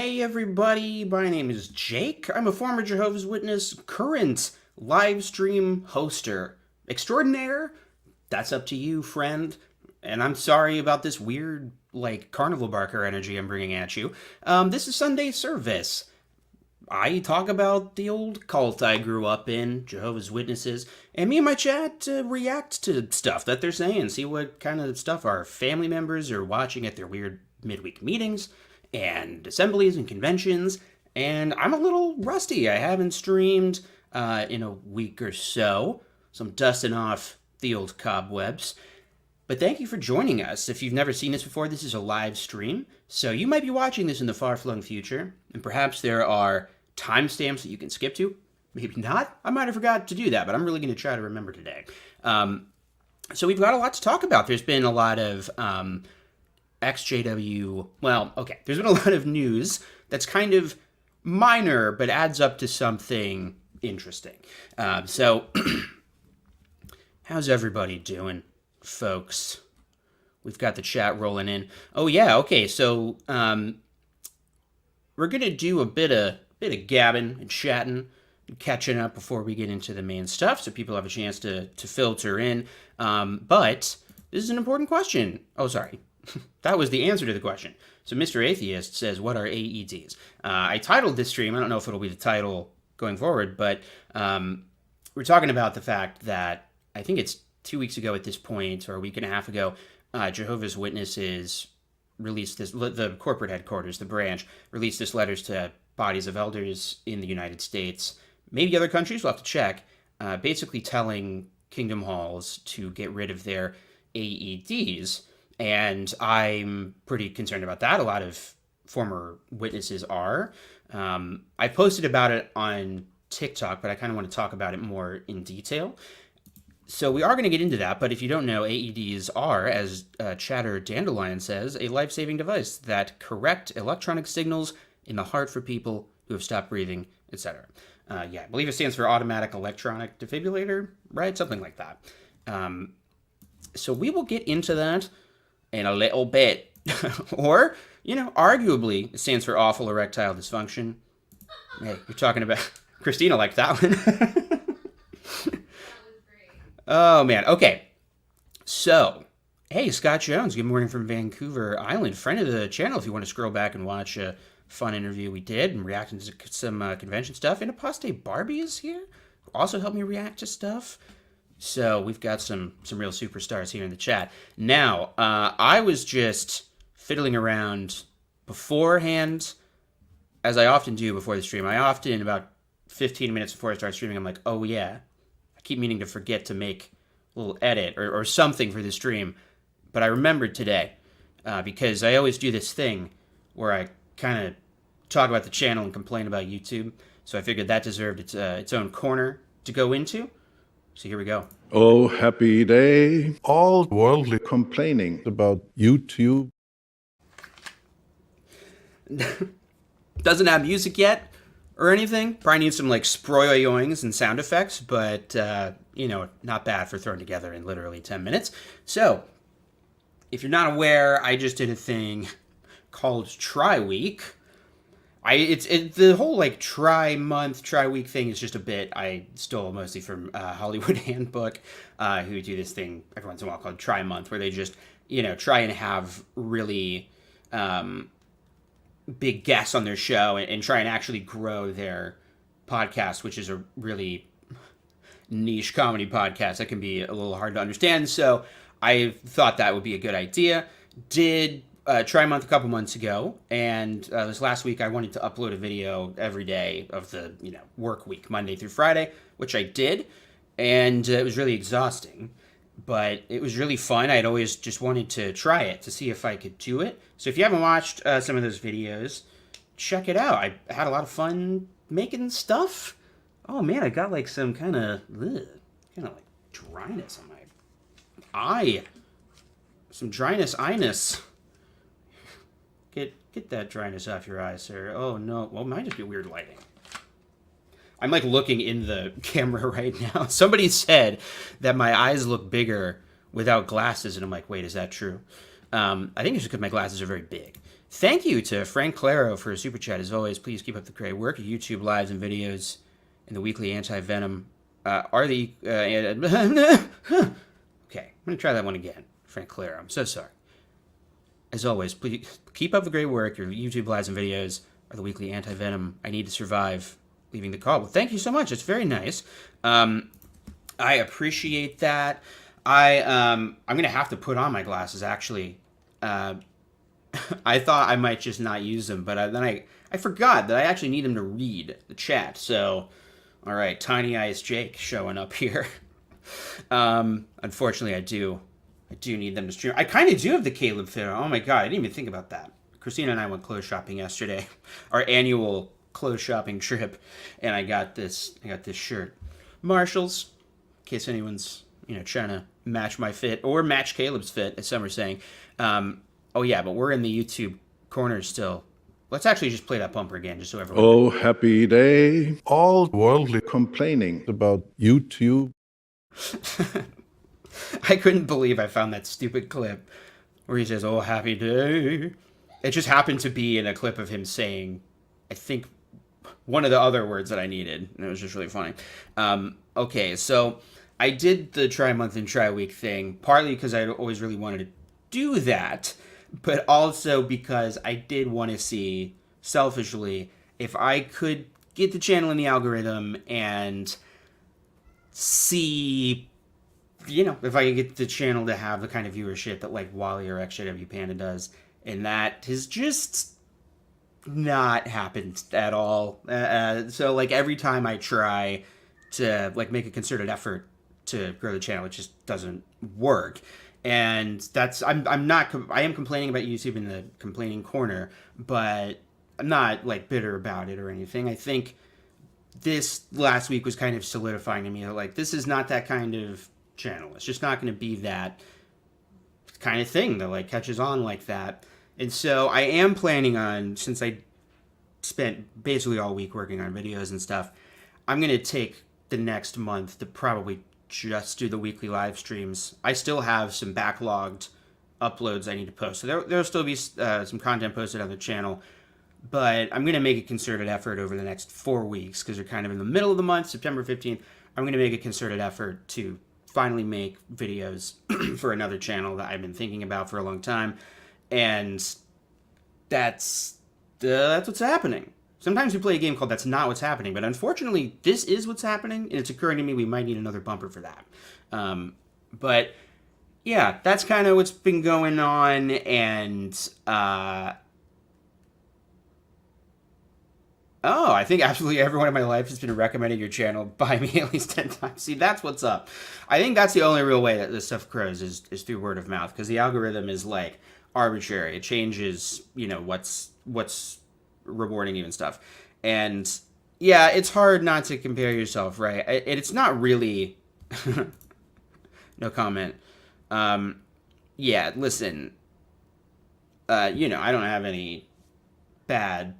Hey everybody, my name is Jake. I'm a former Jehovah's Witness, current live stream hoster extraordinaire. That's up to you, friend. And I'm sorry about this weird, carnival barker energy I'm bringing at you. This is Sunday service. I talk about the old cult I grew up in, Jehovah's Witnesses, and me and my chat react to stuff that they're saying, see what kind of stuff our family members are watching at their weird midweek meetings and assemblies and conventions. And I'm a little rusty. I haven't streamed in a week or so, so I'm dusting off the old cobwebs. But thank you for joining us. If you've never seen this before, this is a live stream, so you might be watching this in the far-flung future, and perhaps there are timestamps that you can skip to. Maybe not. I might have forgot to do that, but I'm really going to try to remember today. So we've got a lot to talk about. There's been a lot of exJW. Well, okay. There's been a lot of news that's kind of minor, but adds up to something interesting. So how's everybody doing, folks? We've got the chat rolling in. Oh yeah, okay. So we're gonna do a bit of gabbing and chatting and catching up before we get into the main stuff, so people have a chance to filter in. But this is an important question. Oh, sorry. That was the answer to the question. So Mr. Atheist says, what are AEDs? I titled this stream, I don't know if it'll be the title going forward, but we're talking about the fact that I think it's 2 weeks ago at this point, or a week and a half ago, Jehovah's Witnesses released this, the corporate headquarters, the branch, released this letters to bodies of elders in the United States, maybe other countries, we'll have to check, basically telling Kingdom Halls to get rid of their AEDs. And I'm pretty concerned about that. A lot of former witnesses are. I posted about it on TikTok, but I kind of want to talk about it more in detail. So we are going to get into that, but if you don't know, AEDs are, as Chatter Dandelion says, a life-saving device that correct electronic signals in the heart for people who have stopped breathing, etc. Yeah, I believe it stands for automatic electronic defibrillator, right? Something like that. So we will get into that in a little bit. Or, arguably, it stands for awful erectile dysfunction. Hey, you're talking about... Christina liked that one. Oh, man. Okay. So, hey, Scott Jones, good morning from Vancouver Island. Friend of the channel if you want to scroll back and watch a fun interview we did and reacting to some convention stuff. And Apostate Barbie is here. Also helped me react to stuff. So we've got some real superstars here in the chat. Now, I was just fiddling around beforehand, as I often do before the stream. I often, about 15 minutes before I start streaming, I'm like, oh yeah, I keep meaning to forget to make a little edit or something for the stream. But I remembered today, because I always do this thing where I kind of talk about the channel and complain about YouTube. So I figured that deserved its own corner to go into. So here we go. Oh, happy day. AltWorldly complaining about YouTube. Doesn't have music yet or anything. Probably needs some sproyoings and sound effects, but not bad for throwing together in literally 10 minutes. So if you're not aware, I just did a thing called Try Week. The whole try month, try week thing is just a bit I stole mostly from Hollywood Handbook, who do this thing every once in a while called Try Month, where they just try and have really big guests on their show and try and actually grow their podcast, which is a really niche comedy podcast that can be a little hard to understand. So I thought that would be a good idea. Did Try Month a couple months ago, and this last week I wanted to upload a video every day of the work week, Monday through Friday, which I did, and it was really exhausting, but it was really fun. I'd always just wanted to try it to see if I could do it. So if you haven't watched some of those videos, check it out. I had a lot of fun making stuff. Oh man, I got some kind of dryness on my eye. Some dryness-iness. Get that dryness off your eyes, sir. Oh, no. Well, it might just be weird lighting. I'm, looking in the camera right now. Somebody said that my eyes look bigger without glasses, and I'm like, wait, is that true? I think it's just because my glasses are very big. Thank you to Frank Claro for a super chat. As always, please keep up the great work. YouTube lives and videos and the weekly anti-venom are the... okay, I'm going to try that one again. Frank Claro, I'm so sorry. As always, please keep up the great work. Your YouTube lives and videos are the weekly anti-venom. I need to survive leaving the call. Well, thank you so much. It's very nice. I appreciate that. I'm going to have to put on my glasses, actually. I thought I might just not use them, but then I forgot that I actually need them to read the chat. So, all right, Tiny Eyes Jake showing up here. Unfortunately, I do need them to stream. I kind of do have the Caleb fit. Oh my god, I didn't even think about that. Christina and I went clothes shopping yesterday, our annual clothes shopping trip, and I got this shirt, Marshalls, in case anyone's trying to match my fit or match Caleb's fit, as some are saying. Oh yeah, but we're in the YouTube corner still. Let's actually just play that bumper again, just so everyone. Oh, happy day. All worldly complaining about YouTube. I couldn't believe I found that stupid clip where he says, "Oh, happy day." It just happened to be in a clip of him saying, I think, one of the other words that I needed, and it was just really funny. Okay, so I did the try month and try week thing, partly because I always really wanted to do that, but also because I did want to see, selfishly, if I could get the channel in the algorithm and see, if I could get the channel to have the kind of viewership that like Wally or exJW Panda does, and that has just not happened at all. So like every time I try to like make a concerted effort to grow the channel, it just doesn't work. And that's I am complaining about YouTube in the complaining corner, but I'm not like bitter about it or anything. I think this last week was kind of solidifying to me that like this is not that kind of channel. It's just not going to be that kind of thing that like catches on like that. And so I am planning on, since I spent basically all week working on videos and stuff, I'm going to take the next month to probably just do the weekly live streams. I still have some backlogged uploads I need to post. So there'll still be some content posted on the channel, but I'm going to make a concerted effort over the next 4 weeks because we're kind of in the middle of the month, September 15th. I'm going to make a concerted effort to finally make videos for another channel that I've been thinking about for a long time. And that's what's happening. Sometimes we play a game called That's Not What's Happening, but unfortunately, this is what's happening, and it's occurring to me we might need another bumper for that. But yeah, that's kind of what's been going on, and I think absolutely everyone in my life has been recommending your channel by me at least 10 times. See, that's what's up. I think that's the only real way that this stuff grows is through word of mouth, because the algorithm is like arbitrary. It changes, what's rewarding you and stuff. And yeah, it's hard not to compare yourself, right? It's not really no comment. Yeah, listen, I don't have any bad.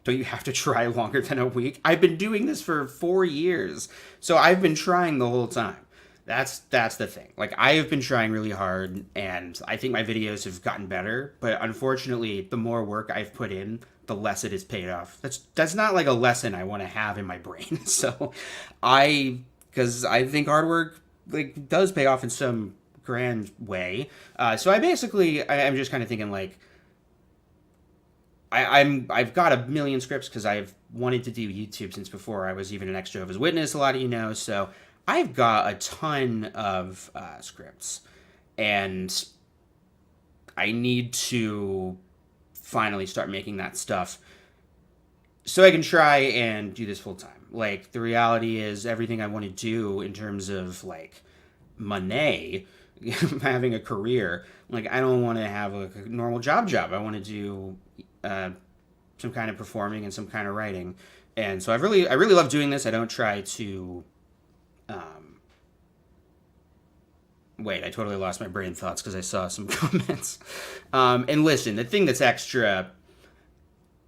Don't you have to try longer than a week? I've been doing this for 4 years, so I've been trying the whole time. That's the thing. Like, I have been trying really hard, and I think my videos have gotten better, but unfortunately, the more work I've put in, the less it has paid off. That's not like a lesson I want to have in my brain. So, because I think hard work like does pay off in some grand way. So I'm just kind of thinking like, I've got a million scripts because I've wanted to do YouTube since before I was even an exJWs witness. A lot of you know, so I've got a ton of scripts, and I need to finally start making that stuff so I can try and do this full time. Like, the reality is everything I want to do in terms of like money, having a career, like I don't want to have a normal job. I want to do some kind of performing and some kind of writing. And so I really love doing this. I don't try to wait, I totally lost my brain thoughts because I saw some comments. And listen, the thing that's extra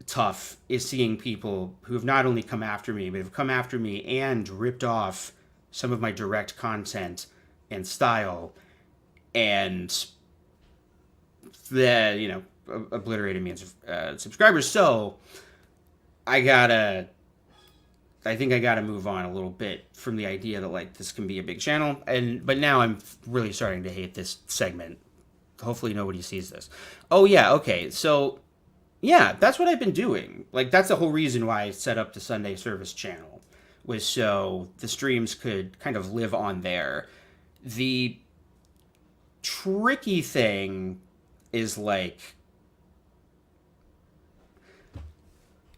tough is seeing people who have not only come after me, but have come after me and ripped off some of my direct content and style, and that, you know, obliterated me in subscribers. So I think I gotta move on a little bit from the idea that like this can be a big channel, but now I'm really starting to hate this segment. Hopefully nobody sees this. Oh yeah, okay, so yeah, that's what I've been doing. Like that's the whole reason why I set up the Sunday service channel, was so the streams could kind of live on there. The tricky thing is like,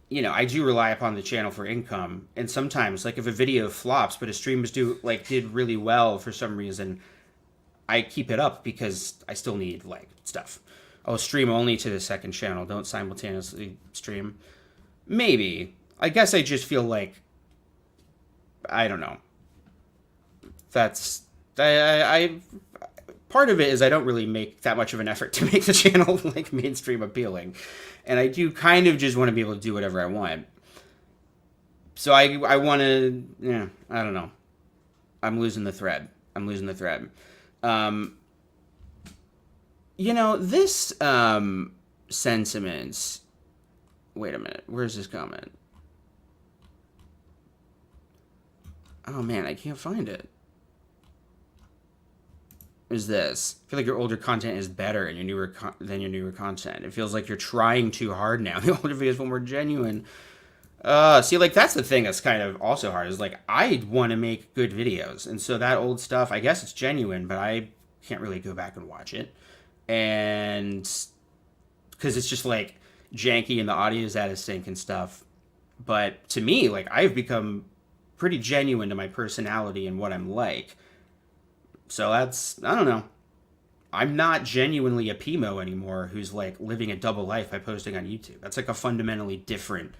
you know, I do rely upon the channel for income, and sometimes, like, if a video flops, but a stream did really well for some reason, I keep it up because I still need, like, stuff. I'll stream only to the second channel, don't simultaneously stream. Maybe. I guess I just feel like, I don't know. That's, part of it is I don't really make that much of an effort to make the channel, like, mainstream appealing. And I do kind of just want to be able to do whatever I want. So I want to, yeah, I don't know. I'm losing the thread. You know, this sentiments, wait a minute, where's this comment? Oh man, I can't find it. Is this? I feel like your older content is better and than your newer content. It feels like you're trying too hard now. The older videos feel more genuine. See, like, that's the thing that's kind of also hard, is like, I want to make good videos. And so that old stuff, I guess it's genuine, but I can't really go back and watch it. And because it's just like janky and the audio is out of sync and stuff. But to me, like, I've become pretty genuine to my personality and what I'm like. So that's, I don't know. I'm not genuinely a PIMO anymore who's like living a double life by posting on YouTube. That's like a fundamentally different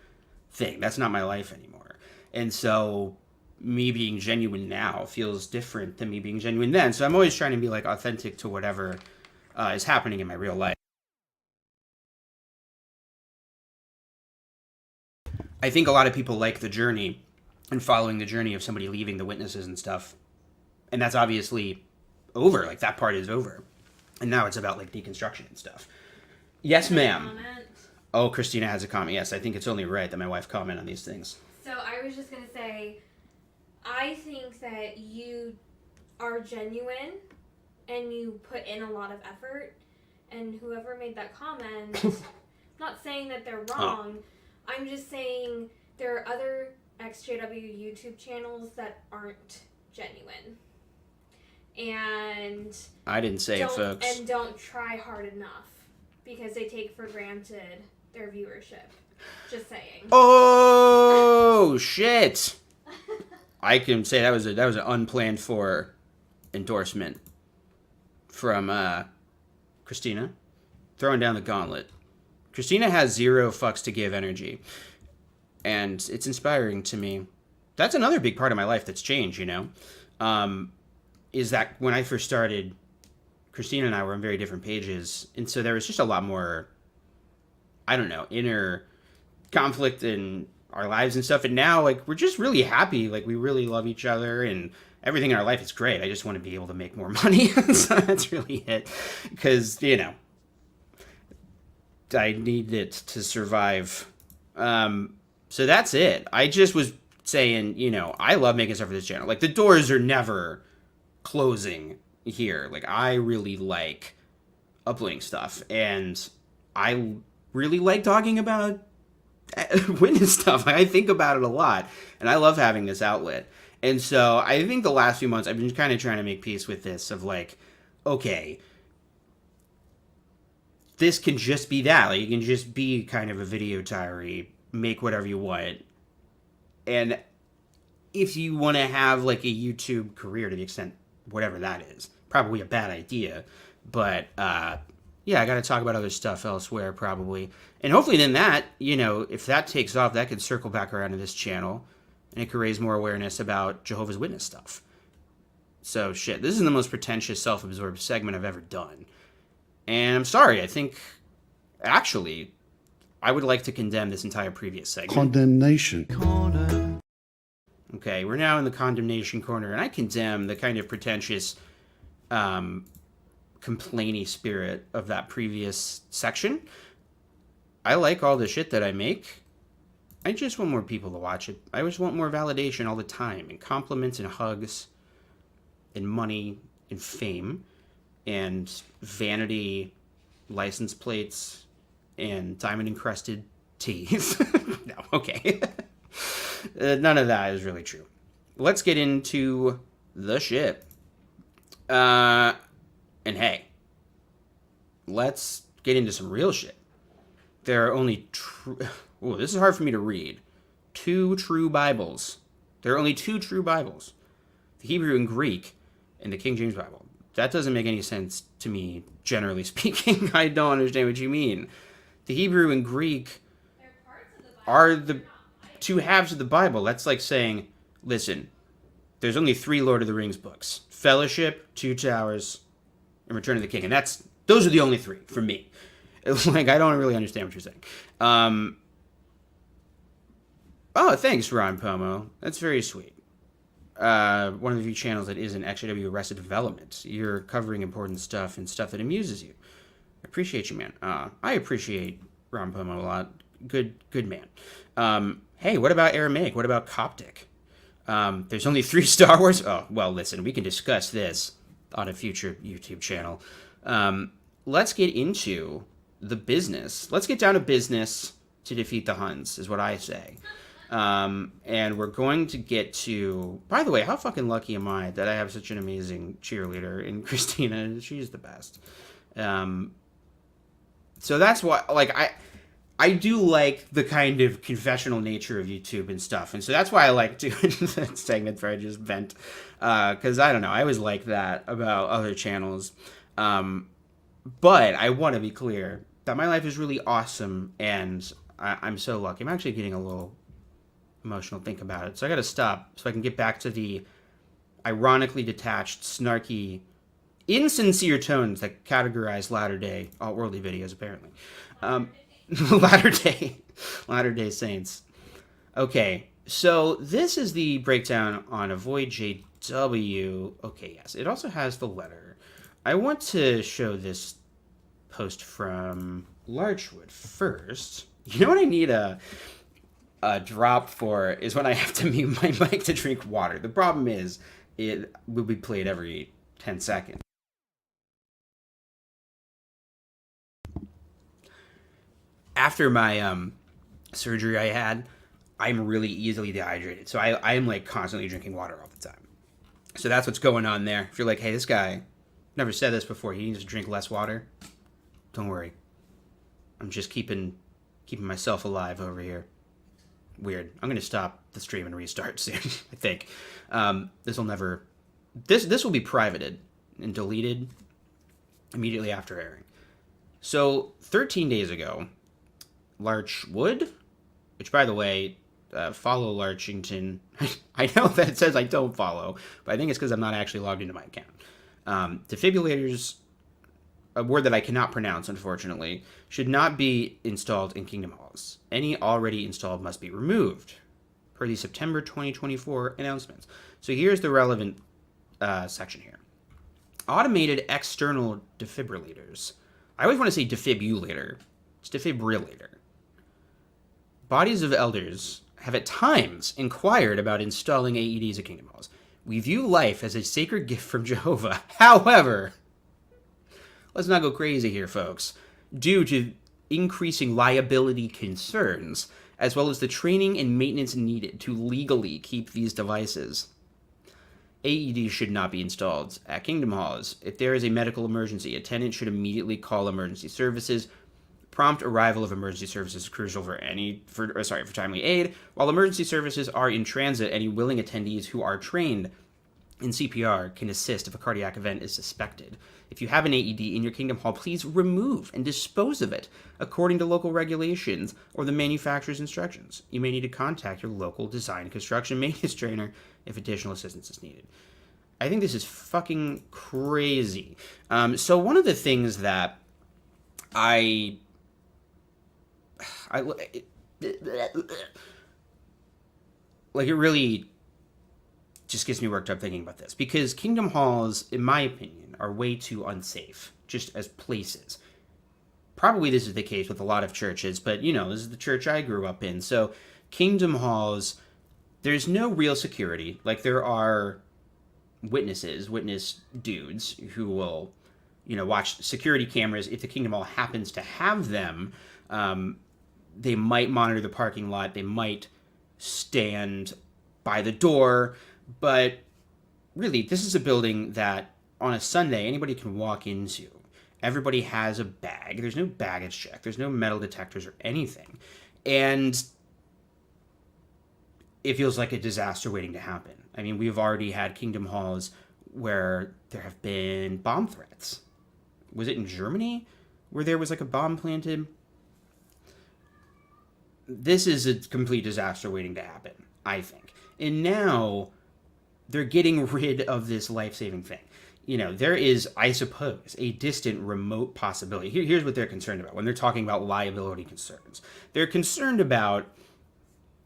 thing. That's not my life anymore. And so me being genuine now feels different than me being genuine then. So I'm always trying to be like authentic to whatever is happening in my real life. I think a lot of people like the journey and following the journey of somebody leaving the witnesses and stuff. And that's obviously over. Like, that part is over. And now it's about, like, deconstruction and stuff. Yes, ma'am. Oh, Christina has a comment. Yes, I think it's only right that my wife comment on these things. So I was just going to say, I think that you are genuine and you put in a lot of effort. And whoever made that comment, I'm not saying that they're wrong. Oh. I'm just saying there are other exJW YouTube channels that aren't genuine. And I didn't say it, folks. And don't try hard enough because they take for granted their viewership. Just saying. Oh shit! I can say that was an unplanned for endorsement from Christina, throwing down the gauntlet. Christina has zero fucks to give energy, and it's inspiring to me. That's another big part of my life that's changed, you know. Is that when I first started, Christina and I were on very different pages. And so there was just a lot more, I don't know, inner conflict in our lives and stuff. And now, like, we're just really happy. Like, we really love each other and everything in our life is great. I just want to be able to make more money. So that's really it. Because, you know, I need it to survive. So that's it. I just was saying, you know, I love making stuff for this channel. Like, the doors are never closing here. Like, I really like uploading stuff, and I really like talking about witness stuff. Like, I think about it a lot, and I love having this outlet. And so I think the last few months I've been kind of trying to make peace with this of like, okay, this can just be that. Like, you can just be kind of a video diary, make whatever you want. And if you want to have like a YouTube career to the extent whatever that is, probably a bad idea. But yeah, I got to talk about other stuff elsewhere probably. And hopefully then that, you know, if that takes off, that could circle back around to this channel and it could raise more awareness about Jehovah's Witness stuff. So shit, this is the most pretentious, self-absorbed segment I've ever done. And I'm sorry, I think, actually, I would like to condemn this entire previous segment. Condemnation. Okay, we're now in the condemnation corner, and I condemn the kind of pretentious comment complainy spirit of that previous section. I like all the shit that I make. I just want more people to watch it. I just want more validation all the time, and compliments and hugs and money and fame and vanity license plates and diamond encrusted teeth. No, okay. None of that is really true. Let's get into the shit. And hey, let's get into some real shit. There are only this is hard for me to read. 2 true Bibles. There are only 2 true Bibles. The Hebrew and Greek and the King James Bible. That doesn't make any sense to me, generally speaking. I don't understand what you mean. The Hebrew and Greek are the 2 halves of the Bible. That's like saying, listen, there's only 3 Lord of the Rings books. Fellowship, 2 Towers, and Return of the King. And those are the only 3 for me. It's like, I don't really understand what you're saying. Oh, thanks, Ron Pomo. That's very sweet. One of the few channels that isn't exJW Arrested Development. You're covering important stuff and stuff that amuses you. I appreciate you, man. I appreciate Ron Pomo a lot. Good man. Hey, what about Aramaic? What about Coptic? There's only 3 Star Wars. Oh, well, listen, we can discuss this on a future YouTube channel. Let's get into the business. Let's get down to business to defeat the Huns, is what I say. And we're going to get to... By the way, how fucking lucky am I that I have such an amazing cheerleader in Christina? She's the best. So that's why, like, I do like the kind of confessional nature of YouTube and stuff. And so that's why I like doing that segment where I just vent. Because, I don't know, I always like that about other channels. But I want to be clear that my life is really awesome, and I'm so lucky. I'm actually getting a little emotional think about it. So I got to stop so I can get back to the ironically detached, snarky, insincere tones that categorize latter-day AltWorldly videos, apparently. Latter-day Saints. Okay, so this is the breakdown on Avoid JW. Okay, yes, it also has the letter. I want to show this post from Larchwood first. You know what I need a drop for is when I have to mute my mic to drink water. The problem is it will be played every 10 seconds. After my surgery I had, I'm really easily dehydrated. So I'm like constantly drinking water all the time. So that's what's going on there. If you're like, hey, this guy never said this before, he needs to drink less water. Don't worry. I'm just keeping myself alive over here. Weird. I'm gonna stop the stream and restart soon. I think this will be privated and deleted immediately after airing. So 13 days ago, Larchwood, which by the way, follow Larchington. I know that it says I don't follow, but I think it's because I'm not actually logged into my account. Defibrillators, a word that I cannot pronounce, unfortunately, should not be installed in Kingdom Halls. Any already installed must be removed, per the September 2024 announcements. So here's the relevant section here. Automated external defibrillators. I always want to say defibrillator. It's defibrillator. Bodies of elders have at times inquired about installing AEDs at Kingdom Halls. We view life as a sacred gift from Jehovah. However, let's not go crazy here, folks. Due to increasing liability concerns, as well as the training and maintenance needed to legally keep these devices, AEDs should not be installed at Kingdom Halls. If there is a medical emergency, a tenant should immediately call emergency services. Prompt arrival of emergency services is crucial for timely aid. While emergency services are in transit, any willing attendees who are trained in CPR can assist if a cardiac event is suspected. If you have an AED in your Kingdom Hall, please remove and dispose of it according to local regulations or the manufacturer's instructions. You may need to contact your local design and construction maintenance trainer if additional assistance is needed. I think this is fucking crazy. So one of the things that it really just gets me worked up thinking about this, because Kingdom Halls, in my opinion, are way too unsafe just as places. Probably this is the case with a lot of churches, but this is the church I grew up in. So Kingdom Halls, there's no real security. Like, there are witness dudes who will, watch security cameras. If the Kingdom Hall happens to have them, they might monitor the parking lot. They might stand by the door. But really, this is a building that on a Sunday, anybody can walk into. Everybody has a bag. There's no baggage check. There's no metal detectors or anything. And it feels like a disaster waiting to happen. I mean, we've already had Kingdom Halls where there have been bomb threats. Was it in Germany where there was like a bomb planted? This is a complete disaster waiting to happen, I think. And now they're getting rid of this life-saving thing. There is, I suppose, a distant, remote possibility. Here's what they're concerned about when they're talking about liability concerns. They're concerned about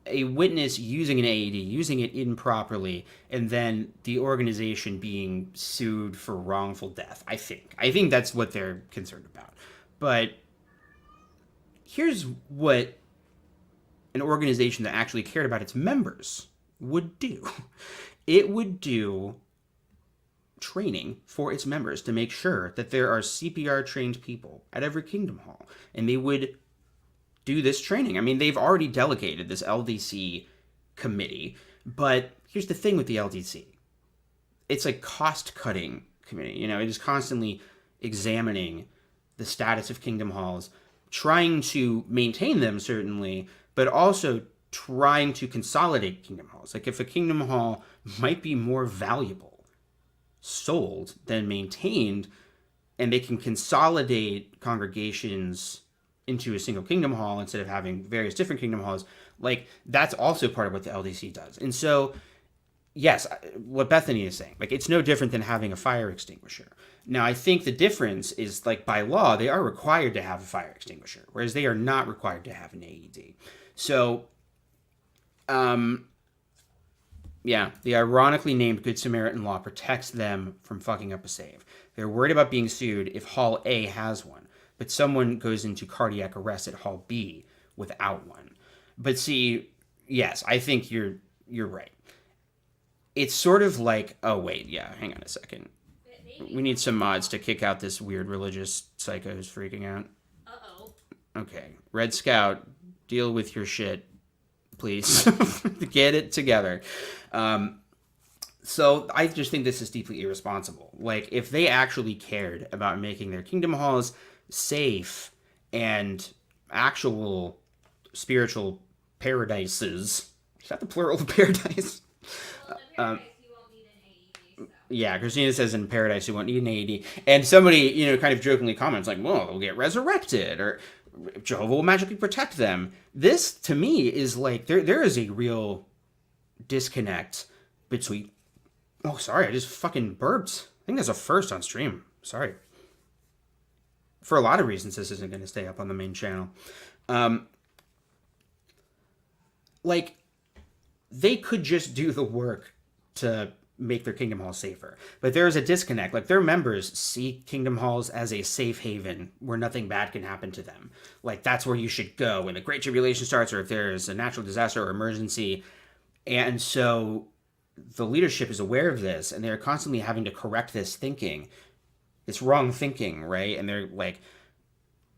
a witness using an AED, using it improperly, and then the organization being sued for wrongful death, I think. I think that's what they're concerned about. But here's what an organization that actually cared about its members would do. It would do training for its members to make sure that there are CPR trained people at every Kingdom Hall, and they would do this training. I mean, they've already delegated this LDC committee, but here's the thing with the LDC. It's a cost-cutting committee. It is constantly examining the status of Kingdom Halls, trying to maintain them, certainly, but also trying to consolidate Kingdom Halls. Like, if a Kingdom Hall might be more valuable sold than maintained, and they can consolidate congregations into a single Kingdom Hall instead of having various different Kingdom Halls, like, that's also part of what the LDC does. And so, yes, what Bethany is saying, like, it's no different than having a fire extinguisher. Now, I think the difference is, like, by law, they are required to have a fire extinguisher, whereas they are not required to have an AED. So, yeah, the ironically named Good Samaritan law protects them from fucking up a save. They're worried about being sued if Hall A has one, but someone goes into cardiac arrest at Hall B without one. But see, yes, I think you're right. It's sort of like, oh wait, yeah, hang on a second. We need some mods to kick out this weird religious psycho who's freaking out. Uh-oh. Okay, Red Scout, deal with your shit, please. Get it together. So I just think this is deeply irresponsible. Like, if they actually cared about making their Kingdom Halls safe and actual spiritual paradises, is that the plural of paradise? Well, in paradise, you won't need an AED, so. Yeah, Christina says in paradise you won't need an AED. And somebody, kind of jokingly comments like, well, they'll get resurrected, or Jehovah will magically protect them. This, to me, is like, there is a real disconnect between... Oh, sorry, I just fucking burped. I think that's a first on stream. Sorry. For a lot of reasons, this isn't going to stay up on the main channel. Like, they could just do the work to make their Kingdom Hall safer. But there is a disconnect. Like, their members see Kingdom Halls as a safe haven where nothing bad can happen to them. Like, that's where you should go when the Great Tribulation starts, or if there's a natural disaster or emergency. And so the leadership is aware of this, and they're constantly having to correct this thinking. It's wrong thinking, right? And they're like,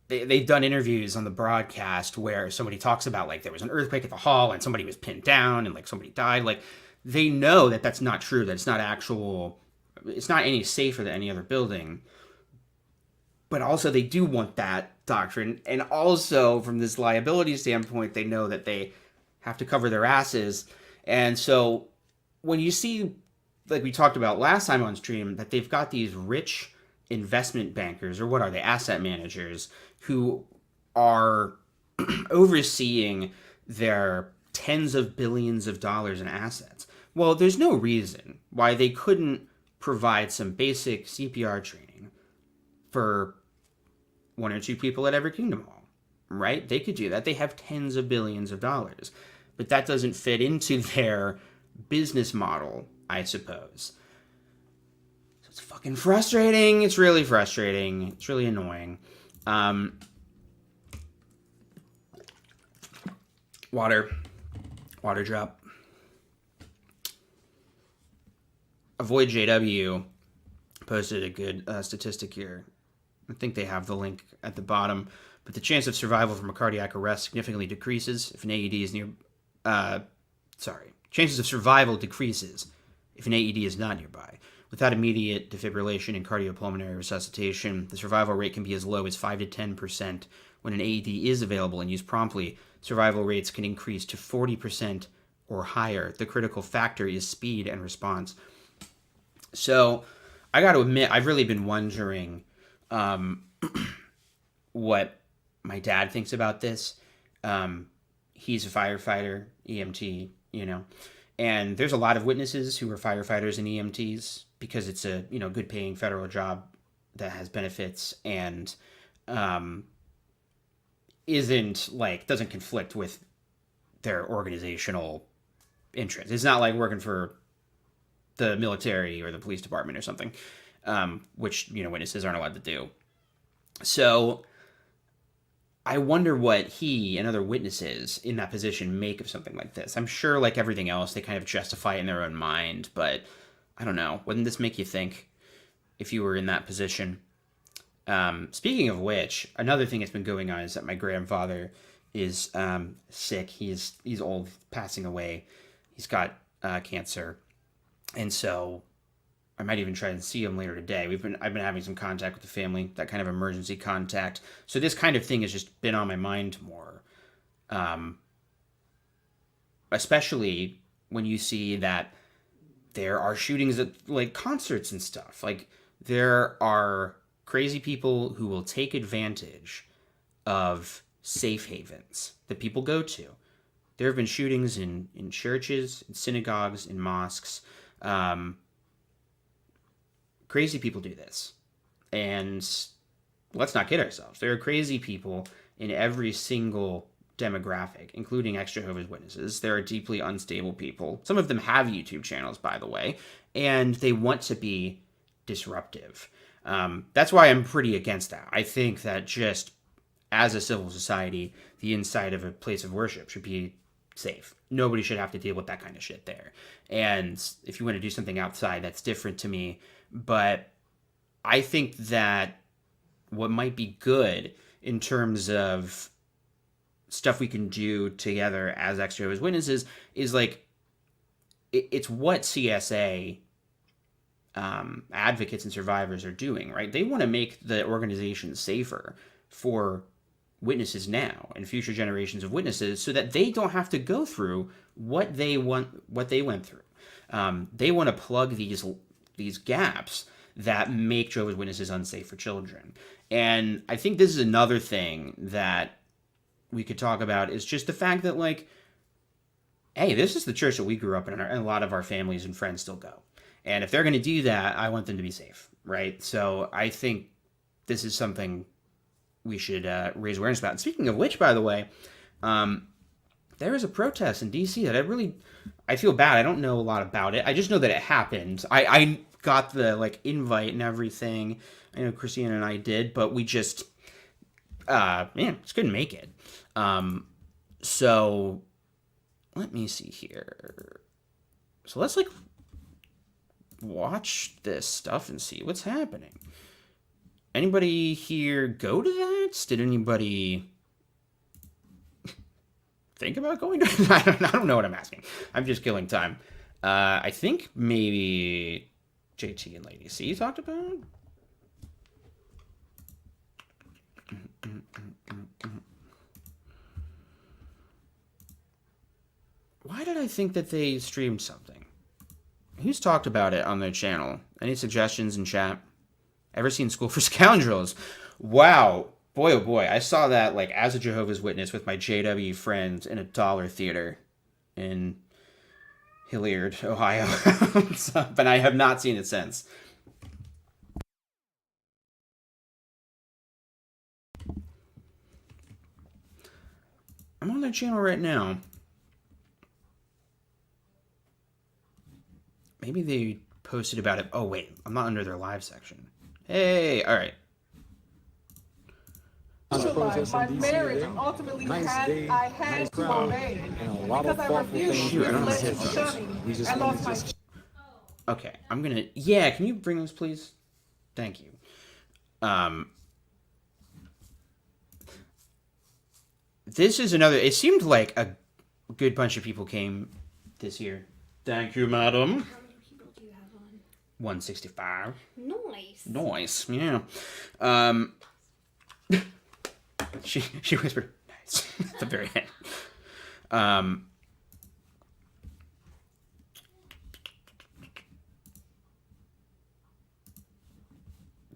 they've done interviews on the broadcast where somebody talks about, like, there was an earthquake at the hall and somebody was pinned down and, like, somebody died. Like, they know that that's not true, that it's not actual, it's not any safer than any other building. But also they do want that doctrine. And also from this liability standpoint, they know that they have to cover their asses. And so when you see, like we talked about last time on stream, that they've got these rich investment bankers, or what are they, asset managers, who are overseeing their tens of billions of dollars in assets. Well, there's no reason why they couldn't provide some basic CPR training for one or two people at every Kingdom Hall, right? They could do that. They have tens of billions of dollars. But that doesn't fit into their business model, I suppose. It's fucking frustrating. It's really frustrating. It's really annoying. Water drop. Avoid JW posted a good statistic here. I think they have the link at the bottom. But the chance of survival from a cardiac arrest significantly decreases if an AED is near. Chances of survival decreases if an AED is not nearby. Without immediate defibrillation and cardiopulmonary resuscitation, the survival rate can be as low as 5 to 10%. When an AED is available and used promptly, survival rates can increase to 40% or higher. The critical factor is speed and response. So, I got to admit, I've really been wondering what my dad thinks about this. He's a firefighter, EMT, and there's a lot of witnesses who are firefighters and EMTs because it's a, good paying federal job that has benefits and doesn't conflict with their organizational interests. It's not like working for the military or the police department or something, which, witnesses aren't allowed to do. So I wonder what he and other witnesses in that position make of something like this. I'm sure, like everything else, they kind of justify it in their own mind, but I don't know. Wouldn't this make you think if you were in that position? Speaking of which, another thing that's been going on is that my grandfather is sick. He's old, passing away. He's got cancer. And so I might even try and see him later today. I've been having some contact with the family, that kind of emergency contact. So this kind of thing has just been on my mind more. Especially when you see that there are shootings at like concerts and stuff. Like there are crazy people who will take advantage of safe havens that people go to. There have been shootings in churches, in synagogues, in mosques. Crazy people do this. And let's not kid ourselves. There are crazy people in every single demographic, including exJWBs Witnesses. There are deeply unstable people. Some of them have YouTube channels, by the way, and they want to be disruptive. That's why I'm pretty against that. I think that just as a civil society, the inside of a place of worship should be safe. Nobody should have to deal with that kind of shit there. And if you want to do something outside, that's different to me. But I think that what might be good in terms of stuff we can do together as exJWBs Witnesses is like, it's what CSA advocates and survivors are doing, right? They want to make the organization safer for witnesses now and future generations of witnesses so that they don't have to go through what they went through. They want to plug these gaps that make Jehovah's Witnesses unsafe for children. And I think this is another thing that we could talk about is just the fact that, like, hey, this is the church that we grew up in, and a lot of our families and friends still go. And if they're going to do that, I want them to be safe, right? So I think this is something we should raise awareness about. And speaking of which, by the way, there is a protest in D.C. that I feel bad. I don't know a lot about it. I just know that it happened. I got the invite and everything. I know Christina and I did, but we just just couldn't make it. So let me see here. So let's watch this stuff and see what's happening. Anybody here go to that? Did anybody think about going to it? I don't know what I'm asking. I'm just killing time. I think maybe JT and Lady C talked about it. Why did I think that they streamed something? Who's talked about it on their channel? Any suggestions in chat? Ever seen School for Scoundrels? Wow. Boy, oh boy. I saw that as a Jehovah's Witness with my JW friends in a dollar theater in Hilliard, Ohio. But I have not seen it since. I'm on their channel right now. Maybe they posted about it. Oh, wait. I'm not under their live section. Hey. All right. My marriage ultimately I had to obey because I refused to let it shut me. I lost my. Okay, I'm gonna. Yeah, can you bring those, please? Thank you. This is another. It seemed like a good bunch of people came this year. Thank you, madam. How many people do you have on? 165. Nice. Nice, yeah. She whispered, "Nice," at the very end.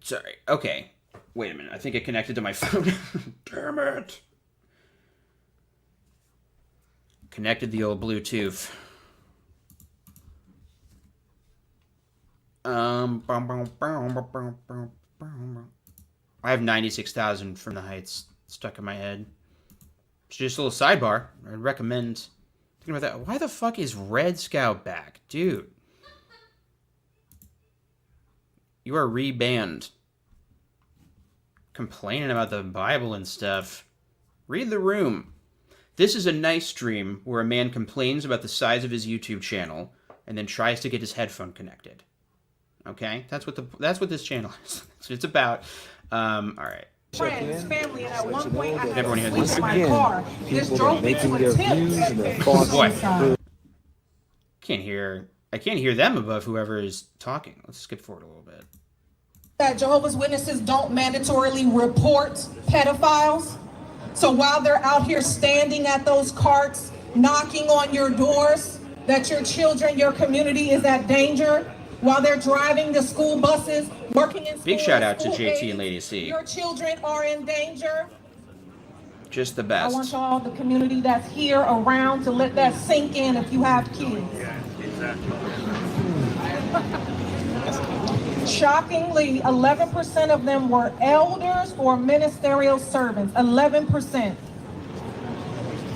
Sorry. Okay. Wait a minute. I think it connected to my phone. Damn it. Connected the old Bluetooth. I have 96,000 from the Heights stuck in my head. It's just a little sidebar. I'd recommend thinking about that. Why the fuck is Red Scout back? Dude. You are rebanned. Complaining about the Bible and stuff. Read the room. This is a nice stream where a man complains about the size of his YouTube channel and then tries to get his headphone connected. Okay? That's what this channel is. That's what it's about. All right. Friends, family, and at one point I had Everyone to here sleep in my car. This drove me to attempt Boy. I can't hear them above whoever is talking. Let's skip forward a little bit. that Jehovah's Witnesses don't mandatorily report pedophiles. So while they're out here standing at those carts, knocking on your doors, that your children, your community is at danger, while they're driving the school buses, working in school. Big shout out to school JT aides, and Lady C. Your children are in danger. Just the I best. want y'all, the community that's here around, to let that sink in if you have kids. Yeah, exactly. Shockingly, 11% of them were elders or ministerial servants. 11%.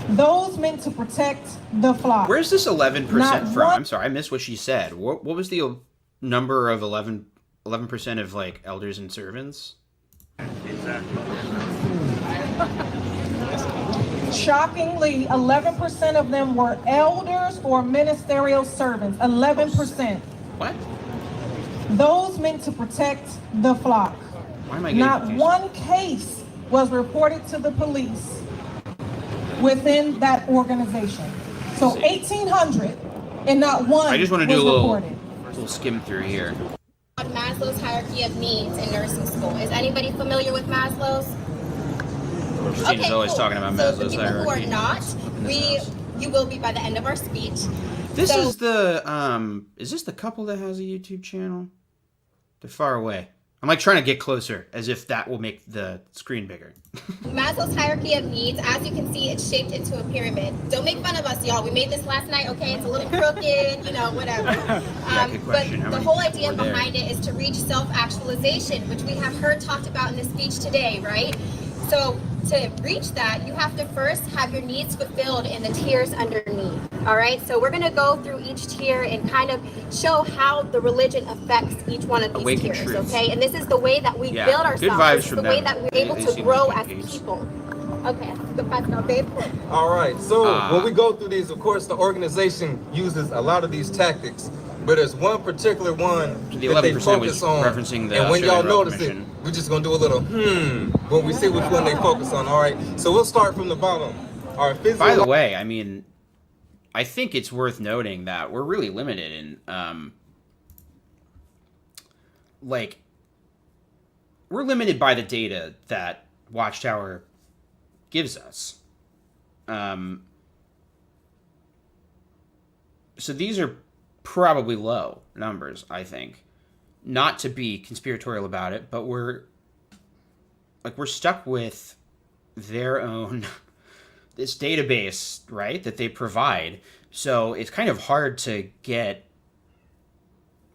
Those meant to protect the flock. Where's this 11% Not from? one- I'm sorry, I missed what she said. What was the number of 11% of like elders and servants? Exactly. Shockingly, 11% of them were elders or ministerial servants. 11%. What? Those meant to protect the flock. Why am I getting Not confused? one case was reported to the police within that organization. So 1,800 and not one I just want to do was a reported. little skim through here. On Maslow's hierarchy of needs in nursing school. Is anybody familiar with Maslow's? Christina's always talking about So Maslow's the people who are hierarchy. not, you will be by the end of our speech. This So- is the couple that has a YouTube channel? They're far away. I'm like trying to get closer as if that will make the screen bigger. Maslow's hierarchy of needs, as you can see, it's shaped into a pyramid. Don't make fun of us, y'all. We made this last night, okay? It's a little crooked, whatever. Good But question. How the many whole people idea were there? behind it is to reach self-actualization, which we have heard talked about in this speech today, right? So to reach that, you have to first have your needs fulfilled in the tiers underneath. All right, so we're going to go through each tier and kind of show how the religion affects each one of these Awaken tiers. truth. Okay, and this is the way that we Yeah, build good ourselves. vibes This is from the way them. that we're They- able they to seem grow like as good dudes. people. Okay, the best now, babe. All right, so when we go through these, of course, the organization uses a lot of these tactics, but there's one particular one The that they 11% was focus on. referencing the and when y'all Australian Royal notice Commission. it, we're just gonna do a little when we see which one they focus on. All right, so we'll start from the bottom. Our By the physical. way, I mean, I think it's worth noting that we're really limited in, we're limited by the data that Watchtower gives us. So these are probably low numbers, I think. Not to be conspiratorial about it, but we're stuck with their own this database, right, that they provide. So it's kind of hard to get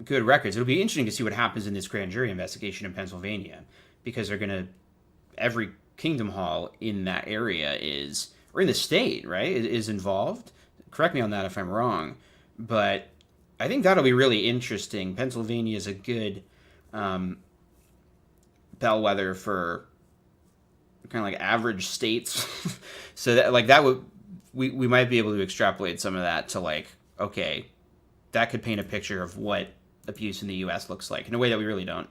good records. It'll be interesting to see what happens in this grand jury investigation in Pennsylvania, because they're going to, every Kingdom Hall in that area is, or in the state, right, is involved. Correct me on that if I'm wrong, but I think that'll be really interesting. Pennsylvania is a good bellwether for kind of like average states. So that like that would we might be able to extrapolate some of that to like, okay, that could paint a picture of what abuse in the US looks like in a way that we really don't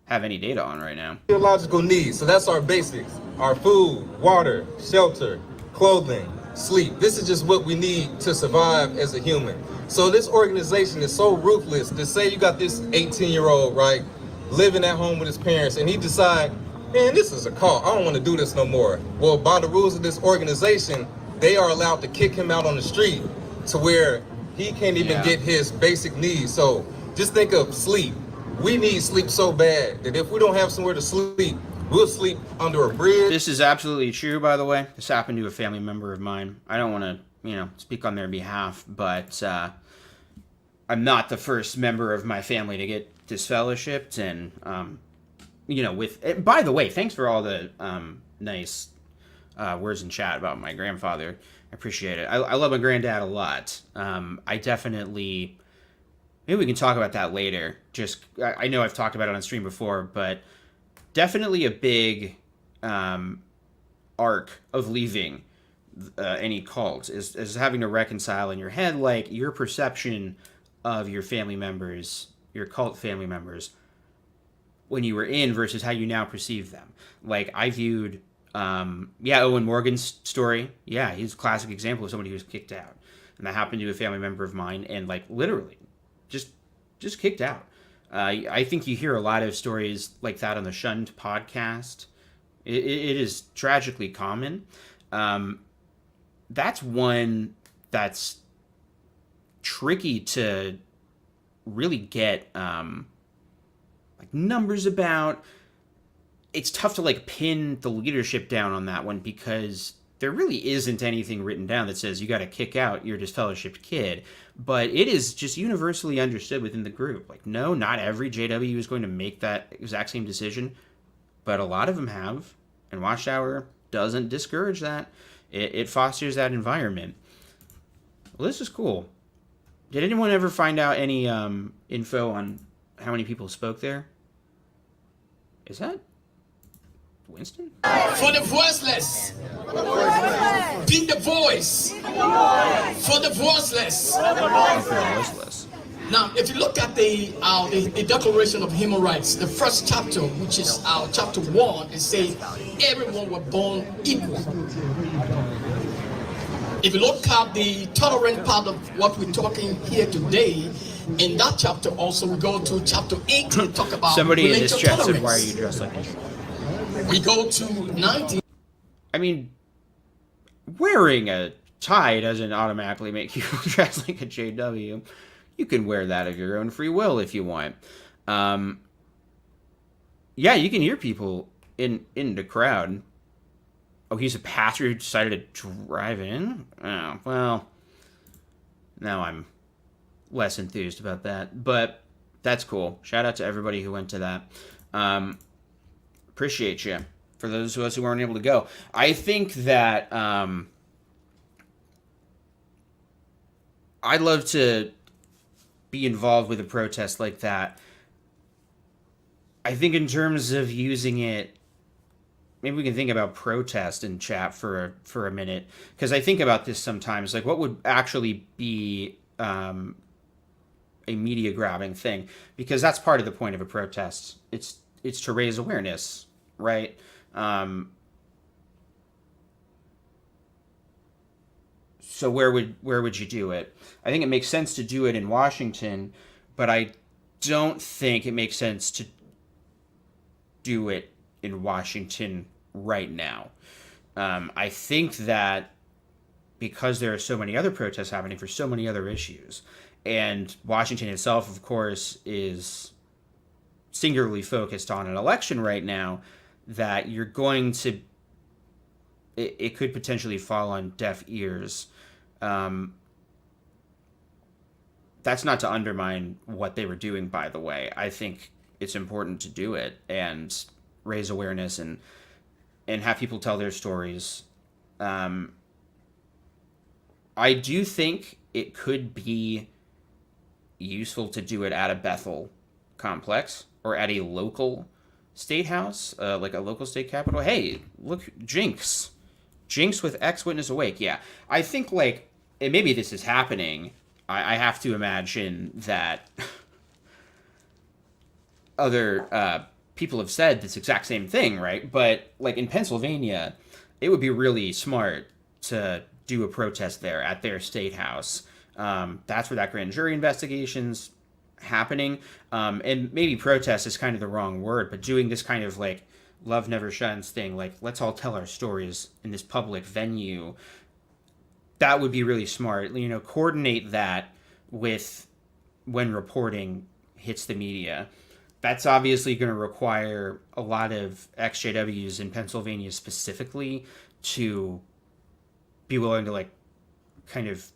have any data on right now. Physiological needs. So that's our basics. Our food, water, shelter, clothing, sleep. This is just what we need to survive as a human. So this organization is so ruthless to say you got this 18-year-old, right, living at home with his parents, and he decide, man, this is a cult. I don't want to do this no more. Well, by the rules of this organization, they are allowed to kick him out on the street to where he can't even get his basic needs. So just think of sleep. We need sleep so bad that if we don't have somewhere to sleep, we'll sleep under a bridge. This is absolutely true, by the way. This happened to a family member of mine. I don't want to, speak on their behalf, but I'm not the first member of my family to get disfellowshipped. And, by the way, thanks for all the nice words in chat about my grandfather. I appreciate it. I love my granddad a lot. I definitely... Maybe we can talk about that later. I know I've talked about it on stream before, but definitely a big arc of leaving any cult is having to reconcile in your head, like, your perception of your family members, your cult family members, when you were in versus how you now perceive them. Like, I viewed, Owen Morgan's story. Yeah, he's a classic example of somebody who was kicked out. And that happened to a family member of mine, and, like, literally, just kicked out. I think you hear a lot of stories like that on the Shunned podcast. It is tragically common. That's one that's tricky to really get like numbers about. It's tough to like pin the leadership down on that one because there really isn't anything written down that says you got to kick out your disfellowshipped kid. But it is just universally understood within the group. Like, no, not every JW is going to make that exact same decision, but a lot of them have. And Watchtower doesn't discourage that. It fosters that environment. Well, this is cool. Did anyone ever find out any info on how many people spoke there? Is that Winston? For the voiceless. Be the voice. For the voiceless. Now, if you look at the Declaration of Human Rights, the first chapter, which is chapter 1, it says everyone was born equal. If you look at the tolerant part of what we're talking here today, in that chapter also we go to chapter 8 and talk about somebody in this chat tolerance. said, why are you dressed like this? We go to 19. I mean, wearing a tie doesn't automatically make you dress like a JW. You can wear that of your own free will if you want. Yeah, you can hear people in the crowd. Oh, he's a pastor who decided to drive in? Oh, well, now I'm less enthused about that. But that's cool. Shout out to everybody who went to that. Appreciate you. For those of us who weren't able to go. I think that I'd love to be involved with a protest like that. I think in terms of using it, maybe we can think about protest in chat for a minute, because I think about this sometimes. Like, what would actually be a media grabbing thing? Because that's part of the point of a protest. It's to raise awareness, right? So where would you do it? I think it makes sense to do it in Washington, but I don't think it makes sense to do it in Washington right now. I think that because there are so many other protests happening for so many other issues, and Washington itself, of course, is singularly focused on an election right now, that you're going to... It could potentially fall on deaf ears. That's not to undermine what they were doing, by the way. I think it's important to do it and raise awareness and have people tell their stories. I do think it could be useful to do it at a Bethel complex or at a local state house, like a local state capitol. Hey, look, Jinx with X witness awake. Yeah, I think like, and maybe this is happening. I have to imagine that other people have said this exact same thing, right? But like in Pennsylvania, it would be really smart to do a protest there at their state house. That's where that grand jury investigation's happening. And maybe protest is kind of the wrong word, but doing this kind of like love never shuns thing, like let's all tell our stories in this public venue, that would be really smart. You know, coordinate that with when reporting hits the media. That's obviously going to require a lot of exJWs in Pennsylvania specifically to be willing to like kind of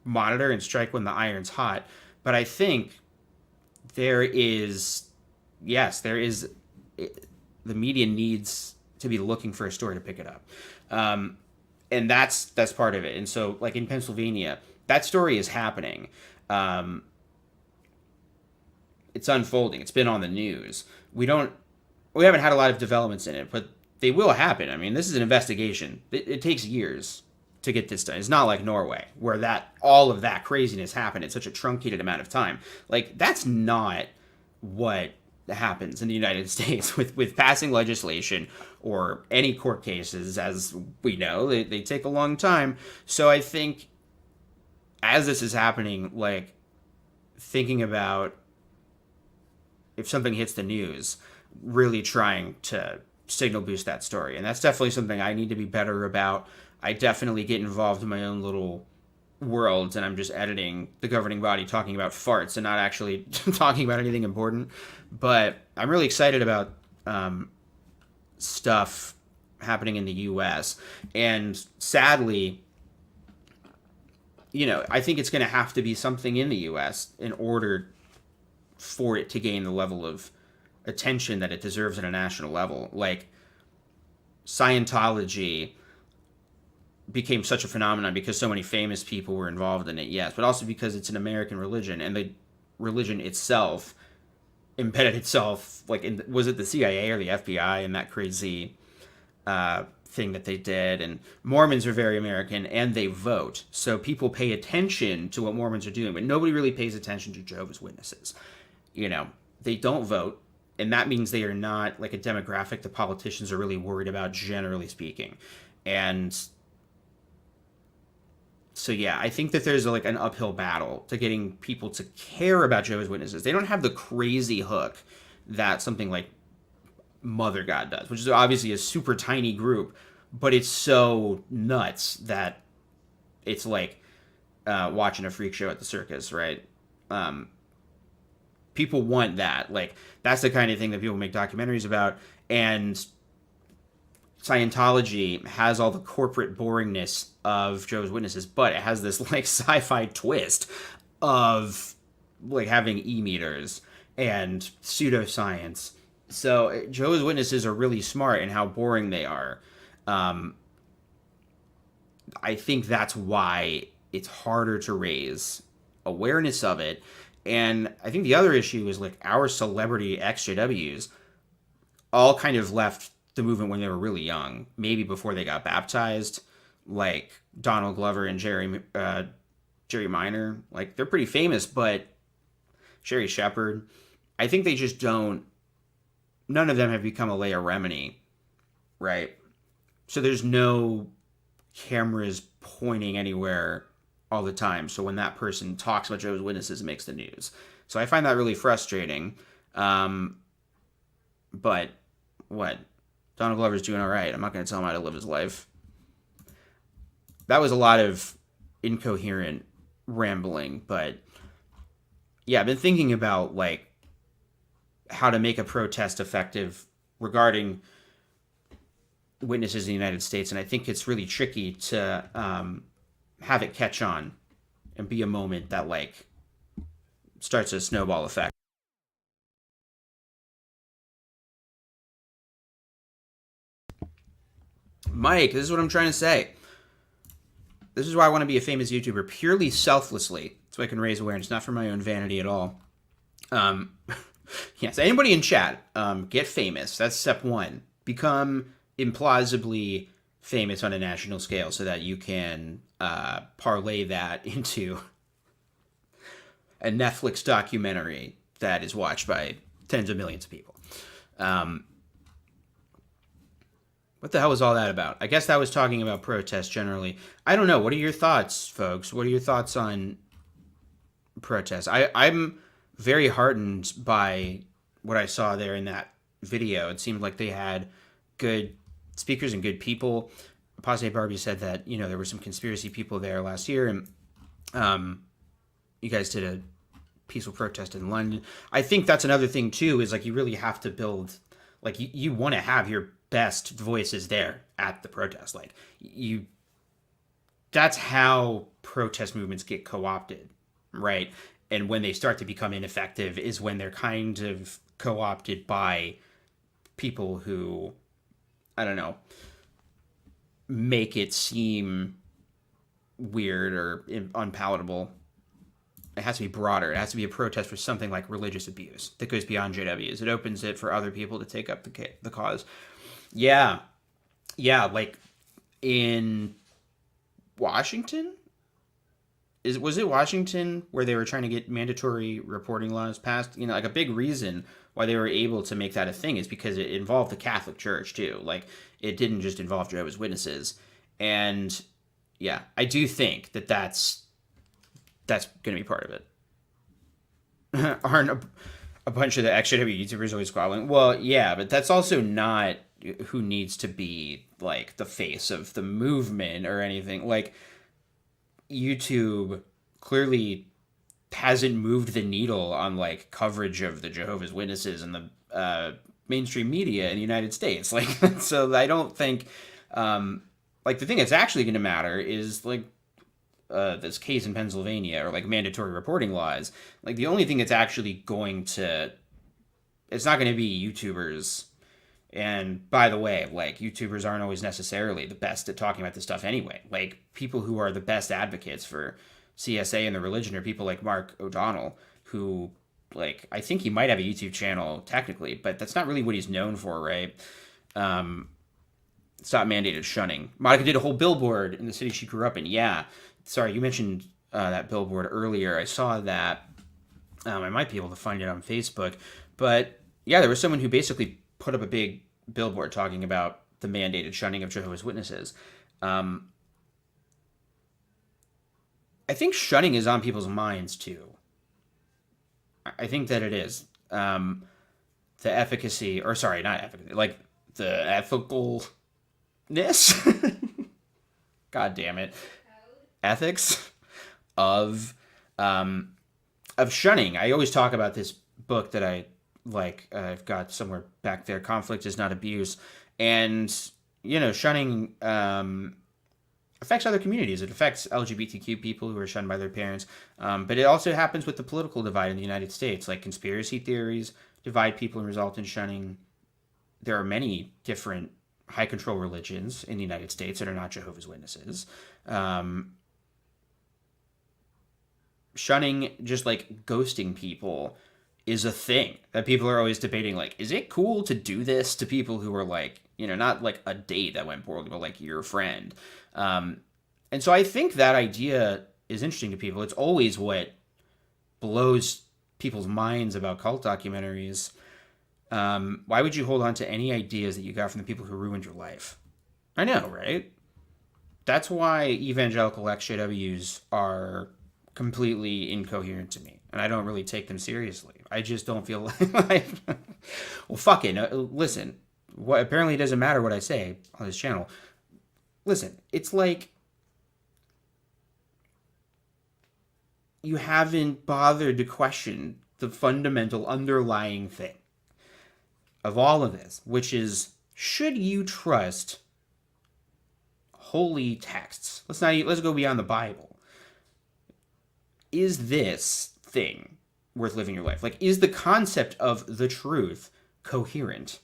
monitor and strike when the iron's hot. But I think the media needs to be looking for a story to pick it up. And that's part of it. And so like in Pennsylvania, that story is happening. It's unfolding. It's been on the news. We haven't had a lot of developments in it, but they will happen. I mean, this is an investigation. It takes years to get this done. It's not like Norway, where all of that craziness happened in such a truncated amount of time. Like, that's not what happens in the United States with passing legislation or any court cases. As we know, they take a long time. So I think as this is happening, like, thinking about if something hits the news, really trying to signal boost that story. And that's definitely something I need to be better about. I definitely get involved in my own little worlds, and I'm just editing the governing body talking about farts and not actually talking about anything important. But I'm really excited about stuff happening in the U.S. And sadly, you know, I think it's going to have to be something in the U.S. in order for it to gain the level of attention that it deserves at a national level. Like, Scientology became such a phenomenon because so many famous people were involved in it, yes, but also because it's an American religion, and the religion itself embedded itself, like, was it the CIA or the FBI in that crazy thing that they did? And Mormons are very American, and they vote, so people pay attention to what Mormons are doing, but nobody really pays attention to Jehovah's Witnesses. You know, they don't vote, and that means they are not like a demographic the politicians are really worried about, generally speaking. And so, yeah, I think that there's like an uphill battle to getting people to care about Jehovah's Witnesses. They don't have the crazy hook that something like Mother God does, which is obviously a super tiny group, but it's so nuts that it's like watching a freak show at the circus, right? People want that. Like, that's the kind of thing that people make documentaries about. And Scientology has all the corporate boringness of Jehovah's Witnesses, but it has this like sci-fi twist of like having e-meters and pseudoscience. So Jehovah's Witnesses are really smart in how boring they are. I think that's why it's harder to raise awareness of it. And I think the other issue is like our celebrity exJWs all kind of left the movement when they were really young, maybe before they got baptized, like Donald Glover and Jerry Minor. Like, they're pretty famous, but Sherry Shepherd, I think they just don't, none of them have become a Leia Remini, right? So there's no cameras pointing anywhere all the time. So when that person talks about Jehovah's Witnesses, it makes the news. So I find that really frustrating. But what? Donald Glover's doing all right. I'm not going to tell him how to live his life. That was a lot of incoherent rambling, but yeah, I've been thinking about like how to make a protest effective regarding witnesses in the United States, and I think it's really tricky to have it catch on and be a moment that like starts a snowball effect. Mike, this is what I'm trying to say. This is why I want to be a famous YouTuber, purely selflessly. so I can raise awareness, not for my own vanity at all. Yes, anybody in chat, get famous. That's step one. Become implausibly famous on a national scale so that you can parlay that into a Netflix documentary that is watched by tens of millions of people. What the hell was all that about? I guess that was talking about protests generally. I don't know. What are your thoughts, folks? What are your thoughts on protests? I'm very heartened by what I saw there in that video. It seemed like they had good speakers and good people. Pase Barbie said that, you know, there were some conspiracy people there last year, and you guys did a peaceful protest in London. I think that's another thing too, is like you really have to build, like you want to have your best voices there at the protest. Like that's how protest movements get co-opted, right? And when they start to become ineffective is when they're kind of co-opted by people who, I don't know, make it seem weird or unpalatable. It has to be broader. It has to be a protest for something like religious abuse that goes beyond JWs. It opens it for other people to take up the cause. Yeah, like in Washington? Was it Washington where they were trying to get mandatory reporting laws passed? You know, like a big reason why they were able to make that a thing is because it involved the Catholic Church too. Like it didn't just involve Jehovah's Witnesses. And yeah, I do think that that's going to be part of it. Aren't a bunch of the exJW YouTubers always squabbling? Well, yeah, but that's also not who needs to be like the face of the movement or anything. Like YouTube clearly hasn't moved the needle on like coverage of the Jehovah's Witnesses and the mainstream media in the United States. Like, so I don't think like the thing that's actually going to matter is like this case in Pennsylvania or like mandatory reporting laws. Like the only thing that's actually going to, it's not going to be YouTubers. And by the way, like YouTubers aren't always necessarily the best at talking about this stuff anyway. Like people who are the best advocates for CSA and the religion are people like Mark O'Donnell, who like, I think he might have a YouTube channel technically, but that's not really what he's known for, right? Stop mandated shunning. Monica did a whole billboard in the city she grew up in. Yeah. Sorry, you mentioned that billboard earlier. I saw that. I might be able to find it on Facebook. But yeah, there was someone who basically put up a big billboard talking about the mandated shunning of Jehovah's Witnesses. I think shunning is on people's minds too. I think that it is. The efficacy, or sorry, not efficacy, like the ethicalness. God damn it. Ethics of shunning. I always talk about this book that I like. I've got somewhere back there. Conflict is not abuse, and you know, shunning affects other communities. It affects LGBTQ people who are shunned by their parents, but it also happens with the political divide in the United States. Like conspiracy theories divide people and result in shunning. There are many different high control religions in the United States that are not Jehovah's Witnesses. Shunning, just like ghosting people, is a thing that people are always debating. Like, is it cool to do this to people who are like, you know, not like a date that went poorly, but like your friend? And so I think that idea is interesting to people. It's always what blows people's minds about cult documentaries. Why would you hold on to any ideas that you got from the people who ruined your life? I know, right? That's why evangelical exJWs are completely incoherent to me, and I don't really take them seriously. I just don't feel like well, fuck it. Listen, what apparently it doesn't matter what I say on this channel. Listen, it's like you haven't bothered to question the fundamental underlying thing of all of this, which is, should you trust holy texts? Let's go beyond the Bible. Is this thing worth living your life? Like, is the concept of the truth coherent?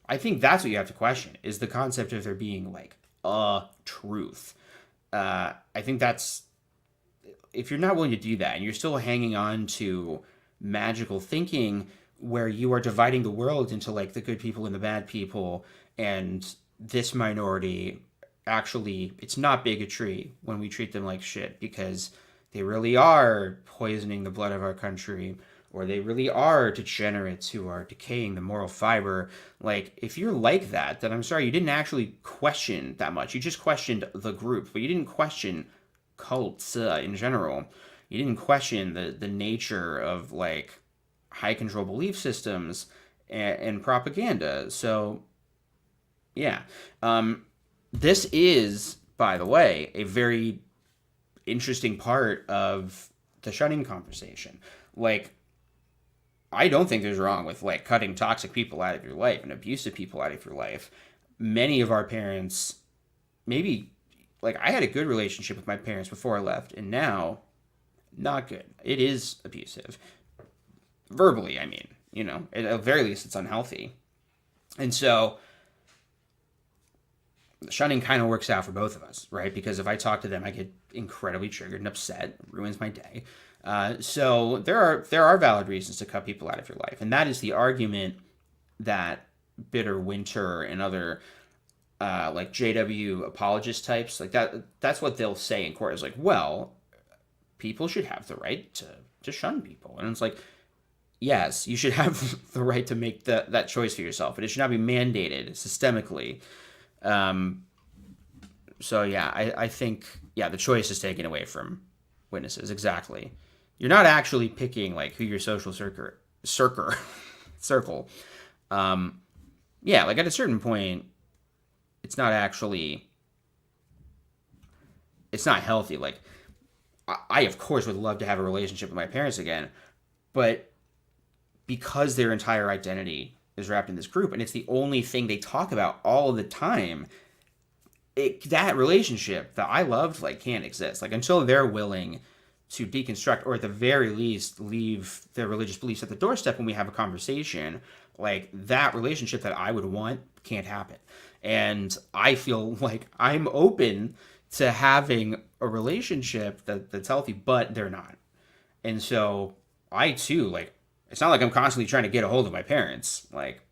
I think that's what you have to question, is the concept of there being like a truth. I think that's if you're not willing to do that and you're still hanging on to magical thinking where you are dividing the world into like the good people and the bad people, and this minority, actually it's not bigotry when we treat them like shit because they really are poisoning the blood of our country, or they really are degenerates who are decaying the moral fiber. Like, if you're like that, then I'm sorry, you didn't actually question that much. You just questioned the group, but you didn't question cults in general. You didn't question the nature of, like, high control belief systems and propaganda. So, yeah. This is, by the way, a very interesting part of the shunning conversation. Like, I don't think there's wrong with like cutting toxic people out of your life and abusive people out of your life. Many of our parents, maybe like I had a good relationship with my parents before I left, and now not good. It is abusive. Verbally, I mean, you know, at the very least it's unhealthy. And so shunning kind of works out for both of us, right? Because if I talk to them, I get incredibly triggered and upset. It ruins my day. So there are valid reasons to cut people out of your life, and that is the argument that Bitter Winter and other like JW apologist types like that's what they'll say in court is like, well, people should have the right to shun people, and it's like, yes, you should have the right to make that choice for yourself, but it should not be mandated systemically. So yeah, I think the choice is taken away from witnesses. Exactly. You're not actually picking like who your social circle. Yeah, like at a certain point, it's not healthy. Like I of course would love to have a relationship with my parents again, but because their entire identity is wrapped in this group and it's the only thing they talk about all the time, that relationship that I loved like can't exist. Like until they're willing to deconstruct, or at the very least leave their religious beliefs at the doorstep when we have a conversation, like that relationship that I would want can't happen. And I feel like I'm open to having a relationship that's healthy, but they're not. And so I too, like, it's not like I'm constantly trying to get a hold of my parents. Like,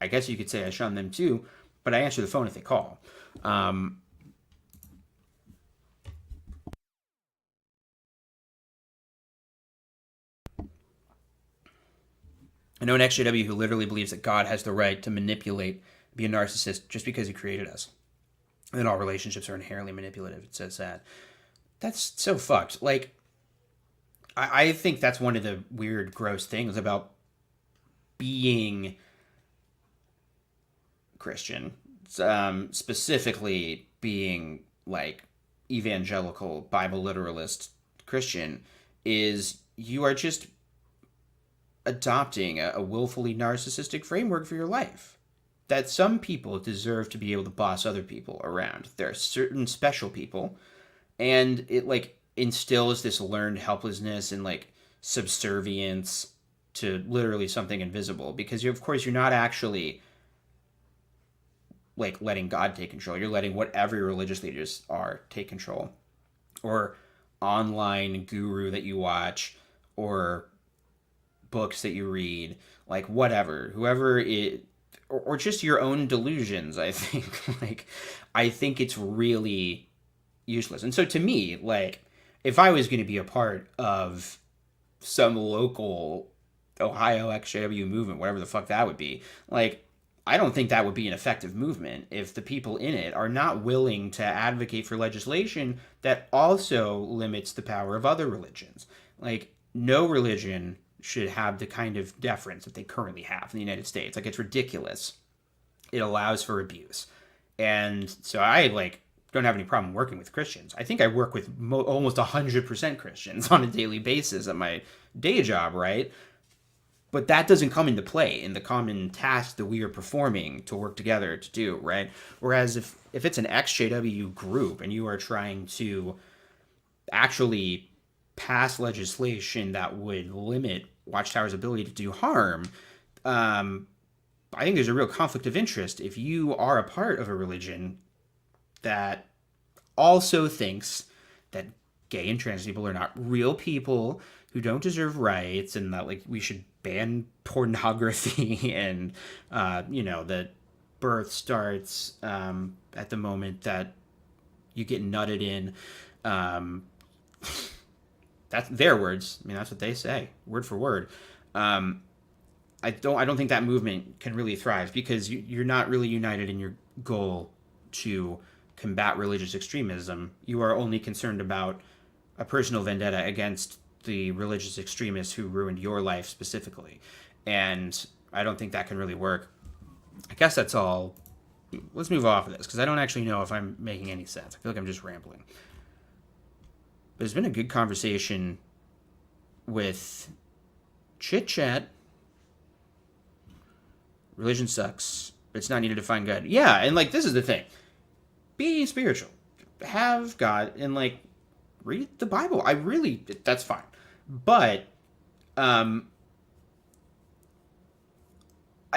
I guess you could say I shun them too, but I answer the phone if they call. I know an exJW who literally believes that God has the right to manipulate, be a narcissist just because he created us. And then all relationships are inherently manipulative. It says that. That's so fucked. Like, I think that's one of the weird, gross things about being Christian. Specifically being, like, evangelical, Bible literalist Christian, is you are just adopting a willfully narcissistic framework for your life. That some people deserve to be able to boss other people around. There are certain special people, and it like instills this learned helplessness and like subservience to literally something invisible, because of course you're not actually like letting God take control. You're letting whatever your religious leaders are take control, or online guru that you watch, or books that you read, like whatever, whoever it, or just your own delusions. I think like I think it's really useless. And so to me, like, if I was going to be a part of some local Ohio exJW movement, whatever the fuck that would be, like, I don't think that would be an effective movement if the people in it are not willing to advocate for legislation that also limits the power of other religions. Like, no religion should have the kind of deference that they currently have in the United States. Like, it's ridiculous. It allows for abuse. And so I, like, don't have any problem working with Christians. I think I work with almost 100% Christians on a daily basis at my day job, right? But that doesn't come into play in the common task that we are performing to work together to do, right? Whereas if it's an exJW group and you are trying to actually pass legislation that would limit Watchtower's ability to do harm, I think there's a real conflict of interest if you are a part of a religion that also thinks that gay and trans people are not real people who don't deserve rights, and that like we should ban pornography, and that birth starts at the moment that you get nutted in. That's their words. I mean, that's what they say, word for word. I don't think that movement can really thrive, because you're not really united in your goal to combat religious extremism. You are only concerned about a personal vendetta against the religious extremists who ruined your life specifically. And I don't think that can really work. I guess that's all. Let's move off of this, because I don't actually know if I'm making any sense. I feel like I'm just rambling. But it's been a good conversation with Chit Chat. Religion sucks. It's not needed to find God. Yeah, and like this is the thing. Be spiritual. Have God, and like read the Bible. That's fine. But I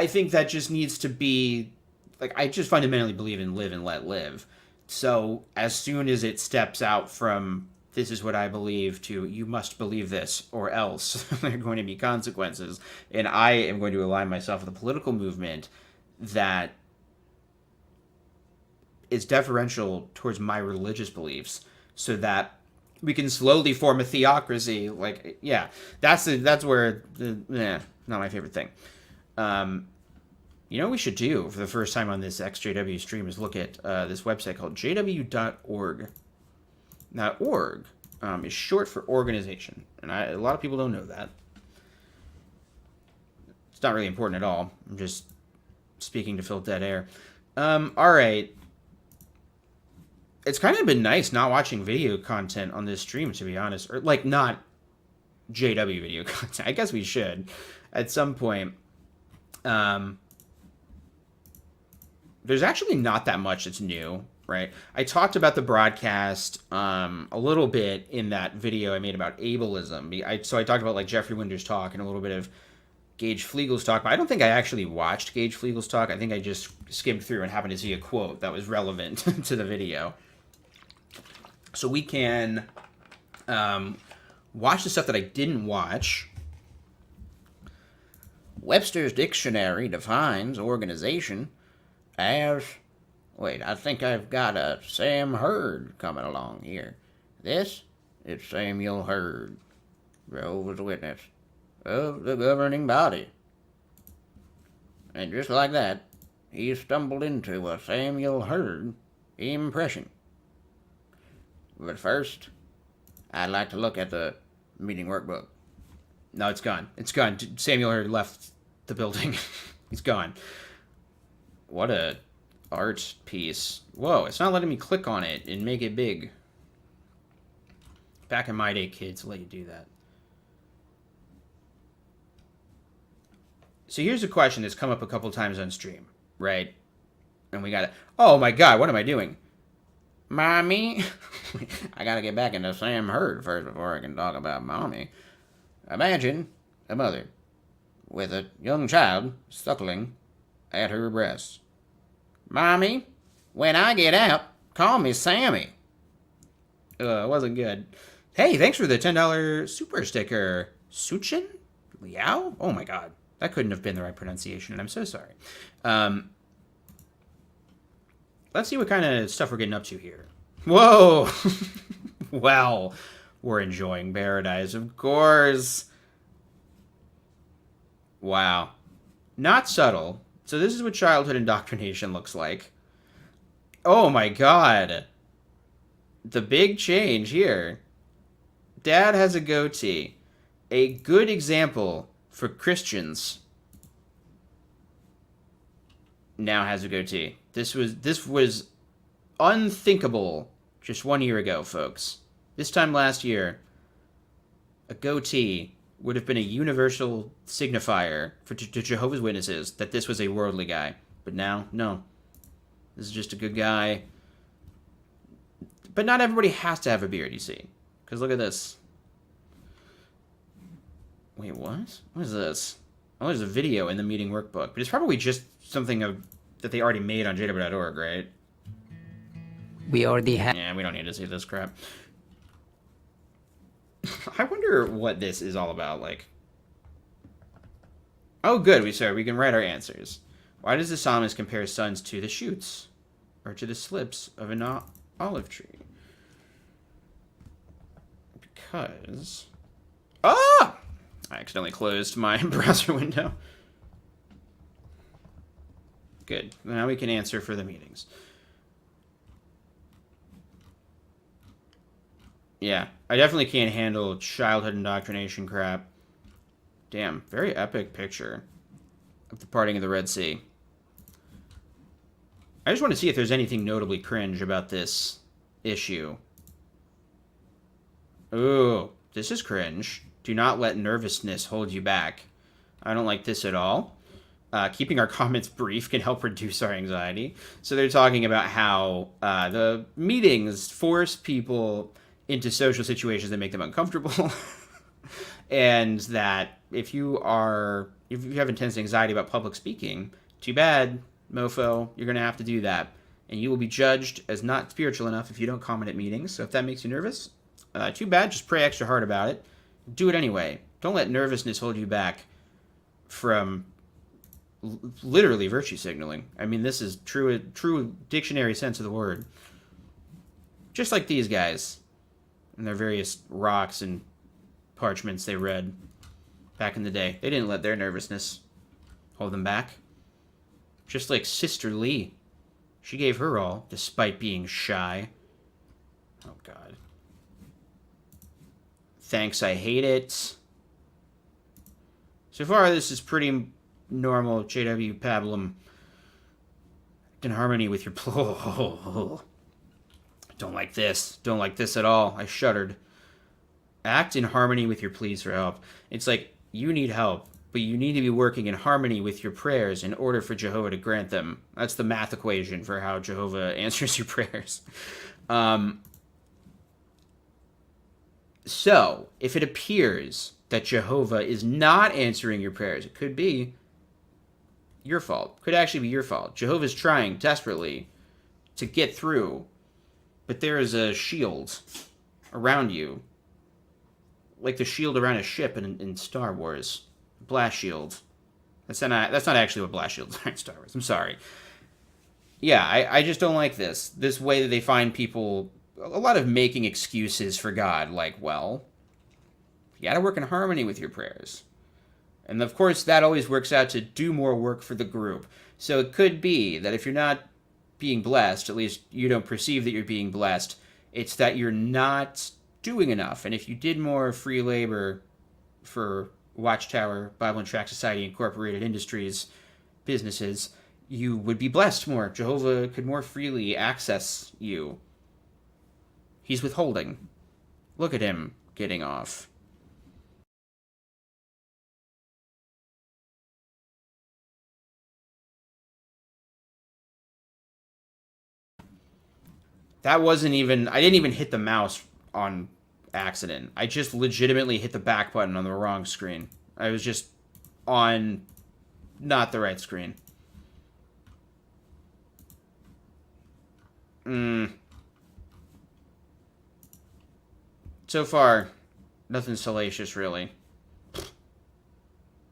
think that just needs to be like, I just fundamentally believe in live and let live. So as soon as it steps out from this is what I believe to you must believe this or else there are going to be consequences, and I am going to align myself with a political movement that is deferential towards my religious beliefs, so that we can slowly form a theocracy. Like, yeah, that's where not my favorite thing. You know what we should do for the first time on this exJW stream is look at this website called JW.org. Now, org is short for organization, and a lot of people don't know that. It's not really important at all. I'm just speaking to fill dead air. All right. It's kind of been nice not watching video content on this stream, to be honest. Or, like, not JW video content. I guess we should at some point. There's actually not that much that's new. Right. I talked about the broadcast a little bit in that video I made about ableism. So I talked about like Jeffrey Winder's talk and a little bit of Gage Fliegel's talk, but I don't think I actually watched Gage Fliegel's talk. I think I just skimmed through and happened to see a quote that was relevant to the video. So we can watch the stuff that I didn't watch. Webster's Dictionary defines organization as... Wait, I think I've got a Sam Hurd coming along here. This is Samuel Hurd, Jehovah's Witness, of the governing body. And just like that, he stumbled into a Samuel Hurd impression. But first, I'd like to look at the meeting workbook. No, it's gone. It's gone. Samuel Hurd left the building. He's gone. What a... art piece. Whoa, it's not letting me click on it and make it big. Back in my day, kids let you do that. So here's a question that's come up a couple times on stream, right? And we gotta... Oh my god, what am I doing? Mommy? I gotta get back into Sam Hurd first before I can talk about mommy. Imagine a mother with a young child suckling at her breast. Mommy, when I get out, call me Sammy. It wasn't good. Hey, thanks for the $10 super sticker. Suchin? Liao? Oh my god. That couldn't have been the right pronunciation, and I'm so sorry. Let's see what kind of stuff we're getting up to here. Whoa! Well, we're enjoying paradise, of course. Wow. Not subtle. So this is what childhood indoctrination looks like. Oh my god. The big change here. Dad has a goatee. A good example for Christians now has a goatee. This was unthinkable just 1 year ago, folks. This time last year, a goatee would have been a universal signifier to Jehovah's Witnesses that this was a worldly guy. But now, no. This is just a good guy. But not everybody has to have a beard, you see. Because look at this. Wait, what? What is this? Oh, there's a video in the meeting workbook. But it's probably just something that they already made on JWB.org, right? We already have... Yeah, we don't need to see this crap. I wonder what this is all about. Like, oh, good. We can write our answers. Why does the psalmist compare sons to the shoots, or to the slips of an olive tree? Because I accidentally closed my browser window. Good. Now we can answer for the meetings. Yeah, I definitely can't handle childhood indoctrination crap. Damn, very epic picture of the parting of the Red Sea. I just want to see if there's anything notably cringe about this issue. Ooh, this is cringe. Do not let nervousness hold you back. I don't like this at all. Keeping our comments brief can help reduce our anxiety. So they're talking about how the meetings force people into social situations that make them uncomfortable. And that if you have intense anxiety about public speaking, too bad, mofo, you're going to have to do that. And you will be judged as not spiritual enough if you don't comment at meetings. So if that makes you nervous, too bad, just pray extra hard about it. Do it anyway. Don't let nervousness hold you back from literally virtue signaling. I mean, this is true dictionary sense of the word. Just like these guys and their various rocks and parchments they read back in the day. They didn't let their nervousness hold them back. Just like Sister Lee. She gave her all, despite being shy. Oh, God. Thanks, I hate it. So far, this is pretty normal JW pablum. In harmony with your... Don't like this. Don't like this at all. I shuddered. Act in harmony with your pleas for help. It's like, you need help, but you need to be working in harmony with your prayers in order for Jehovah to grant them. That's the math equation for how Jehovah answers your prayers. So, if it appears that Jehovah is not answering your prayers, it could be your fault. Could actually be your fault. Jehovah's trying desperately to get through, but there is a shield around you, like the shield around a ship in Star Wars. Blast shield. That's not actually what blast shields are in Star Wars. I'm sorry. Yeah, I just don't like this way that they find people, a lot of making excuses for God, like, well, you gotta work in harmony with your prayers. And of course, that always works out to do more work for the group. So it could be that if you're not being blessed, at least you don't perceive that you're being blessed, it's that you're not doing enough. And if you did more free labor for Watchtower, Bible and Tract Society, Incorporated Industries, businesses, you would be blessed more. Jehovah could more freely access you. He's withholding. Look at him getting off. That wasn't even... I didn't even hit the mouse on accident. I just legitimately hit the back button on the wrong screen. I was just on not the right screen. So far, nothing salacious, really.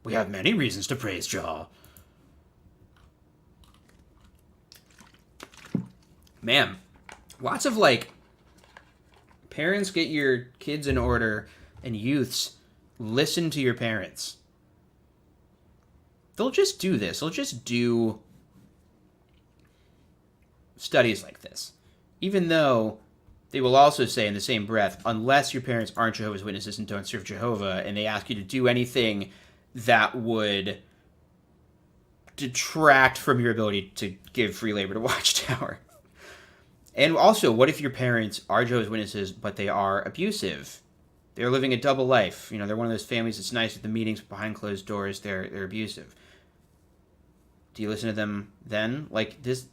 We have many reasons to praise Jah. Man, lots of, like, parents, get your kids in order, and youths, listen to your parents. They'll just do this. They'll just do studies like this. Even though they will also say in the same breath, unless your parents aren't Jehovah's Witnesses and don't serve Jehovah, and they ask you to do anything that would detract from your ability to give free labor to Watchtower. And also, what if your parents are Jehovah's Witnesses, but they are abusive? They're living a double life. You know, they're one of those families that's nice at the meetings, but behind closed doors, they're abusive. Do you listen to them then? Like, this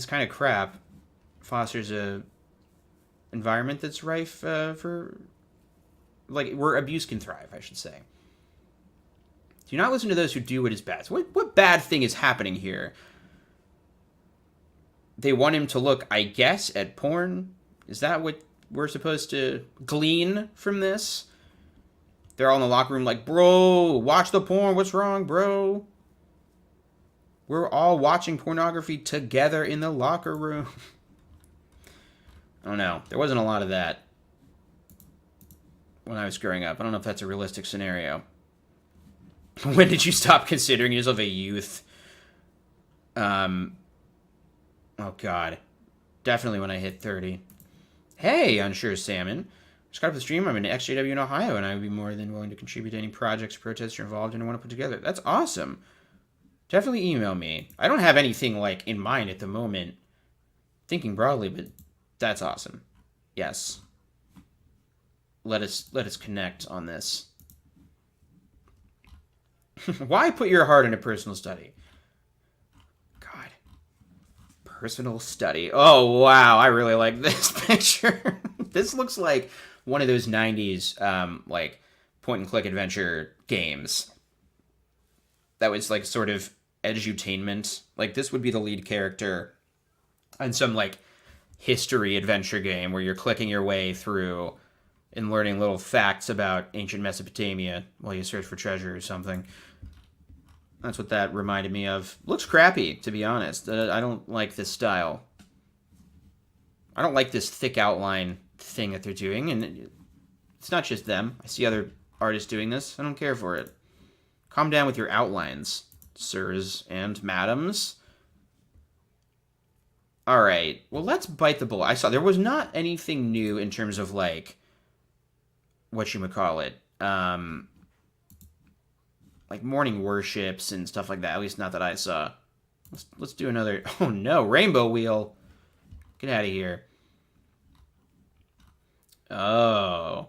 kind of crap fosters a environment that's rife for, like, where abuse can thrive, I should say. Do not listen to those who do what is bad. So what bad thing is happening here? They want him to look, I guess, at porn? Is that what we're supposed to glean from this. They're all in the locker room like, bro, watch the porn. What's wrong, bro? We're all watching pornography together in the locker room. I don't know. There wasn't a lot of that when I was growing up. I don't know if that's a realistic scenario. When did you stop considering yourself a youth? Oh, God. Definitely when I hit 30. Hey, Unsure Salmon. Just got up the stream. I'm an exJW in Ohio, and I would be more than willing to contribute to any projects, protests you're involved in and want to put together. That's awesome. Definitely email me. I don't have anything, like, in mind at the moment. Thinking broadly, but that's awesome. Yes. Let us connect on this. Why put your heart into personal study? God. Personal study. Oh, wow. I really like this picture. This looks like one of those 90s, like, point-and-click adventure games. That was, like, sort of edutainment. Like, this would be the lead character in some, like, history adventure game where you're clicking your way through and learning little facts about ancient Mesopotamia while you search for treasure or something. That's what that reminded me of. Looks crappy, to be honest. I don't like this style. I don't like this thick outline thing that they're doing, and it's not just them. I see other artists doing this. I don't care for it. Calm down with your outlines, sirs and madams. All right. Well, let's bite the bullet. I saw there was not anything new in terms of, like, whatchamacallit, like morning worships and stuff like that. At least not that I saw. Let's do another. Oh no, rainbow wheel. Get out of here. Oh.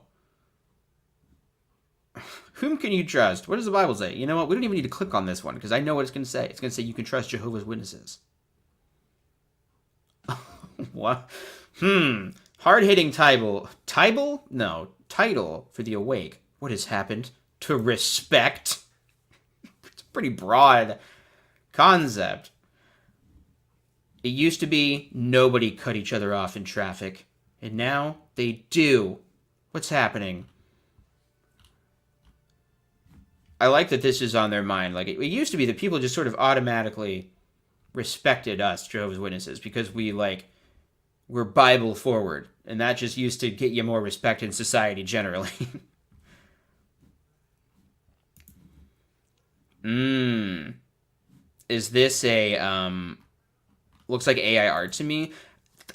Whom can you trust? What does the Bible say? You know what? We don't even need to click on this one because I know what it's going to say. It's going to say you can trust Jehovah's Witnesses. What? Hard-hitting title. No. Title for the awake. What has happened to respect? It's a pretty broad concept. It used to be nobody cut each other off in traffic. And now they do. What's happening? I like that this is on their mind. Like, it used to be that people just sort of automatically respected us, Jehovah's Witnesses, because we're Bible forward. And that just used to get you more respect in society generally. Is this a, looks like AI art to me?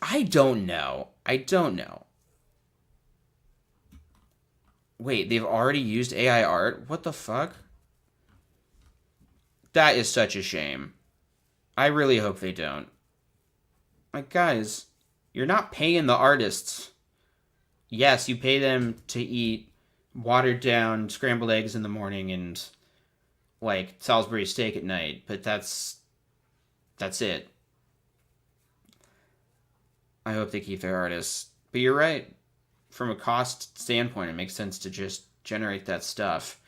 I don't know. Wait, they've already used AI art? What the fuck? That is such a shame. I really hope they don't. Like, guys, you're not paying the artists. Yes, you pay them to eat watered down scrambled eggs in the morning and, like, Salisbury steak at night, but that's it. I hope they keep their artists. But you're right. From a cost standpoint, it makes sense to just generate that stuff.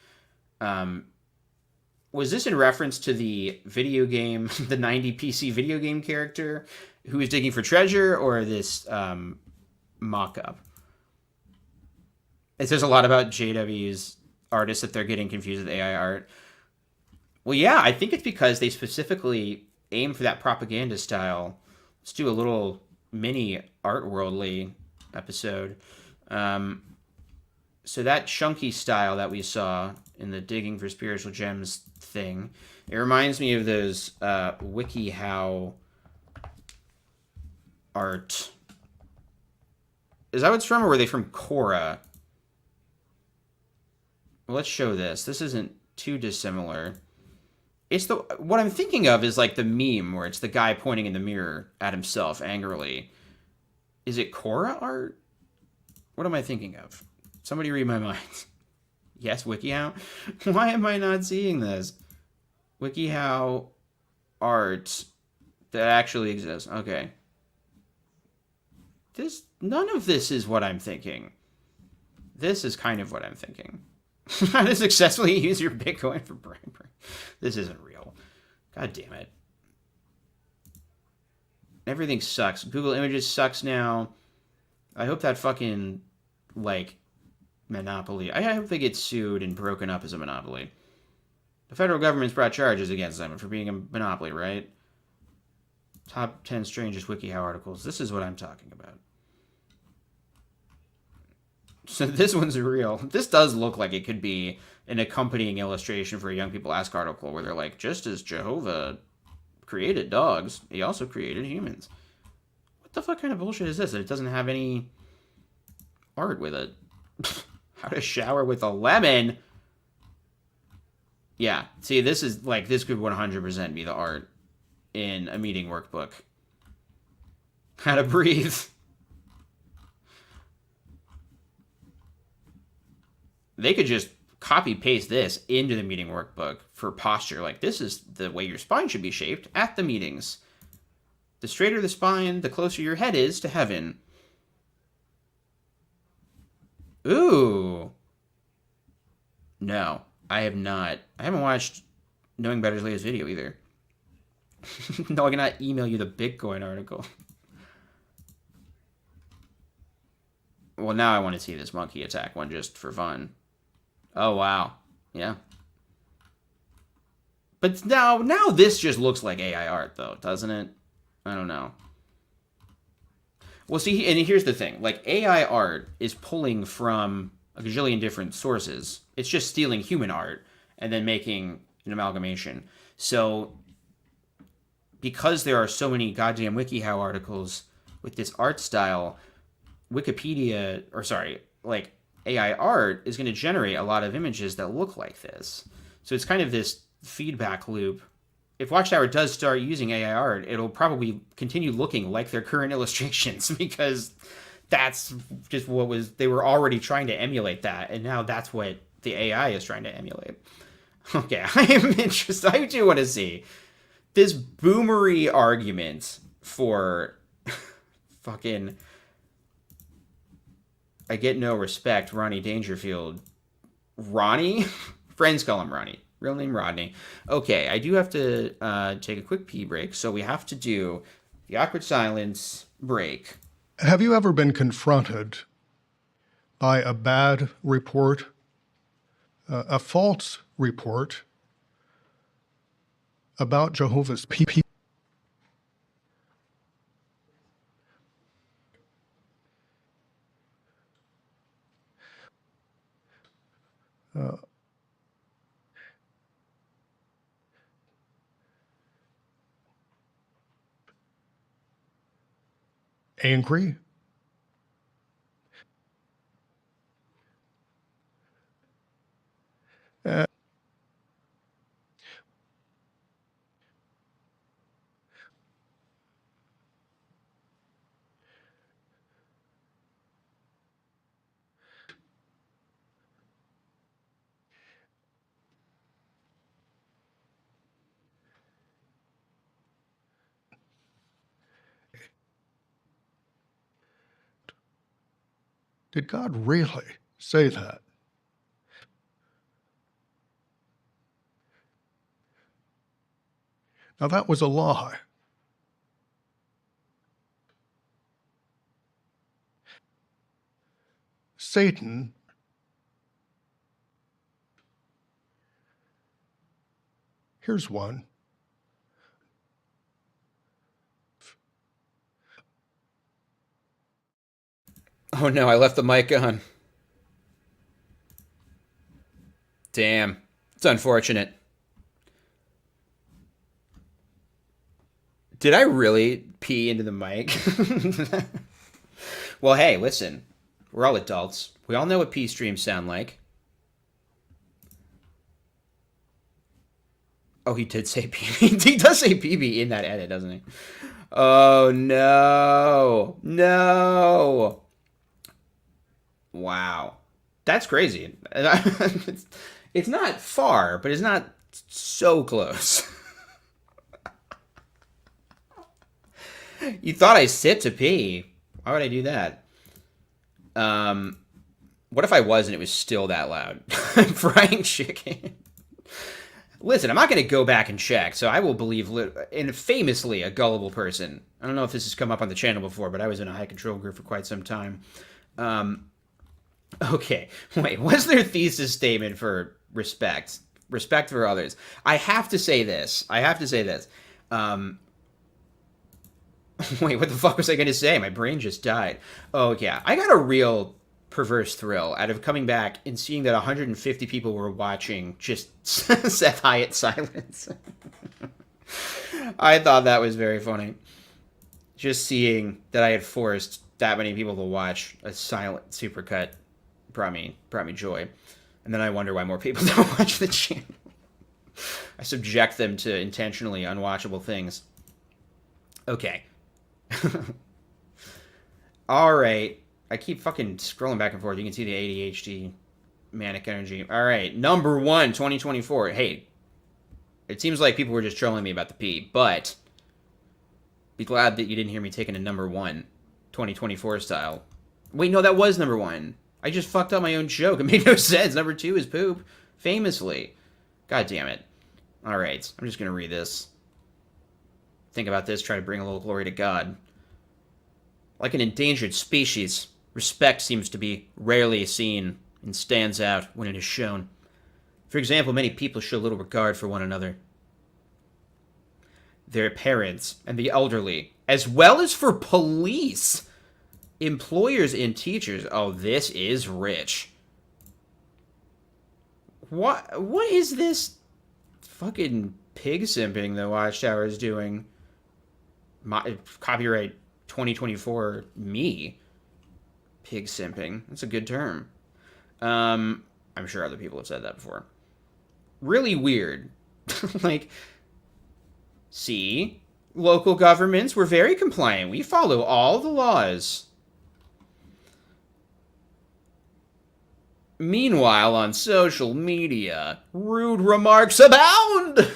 Was this in reference to the video game, the 90 PC video game character who was digging for treasure, or this mock-up? It says a lot about JW's artists that they're getting confused with AI art. Well, yeah, I think it's because they specifically aim for that propaganda style. Let's do a little mini AltWorldly episode. So that chunky style that we saw in the digging for spiritual gems thing, it reminds me of those WikiHow art. Is that what it's from, or were they from Quora? Well, let's show this. This isn't too dissimilar. It's what I'm thinking of is like the meme where it's the guy pointing in the mirror at himself angrily. Is it Quora art? What am I thinking of? Somebody read my mind. Yes, WikiHow? Why am I not seeing this? WikiHow art that actually exists. Okay. None of this is what I'm thinking. This is kind of what I'm thinking. How to successfully use your Bitcoin for bribery. This isn't real. God damn it. Everything sucks. Google Images sucks now. I hope that fucking, like, monopoly. I hope they get sued and broken up as a monopoly. The federal government's brought charges against them for being a monopoly, right? Top 10 strangest WikiHow articles. This is what I'm talking about. So this one's real. This does look like it could be an accompanying illustration for a Young People Ask article where they're like, just as Jehovah created dogs, he also created humans. What the fuck kind of bullshit is this? It doesn't have any art with it. How to shower with a lemon. Yeah, see, this is like, this could 100% be the art in a meeting workbook. How to breathe. They could just copy paste this into the meeting workbook for posture. Like, this is the way your spine should be shaped at the meetings. The straighter the spine, the closer your head is to heaven. Ooh. No, I have not. I haven't watched Knowing Better's latest video either. No, I cannot email you the Bitcoin article. Well, now I want to see this monkey attack one just for fun. Oh, wow. Yeah. But now this just looks like AI art, though, doesn't it? I don't know. Well, see, and here's the thing. Like, AI art is pulling from a gajillion different sources. It's just stealing human art and then making an amalgamation. So, because there are so many goddamn WikiHow articles with this art style, Wikipedia, or sorry, like, AI art is going to generate a lot of images that look like this. So it's kind of this feedback loop. If Watchtower does start using AI art, it'll probably continue looking like their current illustrations because that's just what was, they were already trying to emulate that, and now that's what the AI is trying to emulate. Okay, I am interested. I do want to see this boomery argument for fucking I get no respect, Ronnie Dangerfield. Ronnie? Friends call him Ronnie. Real name Rodney. Okay, I do have to take a quick pee break, so we have to do the awkward silence break. Have you ever been confronted by a bad report, a false report about Jehovah's people? Angry? Did God really say that? Now that was a lie. Satan here's one. Oh no, I left the mic on. Damn. It's unfortunate. Did I really pee into the mic? Well, hey, listen. We're all adults. We all know what pee streams sound like. Oh, he did say PB. He does say PB in that edit, doesn't he? Oh, no. No. Wow. That's crazy. It's not far, but it's not so close. You thought I sit to pee. Why would I do that? What if I was and it was still that loud? Frying chicken. Listen, I'm not going to go back and check, so I will believe, and famously a gullible person. I don't know if this has come up on the channel before, but I was in a high control group for quite some time. Okay, wait, what's their thesis statement for respect? Respect for others. I have to say this. Wait, what the fuck was I going to say? My brain just died. Oh, yeah. I got a real perverse thrill out of coming back and seeing that 150 people were watching just Seth Hyatt silence. I thought that was very funny. Just seeing that I had forced that many people to watch a silent supercut brought me joy. And then I wonder why more people don't watch the channel. I subject them to intentionally unwatchable things. Okay. Alright. I keep fucking scrolling back and forth. You can see the ADHD manic energy. Alright. Number 1, 2024. Hey. It seems like people were just trolling me about the P, but be glad that you didn't hear me taking a number 1, 2024 style. Wait, no, that was number 1. I just fucked up my own joke. It made no sense. Number 2 is poop. Famously. God damn it. Alright, I'm just going to read this. Think about this. Try to bring a little glory to God. Like an endangered species, respect seems to be rarely seen and stands out when it is shown. For example, many people show little regard for one another, their parents, and the elderly, as well as for police. Employers and teachers. Oh, this is rich. What is this fucking pig simping the Watchtower is doing? Copyright 2024 me. Pig simping. That's a good term. I'm sure other people have said that before. Really weird. Like, see? Local governments, we're very compliant. We follow all the laws. Meanwhile, on social media, rude remarks abound!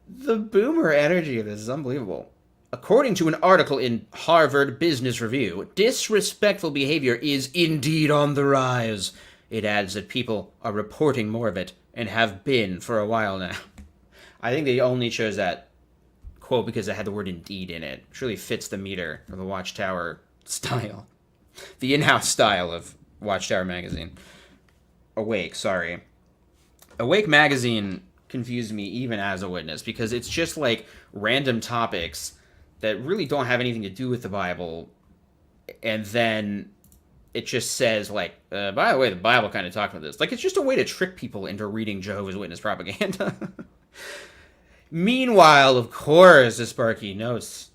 The boomer energy of this is unbelievable. According to an article in Harvard Business Review, disrespectful behavior is indeed on the rise. It adds that people are reporting more of it, and have been for a while now. I think they only chose that quote because it had the word indeed in it. It really fits the meter of the Watchtower style. The in-house style of Watchtower magazine. Awake, sorry. Awake magazine confused me even as a witness because it's just like random topics that really don't have anything to do with the Bible, and then it just says like, by the way, the Bible kind of talked about this. Like, it's just a way to trick people into reading Jehovah's Witness propaganda. Meanwhile, of course, the Sparky notes,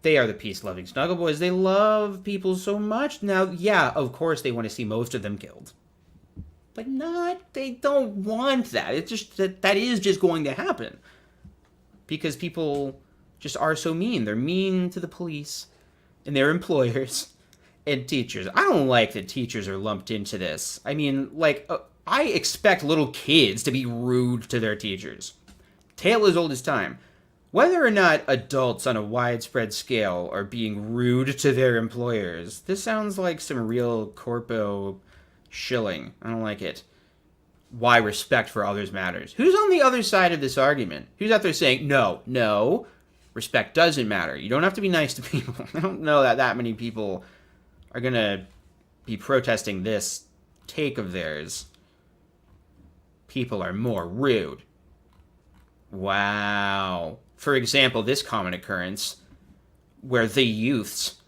they are the peace-loving Snuggle Boys. They love people so much. Now, yeah, of course they want to see most of them killed. But they don't want that. It's just that is just going to happen. Because people just are so mean. They're mean to the police and their employers and teachers. I don't like that teachers are lumped into this. I mean, like, I expect little kids to be rude to their teachers. Tale as old as time. Whether or not adults on a widespread scale are being rude to their employers, this sounds like some real corpo shilling. I don't like it. Why respect for others matters. Who's on the other side of this argument? Who's out there saying, no, respect doesn't matter. You don't have to be nice to people. I don't know that many people are going to be protesting this take of theirs. People are more rude. Wow. For example, this common occurrence where the youths,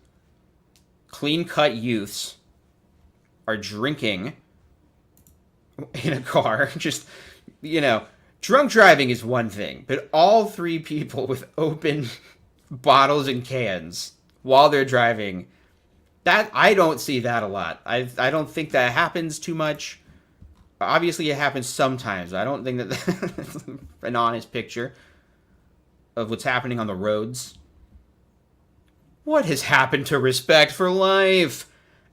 clean-cut youths, are drinking in a car. Just, drunk driving is one thing, but all three people with open bottles and cans while they're driving, that I don't see that a lot. I don't think that happens too much. Obviously, it happens sometimes. I don't think that that's an honest picture of what's happening on the roads. What has happened to respect for life?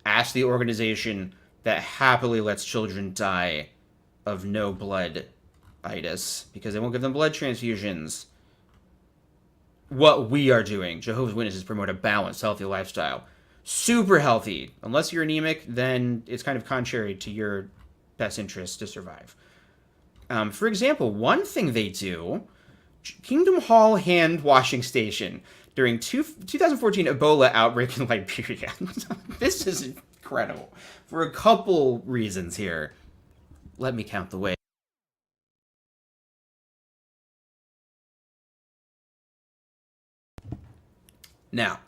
Ask the organization that happily lets children die of no blood-itis because they won't give them blood transfusions. What we are doing, Jehovah's Witnesses promote a balanced, healthy lifestyle. Super healthy. Unless you're anemic, then it's kind of contrary to your best interest to survive. For example, one thing they do, Kingdom Hall hand washing station during 2014 Ebola outbreak in Liberia. This is incredible for a couple reasons here. Let me count the way. Now,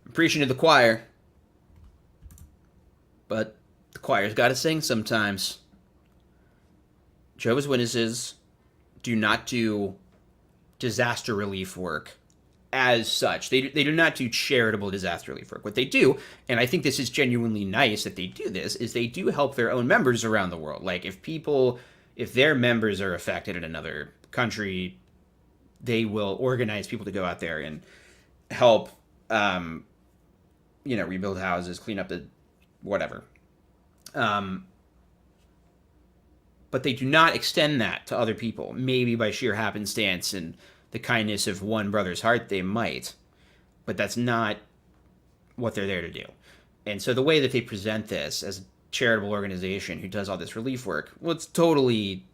I'm preaching to the choir, but the choir's got to sing sometimes. Jehovah's Witnesses do not do disaster relief work as such. They do not do charitable disaster relief work. What they do, and I think this is genuinely nice that they do this, is they do help their own members around the world. Like if their members are affected in another country, they will organize people to go out there and help, rebuild houses, clean up the whatever. But they do not extend that to other people. Maybe by sheer happenstance and the kindness of one brother's heart, they might. But that's not what they're there to do. And so the way that they present this as a charitable organization who does all this relief work, well, it's totally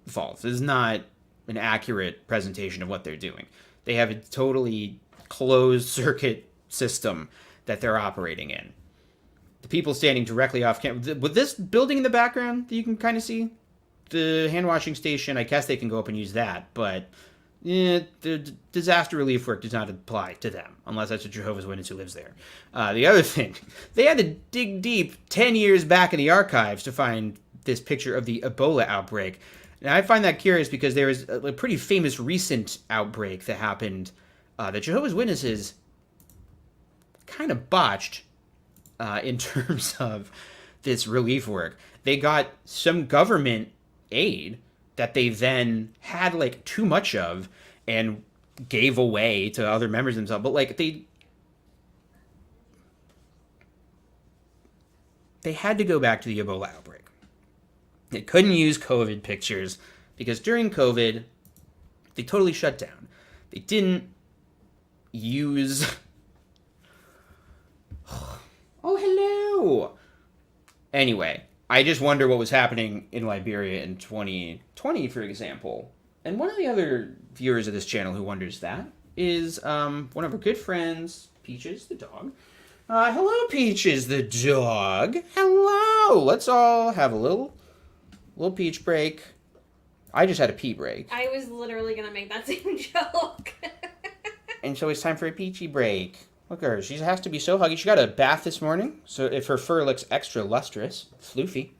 false. It's not an accurate presentation of what they're doing. They have a totally closed circuit system that they're operating in. The people standing directly off camera, with this building in the background that you can kind of see, the hand washing station, I guess they can go up and use that, but the disaster relief work does not apply to them, unless that's a Jehovah's Witness who lives there. The other thing, they had to dig deep 10 years back in the archives to find this picture of the Ebola outbreak. And I find that curious because there was a pretty famous recent outbreak that happened that Jehovah's Witnesses kind of botched in terms of this relief work. They got some government aid that they then had like too much of and gave away to other members themselves. But like they had to go back to the Ebola outbreak. They couldn't use COVID pictures because during COVID, they totally shut down. They didn't use... Oh, hello! Anyway, I just wonder what was happening in Liberia in 2020, for example. And one of the other viewers of this channel who wonders that is one of our good friends, Peaches the dog. Hello, Peaches the dog. Hello! Let's all have a little peach break. I just had a pee break. I was literally gonna make that same joke. And so it's time for a peachy break. Look at her. She has to be so huggy. She got a bath this morning, so if her fur looks extra lustrous, floofy.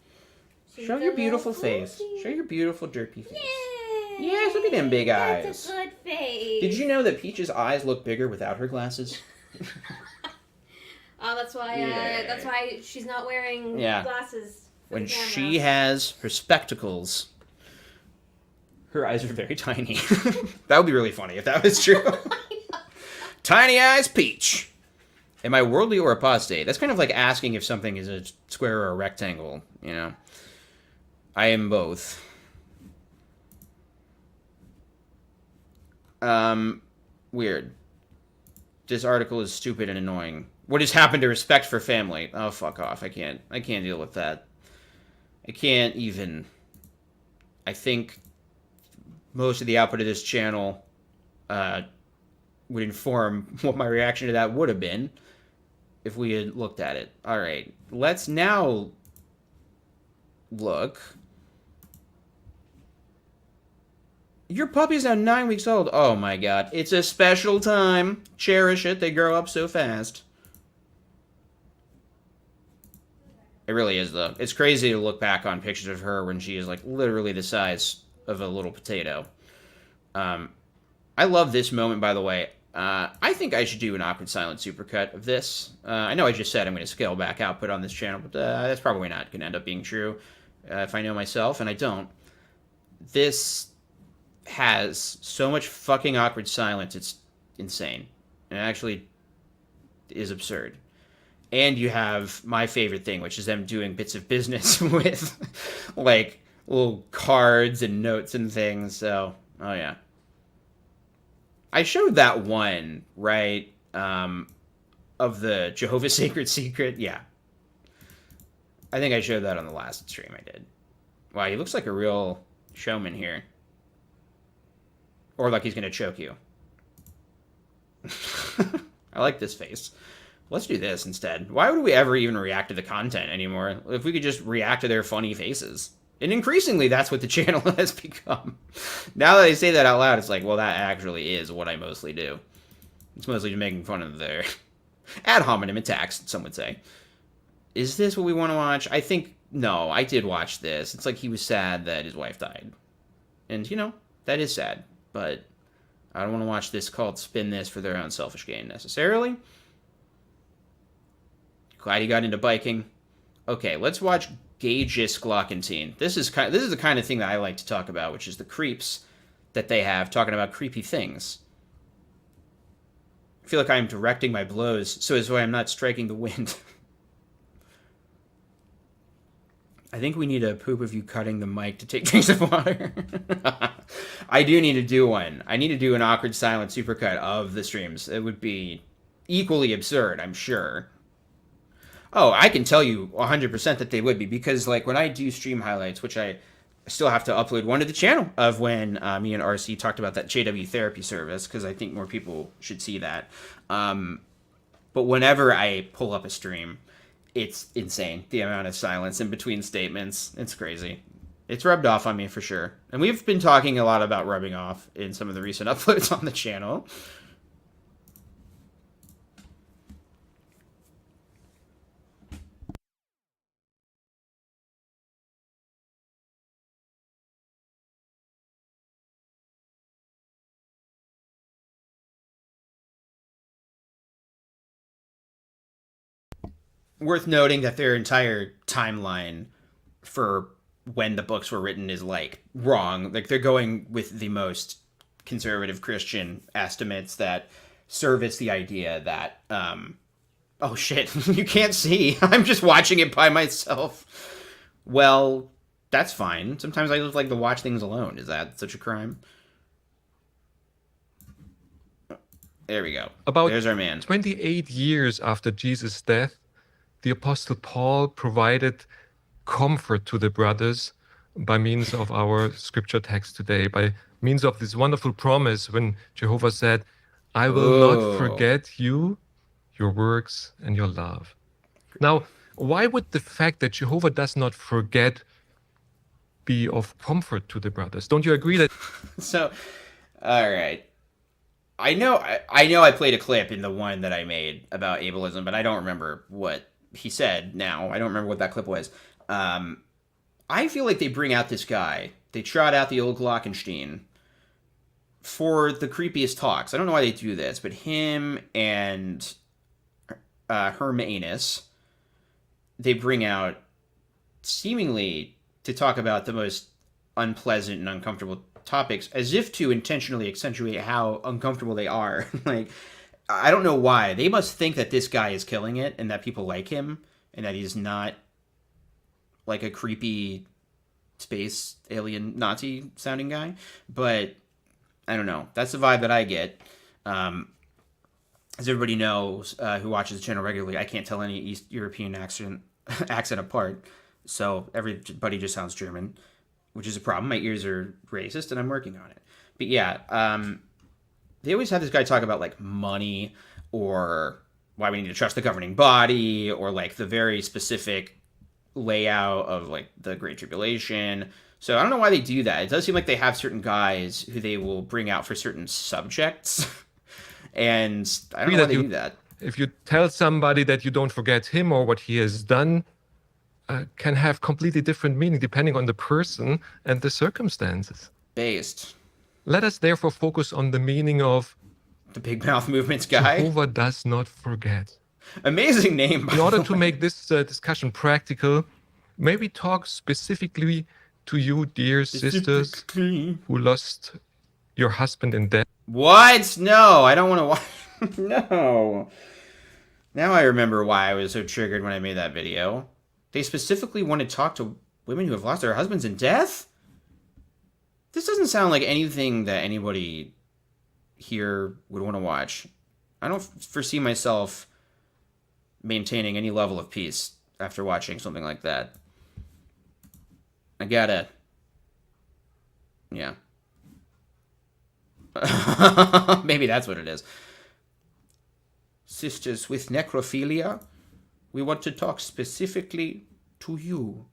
Show your beautiful face. Show your beautiful derpy face. Yay! Yes, look at them big eyes. That's a good face. Did you know that Peach's eyes look bigger without her glasses? Oh, that's why. Yeah. That's why she's not wearing glasses. When she has her spectacles, her eyes are very tiny. That would be really funny if that was true. Tiny eyes Peach. Am I worldly or apostate? That's kind of like asking if something is a square or a rectangle, you know? I am both. Weird. This article is stupid and annoying. What has happened to respect for family? Oh, fuck off. I can't deal with that. I can't even. I think most of the output of this channel would inform what my reaction to that would have been if we had looked at it. All right, let's now look. Your puppy is now 9 weeks old. Oh my god, it's a special time. Cherish it. They grow up so fast. It really is, though. It's crazy to look back on pictures of her when she is, like, literally the size of a little potato. I love this moment, by the way. I think I should do an awkward silent supercut of this. I know I just said I'm going to scale back output on this channel, but that's probably not going to end up being true if I know myself, and I don't. This has so much fucking awkward silence, it's insane. And it actually is absurd. And you have my favorite thing, which is them doing bits of business with, like, little cards and notes and things. So, oh yeah. I showed that one, right, of the Jehovah's Sacred Secret. Yeah. I think I showed that on the last stream I did. Wow, he looks like a real showman here. Or like he's going to choke you. I like this face. Let's do this instead. Why would we ever even react to the content anymore? If we could just react to their funny faces. And increasingly, that's what the channel has become. Now that I say that out loud, it's like, well, that actually is what I mostly do. It's mostly just making fun of their ad hominem attacks, some would say. Is this what we want to watch? I think, no, I did watch this. It's like he was sad that his wife died. And, you know, that is sad. But I don't want to watch this cult spin this for their own selfish gain, necessarily. Glad he got into biking. Okay, let's watch Gageous Glockentine. This is the kind of thing that I like to talk about, which is the creeps that they have talking about creepy things. I feel like I'm directing my blows so as why I'm not striking the wind. I think we need a poop of you cutting the mic to take drinks of water. I do need to do one. I need to do an awkward silent supercut of the streams. It would be equally absurd, I'm sure. Oh, I can tell you 100% that they would be, because like when I do stream highlights, which I still have to upload one to the channel of when me and RC talked about that JW therapy service, because I think more people should see that. But whenever I pull up a stream, it's insane, the amount of silence in between statements. It's crazy. It's rubbed off on me for sure. And we've been talking a lot about rubbing off in some of the recent uploads on the channel. Worth noting that their entire timeline for when the books were written is like wrong. Like they're going with the most conservative Christian estimates that service the idea that oh shit, you can't see. I'm just watching it by myself. Well, that's fine. Sometimes I just like to watch things alone. Is that such a crime? There we go. There's our man. 28 years after Jesus' death, the Apostle Paul provided comfort to the brothers by means of our scripture text today, by means of this wonderful promise when Jehovah said, I will not forget you, your works, and your love. Now, why would the fact that Jehovah does not forget be of comfort to the brothers? Don't you agree that? So, all right. I know I played a clip in the one that I made about ableism, but I don't remember what he said now. I don't remember what that clip was. I feel like they bring out this guy. They trot out the old Glockenstein for the creepiest talks. I don't know why they do this, but him and Hermanus, they bring out seemingly to talk about the most unpleasant and uncomfortable topics as if to intentionally accentuate how uncomfortable they are. Like, I don't know why. They must think that this guy is killing it and that people like him and that he's not like a creepy space alien Nazi sounding guy. But I don't know. That's the vibe that I get. As everybody knows who watches the channel regularly, I can't tell any East European accent apart. So everybody just sounds German, which is a problem. My ears are racist and I'm working on it. But yeah, they always have this guy talk about like money or why we need to trust the governing body or like the very specific layout of like the Great Tribulation. So I don't know why they do that. It does seem like they have certain guys who they will bring out for certain subjects. And I don't know why they do that. If you tell somebody that you don't forget him or what he has done, can have completely different meaning depending on the person and the circumstances. Based. Let us therefore focus on the meaning of the Big Mouth Movement's guy. Jehovah does not forget. Amazing name. In order to make this discussion practical, may we talk specifically to you, dear sisters, who lost your husband in death. What? No, I don't want to watch. No. Now I remember why I was so triggered when I made that video. They specifically want to talk to women who have lost their husbands in death? This doesn't sound like anything that anybody here would want to watch. I don't foresee myself maintaining any level of peace after watching something like that. I gotta... Yeah. Maybe that's what it is. Sisters with necrophilia, we want to talk specifically to you.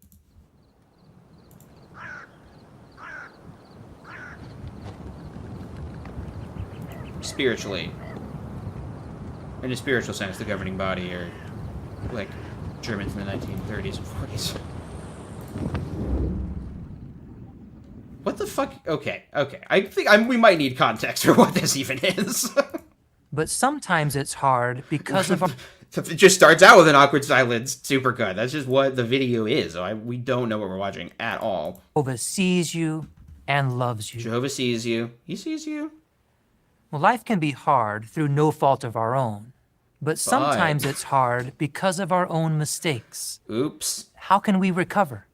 Spiritually. In a spiritual sense, the governing body are like Germans in the 1930s and 40s. What the fuck? Okay. I think we might need context for what this even is. But sometimes it's hard because of our... It just starts out with an awkward silence. Super good. That's just what the video is. We don't know what we're watching at all. Jehovah sees you and loves you. Jehovah sees you. He sees you. Well, life can be hard through no fault of our own. But sometimes it's hard because of our own mistakes. Oops. How can we recover?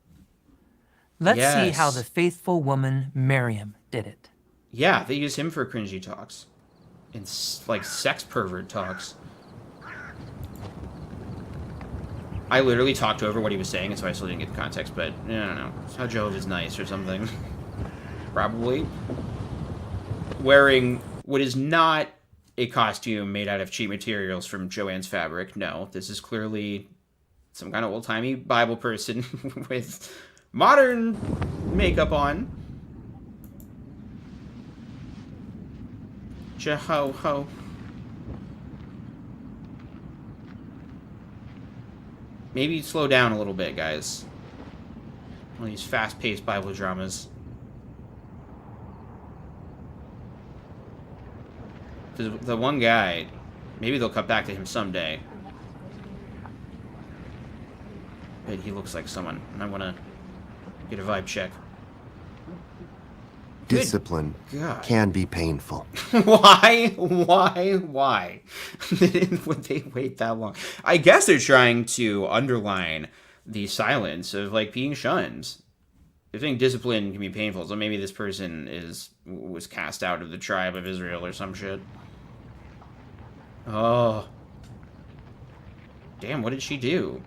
Let's see how the faithful woman Miriam did it. Yeah, they use him for cringy talks. And, like, sex pervert talks. I literally talked over what he was saying, and so I still didn't get the context, but I don't know. It's how Jehovah's nice or something. Probably. Wearing what is not a costume made out of cheap materials from Joann's Fabric. No, this is clearly some kind of old-timey Bible person with modern makeup on. Jehovah. Maybe slow down a little bit, guys. One of these fast-paced Bible dramas. The one guy, maybe they'll cut back to him someday. But he looks like someone, and I want to get a vibe check. Discipline can be painful. Why? Would they wait that long? I guess they're trying to underline the silence of, like, being shunned. They think discipline can be painful, so maybe this person was cast out of the tribe of Israel or some shit. Oh. Damn, what did she do?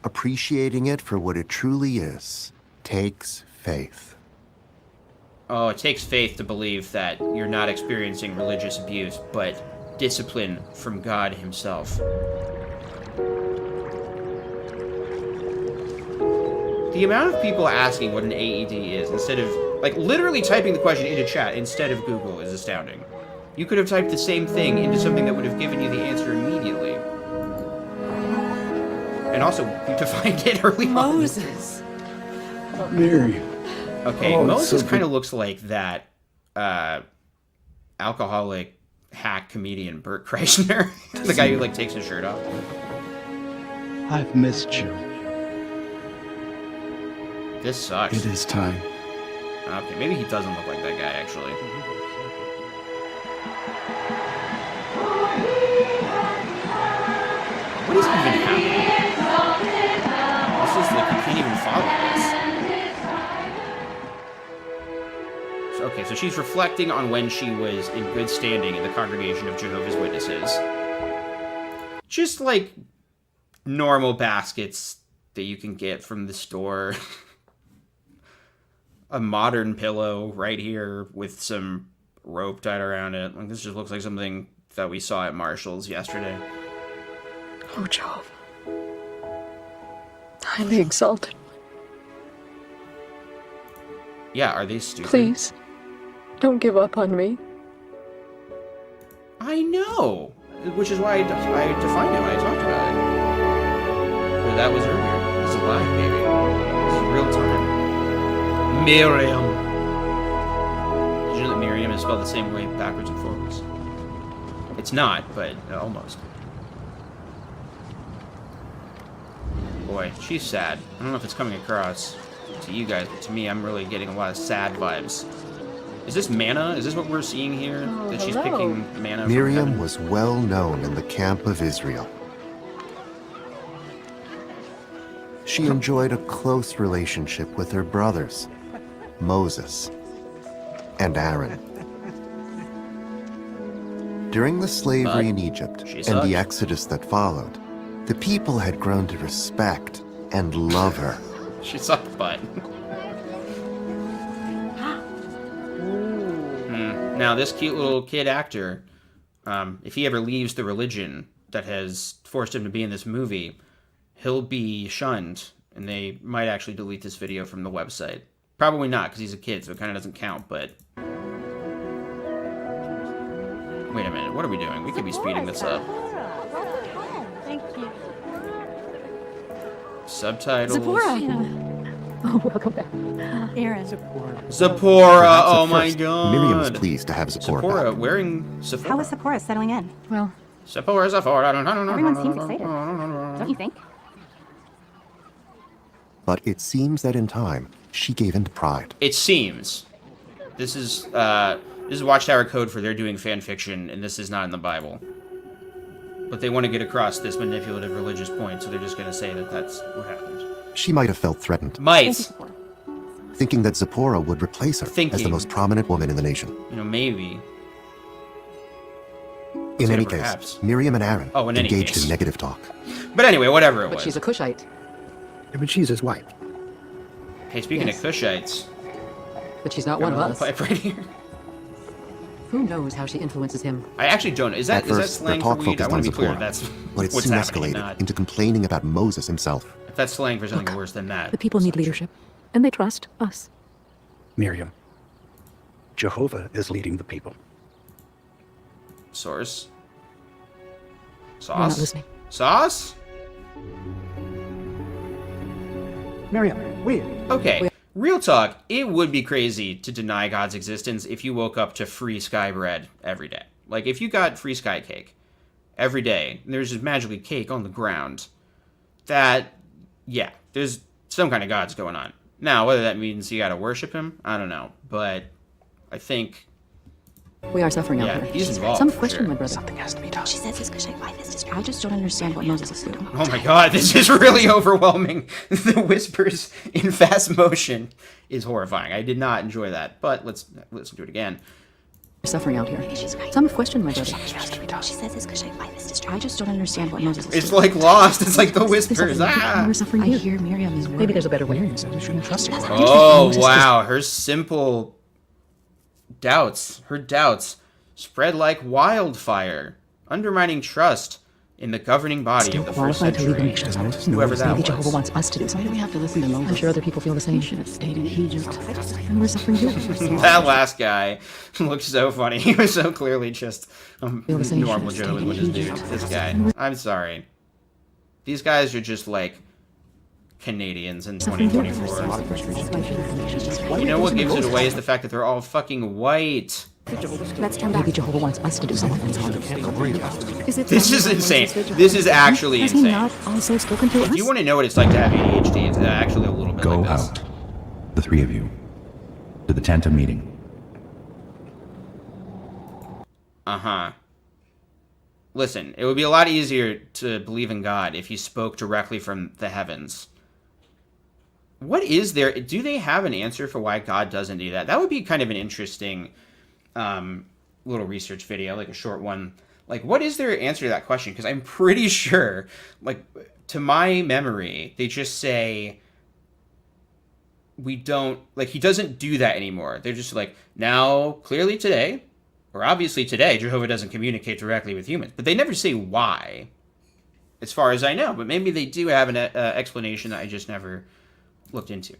Appreciating it for what it truly is takes faith. Oh, it takes faith to believe that you're not experiencing religious abuse, but discipline from God himself. The amount of people asking what an AED is instead of, like, literally typing the question into chat instead of Google is astounding. You could have typed the same thing into something that would have given you the answer immediately. And also, you defined it early on. Moses. Mary. Okay, Moses kind of looks like that alcoholic hack comedian Bert Kreischer. The guy who, like, takes his shirt off. I've missed you. This sucks. It is time. Okay, maybe he doesn't look like that guy, actually. What is even happening? This is like, you can't even follow this. Okay, so she's reflecting on when she was in good standing in the congregation of Jehovah's Witnesses. Just like normal baskets that you can get from the store. A modern pillow right here with some rope tied around it. Like, this just looks like something that we saw at Marshall's yesterday. Oh, Jehovah. Highly exalted. Yeah, are they stupid? Please, don't give up on me. I know! Which is why I defined it when I talked about it. But that was earlier. This is live, baby. This is real time. Miriam. Did you know that Miriam is spelled the same way backwards and forwards? It's not, but almost. Boy, she's sad. I don't know if it's coming across to you guys, but to me, I'm really getting a lot of sad vibes. Is this manna? Is this what we're seeing here? That she's picking manna from Miriam heaven? was well known in the camp of Israel. She enjoyed a close relationship with her brothers, Moses and Aaron. During the slavery in Egypt and the exodus that followed, The people had grown to respect and love her. She sucked butt. Now, this cute little kid actor, if he ever leaves the religion that has forced him to be in this movie, he'll be shunned, and they might actually delete this video from the website. Probably not, because he's a kid, so it kind of doesn't count, but... Wait a minute, what are we doing? We could be speeding this up. Thank you. Subtitles. Oh, welcome back. Aaron. Zipporah, oh my First, god. Miriam was pleased to have Zipporah back. Wearing Sephora. How is Sephora settling in? Well, Sephora. everyone seems excited. Don't you think? But it seems that in time, she gave in to pride. It seems. This is Watchtower code for they're doing fan fiction, and this is not in the Bible. But they want to get across this manipulative religious point, so they're just going to say that that's what happened. She might have felt threatened. Might. Thinking that Zipporah would replace her as the most prominent woman in the nation. You know, maybe. In any perhaps. case, Miriam and Aaron in engaged in negative talk. But anyway, whatever it was. But she's a Cushite. Yeah, but she's his wife. Hey, speaking of Cushites. But she's not one of us. Pipe right here. Who knows how she influences him? I actually don't. Is that slang for talk weed? I focused want on to be clear. Zipporah, That's but it what's soon happening. escalated into complaining about Moses himself. If that's slang for something worse than that. The people need leadership, and they trust us. Miriam, Jehovah is leading the people. Source. We're not Sauce. listening. Sauce. Miriam, we. Okay. Real talk, it would be crazy to deny God's existence if you woke up to free sky bread every day. Like, if you got free sky cake every day, and there's just magically cake on the ground, that, yeah, there's some kind of God's going on. Now, whether that means you gotta worship him, I don't know. But I think... We are suffering out here. He's involved. Some for question, sure. my brother. Something has to be done. She says his Cushite wife is distracted. I just don't understand what Moses is doing. Oh my god, this is really overwhelming. The whispers in fast motion is horrifying. I did not enjoy that, but let's do it again. We're suffering out here. Some question, my brother. She says his Cushite wife is distracted. I just don't understand what Moses is doing. It's like Lost. It's like the whispers. We're suffering I hear Miriam is worried. Maybe there's a better way. You shouldn't trust her. Oh, wow. Her simple doubts, her doubts spread like wildfire, undermining trust in the governing body of the first century. Whoever that Maybe was. Jehovah wants us to do something. Why do we have to listen to Moses? I'm sure other people feel the same. Should have stayed in Egypt. And we're suffering too. That last guy looked so funny. He was so clearly just a normal Jehovah's Witness dude. This guy. I'm sorry. These guys are just like Canadians in 2024. You know what gives it away is the fact that they're all fucking white. Let's turn back. Maybe Jehovah wants us to do something. This is insane. This is actually Has he insane. not also spoken to us? If you want to know what it's like to have ADHD, it's actually a little bit Go like this. out, the three of you, to the tent of meeting. Uh-huh. Listen, it would be a lot easier to believe in God if he spoke directly from the heavens. What is there? Do they have an answer for why God doesn't do that? That would be kind of an interesting little research video, like a short one. Like, what is their answer to that question? Because I'm pretty sure, like, to my memory, they just say, we don't, like, he doesn't do that anymore. They're just like, now, clearly today, or obviously today, Jehovah doesn't communicate directly with humans. But they never say why, as far as I know. But maybe they do have an explanation that I just never looked into.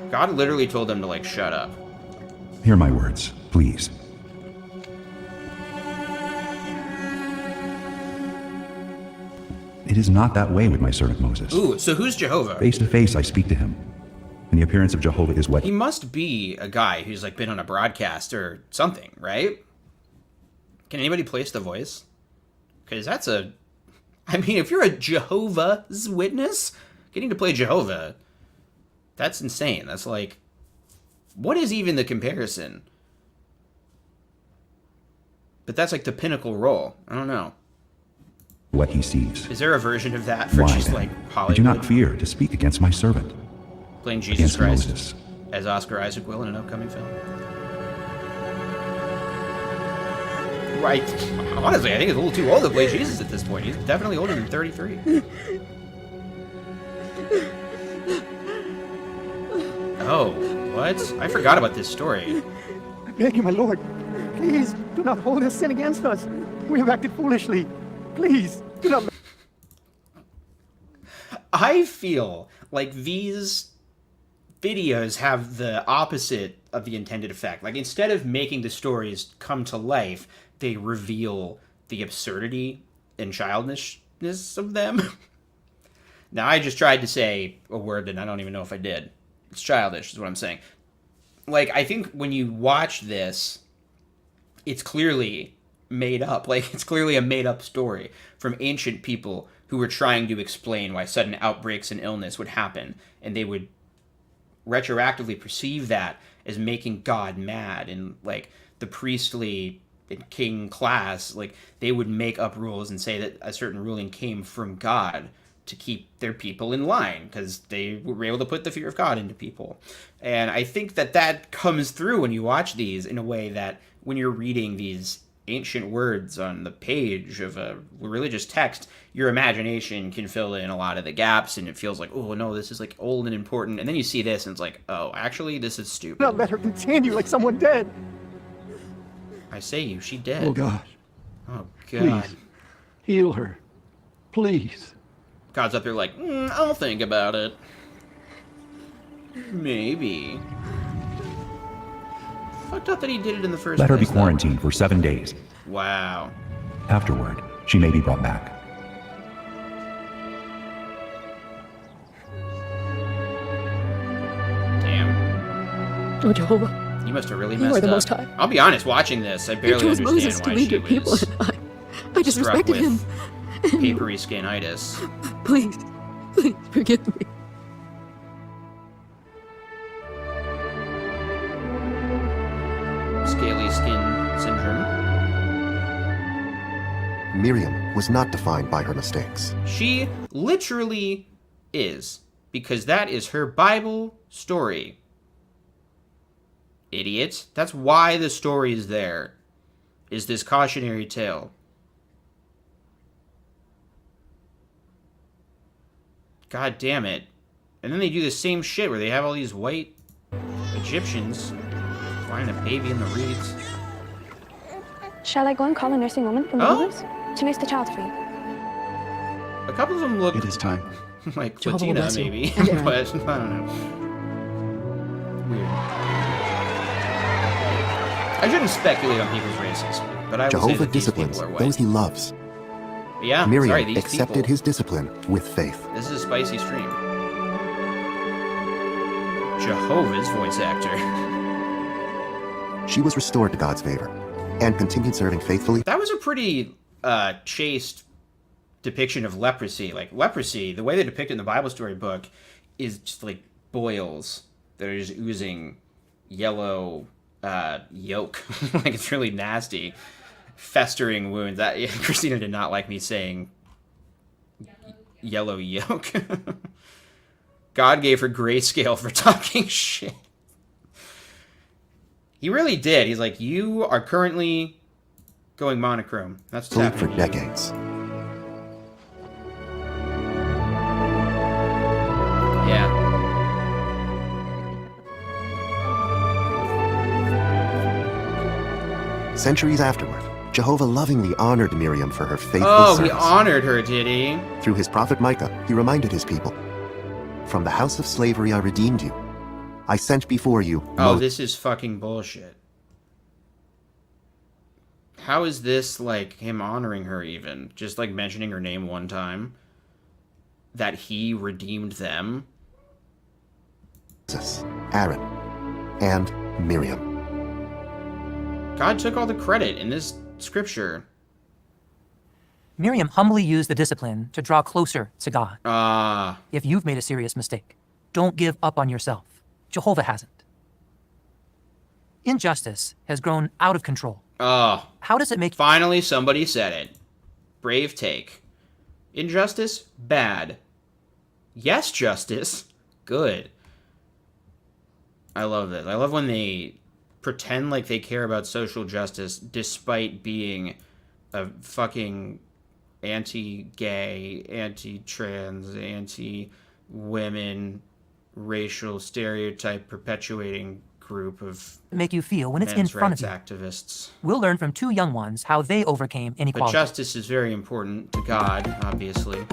God literally told them to, like, shut up. Hear my words, please. It is not that way with my servant Moses. Ooh, so who's Jehovah? Face to face I speak to him, and the appearance of Jehovah is what... He must be a guy who's, like, been on a broadcast or something, right? Can anybody place the voice? Because that's a... I mean, if you're a Jehovah's Witness, getting to play Jehovah, that's insane. That's like... What is even the comparison? But that's, like, the pinnacle role. I don't know. What he sees. Is there a version of that for Why, just, then, like, Hollywood? do not fear to speak against my servant. Playing Jesus Against Christ Moses. as Oscar Isaac will in an upcoming film. Right. Honestly, I think he's a little too old to play Jesus at this point. He's definitely older than 33. Oh, what? I forgot about this story. I beg you, my lord, please do not hold this sin against us. We have acted foolishly. Please, do not... I feel like these videos have the opposite of the intended effect. Like, instead of making the stories come to life, they reveal the absurdity and childishness of them. Now, I just tried to say a word that I don't even know if I did. It's childish, is what I'm saying. Like, I think when you watch this, it's clearly made up. Like, it's clearly a made-up story from ancient people who were trying to explain why sudden outbreaks and illness would happen, and they would retroactively perceive that as making God mad, and, like, the priestly and king class, like, they would make up rules and say that a certain ruling came from God to keep their people in line, because they were able to put the fear of God into people. And I think that that comes through when you watch these in a way that when you're reading these ancient words on the page of a religious text, your imagination can fill in a lot of the gaps, and it feels like, oh no, this is like old and important. And then you see this and it's like, oh, actually this is stupid. Not let her continue like someone dead. I say you, she dead. Oh gosh. Oh God. Please, heal her. Please. God's up there like, I'll think about it. Maybe. Fucked up that he did it in the first place. Let her be quarantined for 7 days. Wow. Afterward, she may be brought back. Damn. Oh, Jehovah. You must have really You messed are the up. Most High. I'll be honest, watching this, I You barely chose understand Moses to why lead she your people, was and I just struck respected him. with papery skinitis. Please, please forgive me. Scaly skin syndrome. Miriam was not defined by her mistakes. She literally is, because that is her Bible story. Idiot. That's why the story is there, is this cautionary tale. God damn it. And then they do the same shit where they have all these white Egyptians finding a baby in the reeds. Shall I go and call a nursing woman from the neighbors to nurse the child for you? A couple of them look... It is time. like Jehovah will Latina, bless you. maybe. And Aaron. But, I don't know. Weird. I shouldn't speculate on people's races, but I will say Jehovah that these disciplines people are white. those he loves. Yeah, Miriam sorry, these accepted people. his discipline with faith. This is a spicy stream. Jehovah's voice actor. She was restored to God's favor and continued serving faithfully. That was a pretty chaste depiction of leprosy. Like, leprosy, the way they depict it in the Bible story book is just like boils that are just oozing yellow yolk. Like, it's really nasty. Festering wounds. That Christina did not like me saying yellow yolk. God gave her grayscale for talking shit. He really did. He's like, you are currently going monochrome. That's what's For happening. decades. Yeah. Centuries afterward, Jehovah lovingly honored Miriam for her faithful Oh, he service. honored her, did he? Through his prophet Micah, he reminded his people, "From the house of slavery I redeemed you. I sent before you Oh, this is fucking bullshit. How is this, like, him honoring her even? Just, like, mentioning her name one time? That he redeemed them? Moses, Aaron, and Miriam." God took all the credit in this scripture. Miriam humbly used the discipline to draw closer to God. Ah. If you've made a serious mistake, don't give up on yourself. Jehovah hasn't. Injustice has grown out of control. Oh. How does it make... Finally, somebody said it. Brave take. Injustice? Bad. Yes, justice? Good. I love this. I love when they pretend like they care about social justice despite being a fucking anti-gay, anti-trans, anti-women, racial stereotype perpetuating group of make you feel when it's in men's front of rights you. activists. We'll learn from 2 young ones how they overcame But inequality. justice is very important to God, obviously.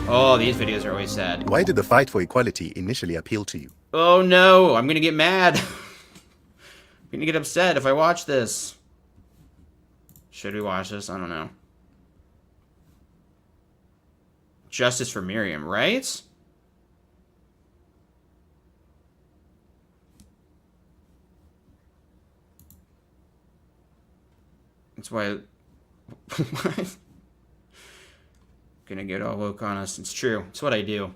Oh, these videos are always sad. Why did the fight for equality initially appeal to you? Oh no, I'm gonna get mad. I'm gonna get upset if I watch this. Should we watch this? I don't know. Justice for Miriam, right? That's why... Gonna get all woke on us. It's true. It's what I do.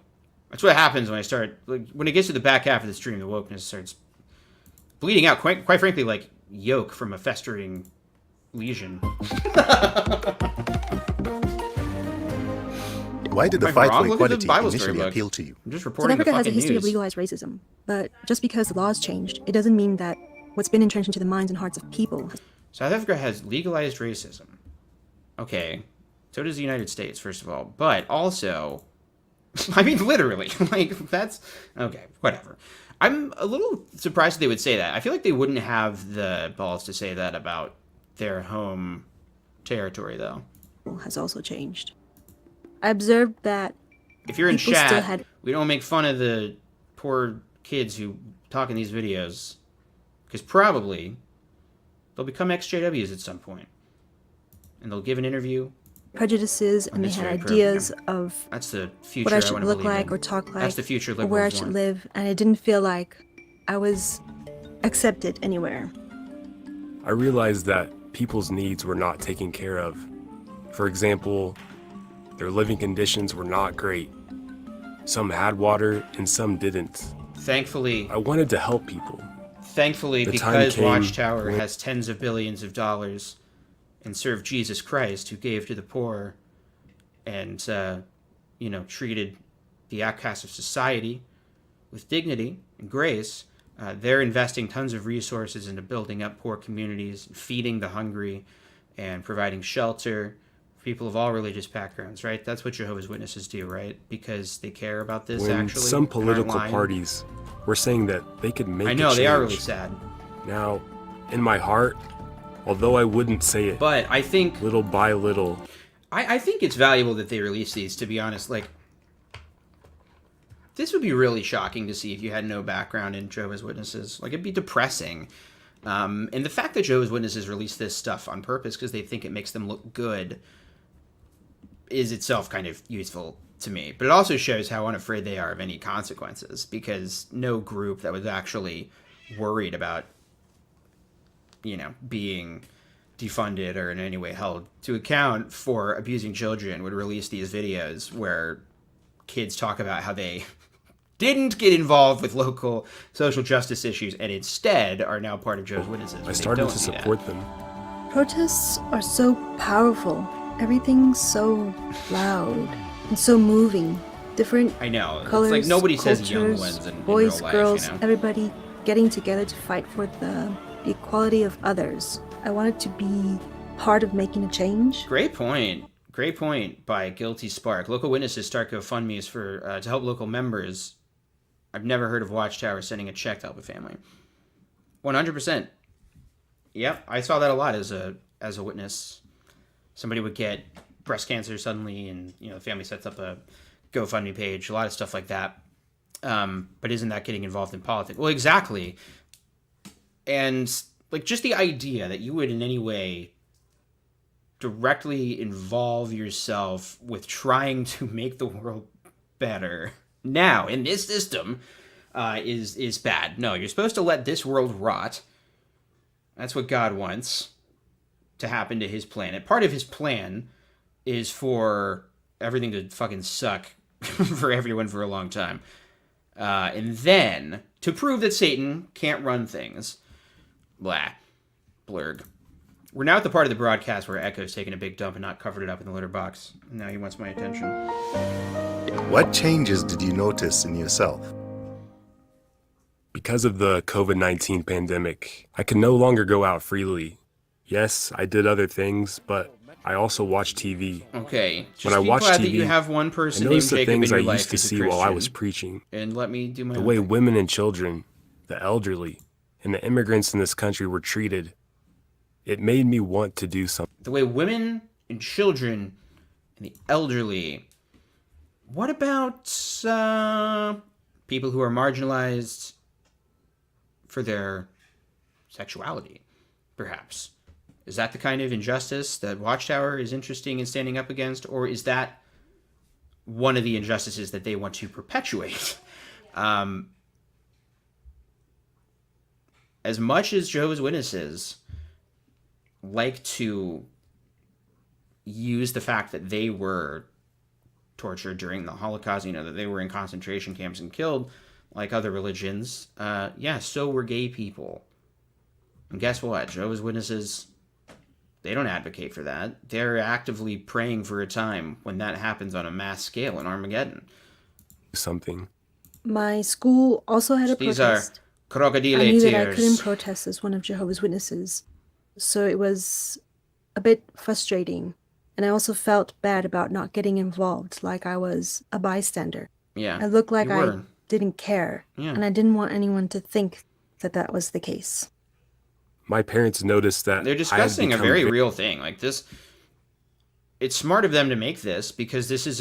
That's what happens when I start... Like, when it gets to the back half of the stream, the wokeness starts bleeding out. Quite frankly, like yolk from a festering lesion. Why did the Am I fight wrong? for Look at the equality Bible initially storybook. appeal to you? I'm just South reporting the Africa has a fucking history of news. legalized racism, but just because the laws changed, it doesn't mean that what's been entrenched into the minds and hearts of people has... South Africa has legalized racism. Okay. So does the United States, first of all. But also... I mean, literally. Like, that's... Okay, whatever. I'm a little surprised that they would say that. I feel like they wouldn't have the balls to say that about their home territory, though. has also changed. I observed that If you're in people still chat, had... we don't make fun of the poor kids who talk in these videos. Because probably they'll become exJWs at some point. And they'll give an interview. prejudices and they That's had very ideas appropriate. of That's the future what I I should wanna look believe like in. or talk like, That's the future or where I liberals should want. live, and it didn't feel like I was accepted anywhere. I realized that people's needs were not taken care of. For example, their living conditions were not great. Some had water and some didn't. Thankfully, I wanted to help people. Thankfully, The time because came Watchtower when- has tens of billions of dollars and served Jesus Christ, who gave to the poor and, treated the outcasts of society with dignity and grace, they're investing tons of resources into building up poor communities, feeding the hungry, and providing shelter for people of all religious backgrounds, right? That's what Jehovah's Witnesses do, right? Because they care about this, When actually. some and aren't political lying. parties were saying that they could make I know, a they are change. really sad. Now, in my heart, although I wouldn't say it, but I think little by little, I think it's valuable that they release these, to be honest. Like, this would be really shocking to see if you had no background in Jehovah's Witnesses. Like, it'd be depressing. And the fact that Jehovah's Witnesses release this stuff on purpose because they think it makes them look good is itself kind of useful to me. But it also shows how unafraid they are of any consequences, because no group that was actually worried about, being defunded or in any way held to account for abusing children would release these videos where kids talk about how they didn't get involved with local social justice issues and instead are now part of Jehovah's Witnesses. I They started don't to do that. support them. Protests are so powerful. Everything's so loud and so moving. Different I know. colors, It's like nobody says young cultures, ones in boys, real life, girls, you know? everybody getting together to fight for the equality of others. I wanted to be part of making a change. Great point. Great point by Guilty Spark. Local witnesses start GoFundMe's for to help local members. I've never heard of Watchtower sending a check to help a family. 100%. Yep, I saw that a lot as a witness. Somebody would get breast cancer suddenly, and the family sets up a GoFundMe page. A lot of stuff like that. But isn't that getting involved in politics? Well, exactly. And just the idea that you would in any way directly involve yourself with trying to make the world better now in this system is bad. No, you're supposed to let this world rot. That's what God wants to happen to his planet. Part of his plan is for everything to fucking suck for everyone for a long time. And then, to prove that Satan can't run things, blah, blurg. We're now at the part of the broadcast where Echo's taken a big dump and not covered it up in the litter box. Now he wants my attention. What changes did you notice in yourself? Because of the COVID-19 pandemic, I can no longer go out freely. Yes, I did other things, but I also watch TV. Okay. Just When I be watch glad TV, that you have one person I named noticed the Jacob in things your I life used to who's a see while I was Christian. preaching. And let me do my The own way thing. women and children, the elderly, and the immigrants in this country were treated. It made me want to do something. The way women and children and the elderly. What about people who are marginalized for their sexuality, perhaps? Is that the kind of injustice that Watchtower is interested in standing up against, or is that one of the injustices that they want to perpetuate? As much as Jehovah's Witnesses like to use the fact that they were tortured during the Holocaust, that they were in concentration camps and killed like other religions, so were gay people. And guess what? Jehovah's Witnesses, they don't advocate for that. They're actively praying for a time when that happens on a mass scale in Armageddon. Something. My school also had a These protest. are crocodile I knew tears. that I couldn't protest as one of Jehovah's Witnesses, so it was a bit frustrating. And I also felt bad about not getting involved, like I was a bystander. Yeah, I looked like you I were. didn't care, Yeah. and I didn't want anyone to think that that was the case. My parents noticed that They're I had discussing a become very real thing. Like this, it's smart of them to make this because this is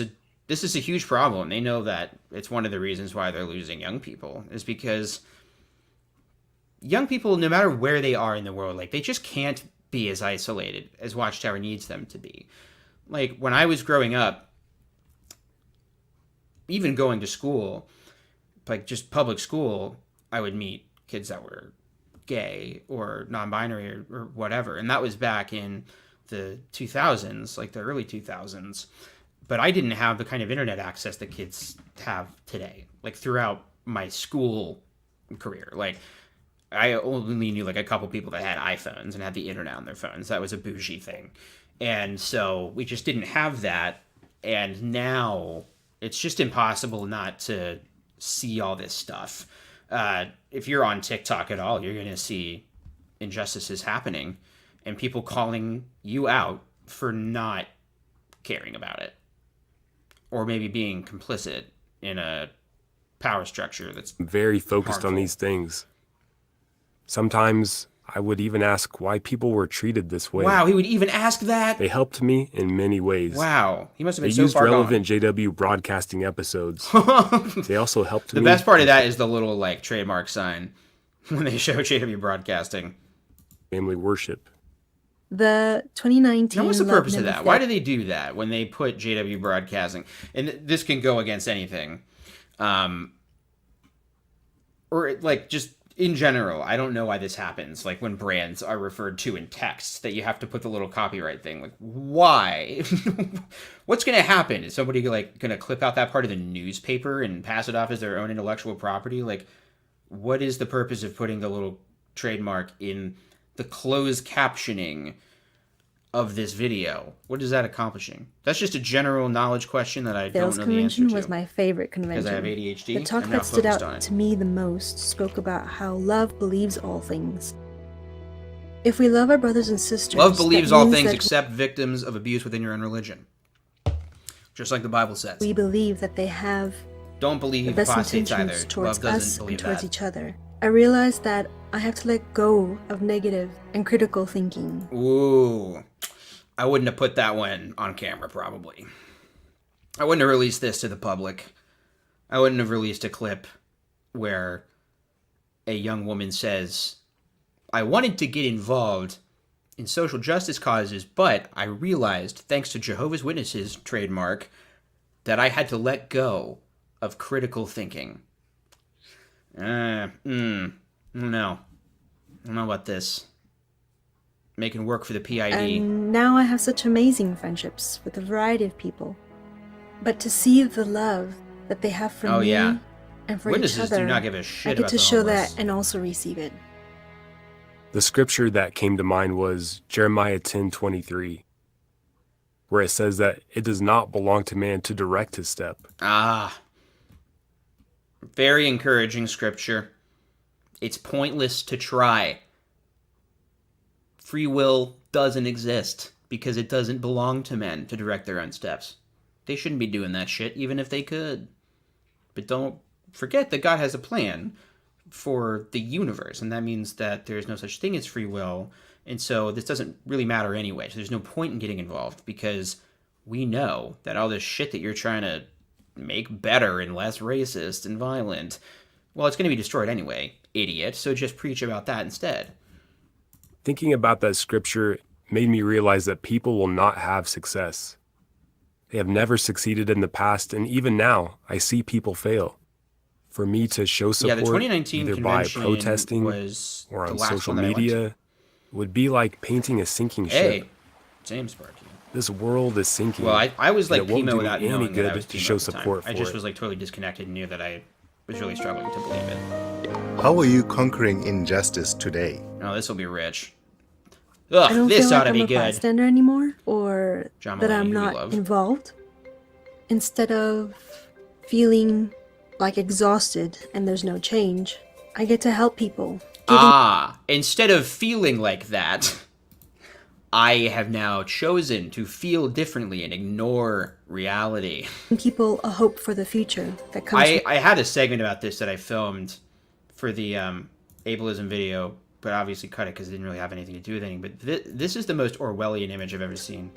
a huge problem. They know that it's one of the reasons why they're losing young people is because young people, no matter where they are in the world, like they just can't be as isolated as Watchtower needs them to be. Like when I was growing up, even going to school, like just public school, I would meet kids that were gay or non-binary or whatever. And that was back in the 2000s, like the early 2000s. But I didn't have the kind of internet access that kids have today, like throughout my school career. Like I only knew like a couple people that had iPhones and had the internet on their phones. That was a bougie thing. And so we just didn't have that. And now it's just impossible not to see all this stuff. If you're on TikTok at all, you're going to see injustices happening and people calling you out for not caring about it. Or maybe being complicit in a power structure that's very focused harmful. on these things. Sometimes I would even ask why people were treated this way. Wow, he would even ask that? They helped me in many ways. Wow, he must have been They so used far relevant JW broadcasting episodes. They also helped me. The best part of that is the little like trademark sign when they show JW broadcasting. Family worship. The 2019 Now, what's the Love purpose of Never that? Fails. Why do they do that when they put JW broadcasting? And this can go against anything. Or like just in general, I don't know why this happens. Like when brands are referred to in text that you have to put the little copyright thing. Like why? What's going to happen? Is somebody like going to clip out that part of the newspaper and pass it off as their own intellectual property? Like what is the purpose of putting the little trademark in the closed captioning of this video? What is that accomplishing? That's just a general knowledge question that I Sales don't know the answer convention to. was my favorite convention. Because I have ADHD. The talk I'm now that stood focused on out it. to me the most spoke about how love believes all things. If we love our brothers and sisters, Love believes that all means things that except victims of abuse within your own religion. Just like the Bible says. we believe that they have Don't the believe best apostates intentions either. towards Love us doesn't and believe towards that. each other. I realized that I have to let go of negative and critical thinking. Ooh. I wouldn't have put that one on camera, probably. I wouldn't have released this to the public. I wouldn't have released a clip where a young woman says, I wanted to get involved in social justice causes, but I realized, thanks to Jehovah's Witnesses trademark, that I had to let go of critical thinking. No. I don't know about this. Making work for the PID. And now I have such amazing friendships with a variety of people. But to see the love that they have for me and for Witnesses each other, do not give a shit I get about to the show homeless. that and also receive it. The scripture that came to mind was Jeremiah 10:23, where it says that it does not belong to man to direct his step. Ah. Very encouraging scripture. It's pointless to try. Free will doesn't exist because it doesn't belong to men to direct their own steps. They shouldn't be doing that shit, even if they could. But don't forget that God has a plan for the universe, and that means that there's no such thing as free will, and so this doesn't really matter anyway. So there's no point in getting involved, because we know that all this shit that you're trying to make better and less racist and violent, well, it's going to be destroyed anyway, idiot. So just preach about that instead. Thinking about that scripture made me realize that people will not have success. They have never succeeded in the past, and even now, I see people fail. For me to show support, the 2019 either by convention protesting was or the on last social one that I went media, would be like painting a sinking Hey, ship. James Sparky. This world is sinking. Well, I was like and it won't PIMO do without me any knowing that I good was to PIMO show at the time. support for I just it. was like totally disconnected and knew that I was really struggling to believe it. How are you conquering injustice today? Oh, this will be rich. I don't Ugh, this feel ought like to I'm be a good. bystander anymore, or John that Mulaney, I'm who we not love. involved. Instead of feeling like exhausted and there's no change, I get to help people. Instead of feeling like that, I have now chosen to feel differently and ignore reality. Giving people a hope for the future that comes from I had a segment about this that I filmed for the ableism video, but obviously cut it because it didn't really have anything to do with anything. But this is the most Orwellian image I've ever seen.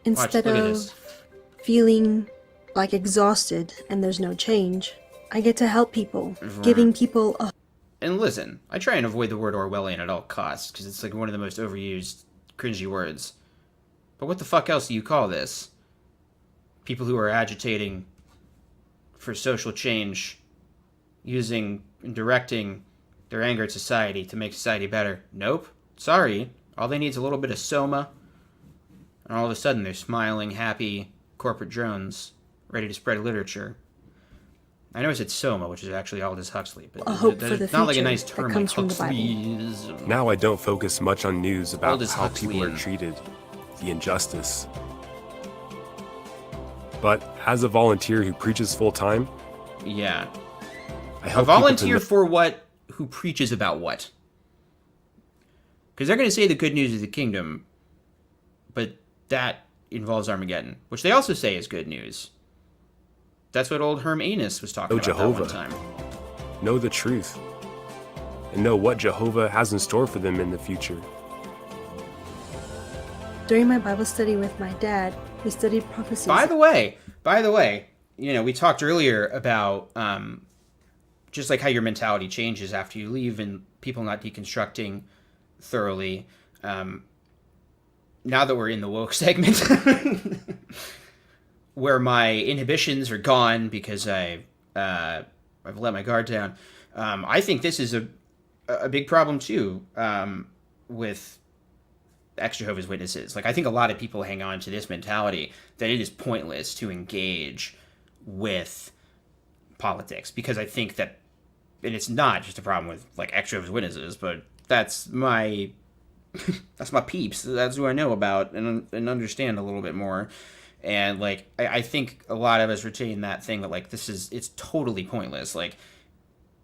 Instead Watch, look at of this. feeling like exhausted and there's no change, I get to help people, giving people a And listen, I try and avoid the word Orwellian at all costs because it's like one of the most overused, cringy words. But what the fuck else do you call this? People who are agitating for social change, using and directing their anger at society to make society better. Nope. Sorry. All they need is a little bit of soma, and all of a sudden they're smiling, happy corporate drones ready to spread literature. I know I said soma, which is actually Aldous Huxley, but A hope for there's the not like a future nice that term comes like from the Bible. Huxleyism. Now I don't focus much on news about Aldous how people are Huxleyan. treated, the injustice. But as a volunteer who preaches full time, Yeah. I A help people to volunteer know- for what? Who preaches about what? Because they're going to say the good news of the kingdom, but that involves Armageddon, which they also say is good news. That's what old Herm Anus was talking know about that one Jehovah, time. know the truth, and know what Jehovah has in store for them in the future. During my Bible study with my dad, we studied prophecies. By the way, you know, we talked earlier about just like how your mentality changes after you leave and people not deconstructing thoroughly. Now that we're in the woke segment, where my inhibitions are gone because I've let my guard down, I think this is a big problem too with ex-Jehovah's Witnesses. Like, I think a lot of people hang on to this mentality that it is pointless to engage with politics, because I think that, and it's not just a problem with like ex-Jehovah's Witnesses, but that's my that's my peeps. That's who I know about and understand a little bit more. And like, I think a lot of us retain that thing that like it's totally pointless. Like,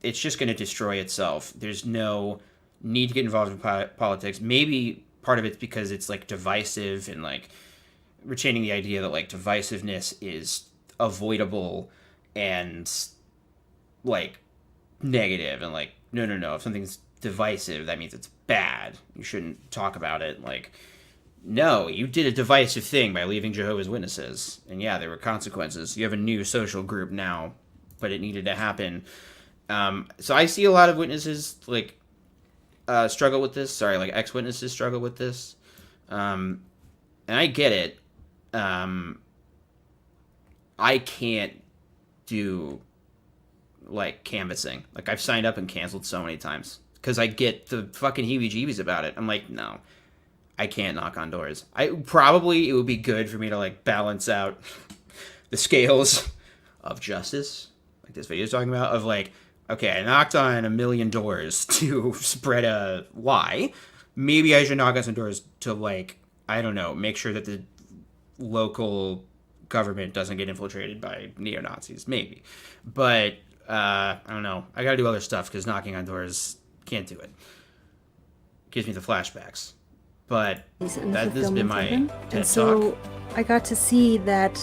it's just going to destroy itself. There's no need to get involved in politics. Maybe part of it's because it's like divisive, and like retaining the idea that like divisiveness is avoidable and like negative, and like no, if something's divisive, that means it's bad. You shouldn't talk about it. Like, no, you did a divisive thing by leaving Jehovah's Witnesses, and yeah, there were consequences. You have a new social group now, but it needed to happen. So I see a lot of witnesses like struggle with this. Sorry, like ex-witnesses struggle with this, and I get it. I can't do like canvassing. Like, I've signed up and canceled so many times because I get the fucking heebie-jeebies about it. I'm like, no, I can't knock on doors. It would be good for me to like balance out the scales of justice, like this video is talking about, of like, okay, I knocked on 1 million doors to spread a lie. Maybe I should knock on some doors to, like, I don't know, make sure that the local government doesn't get infiltrated by neo-Nazis. Maybe. But, I don't know. I gotta do other stuff because knocking on doors Can't do it. Gives me the flashbacks. But And that this has been my fulfillment of them. TED And so Talk. I got to see that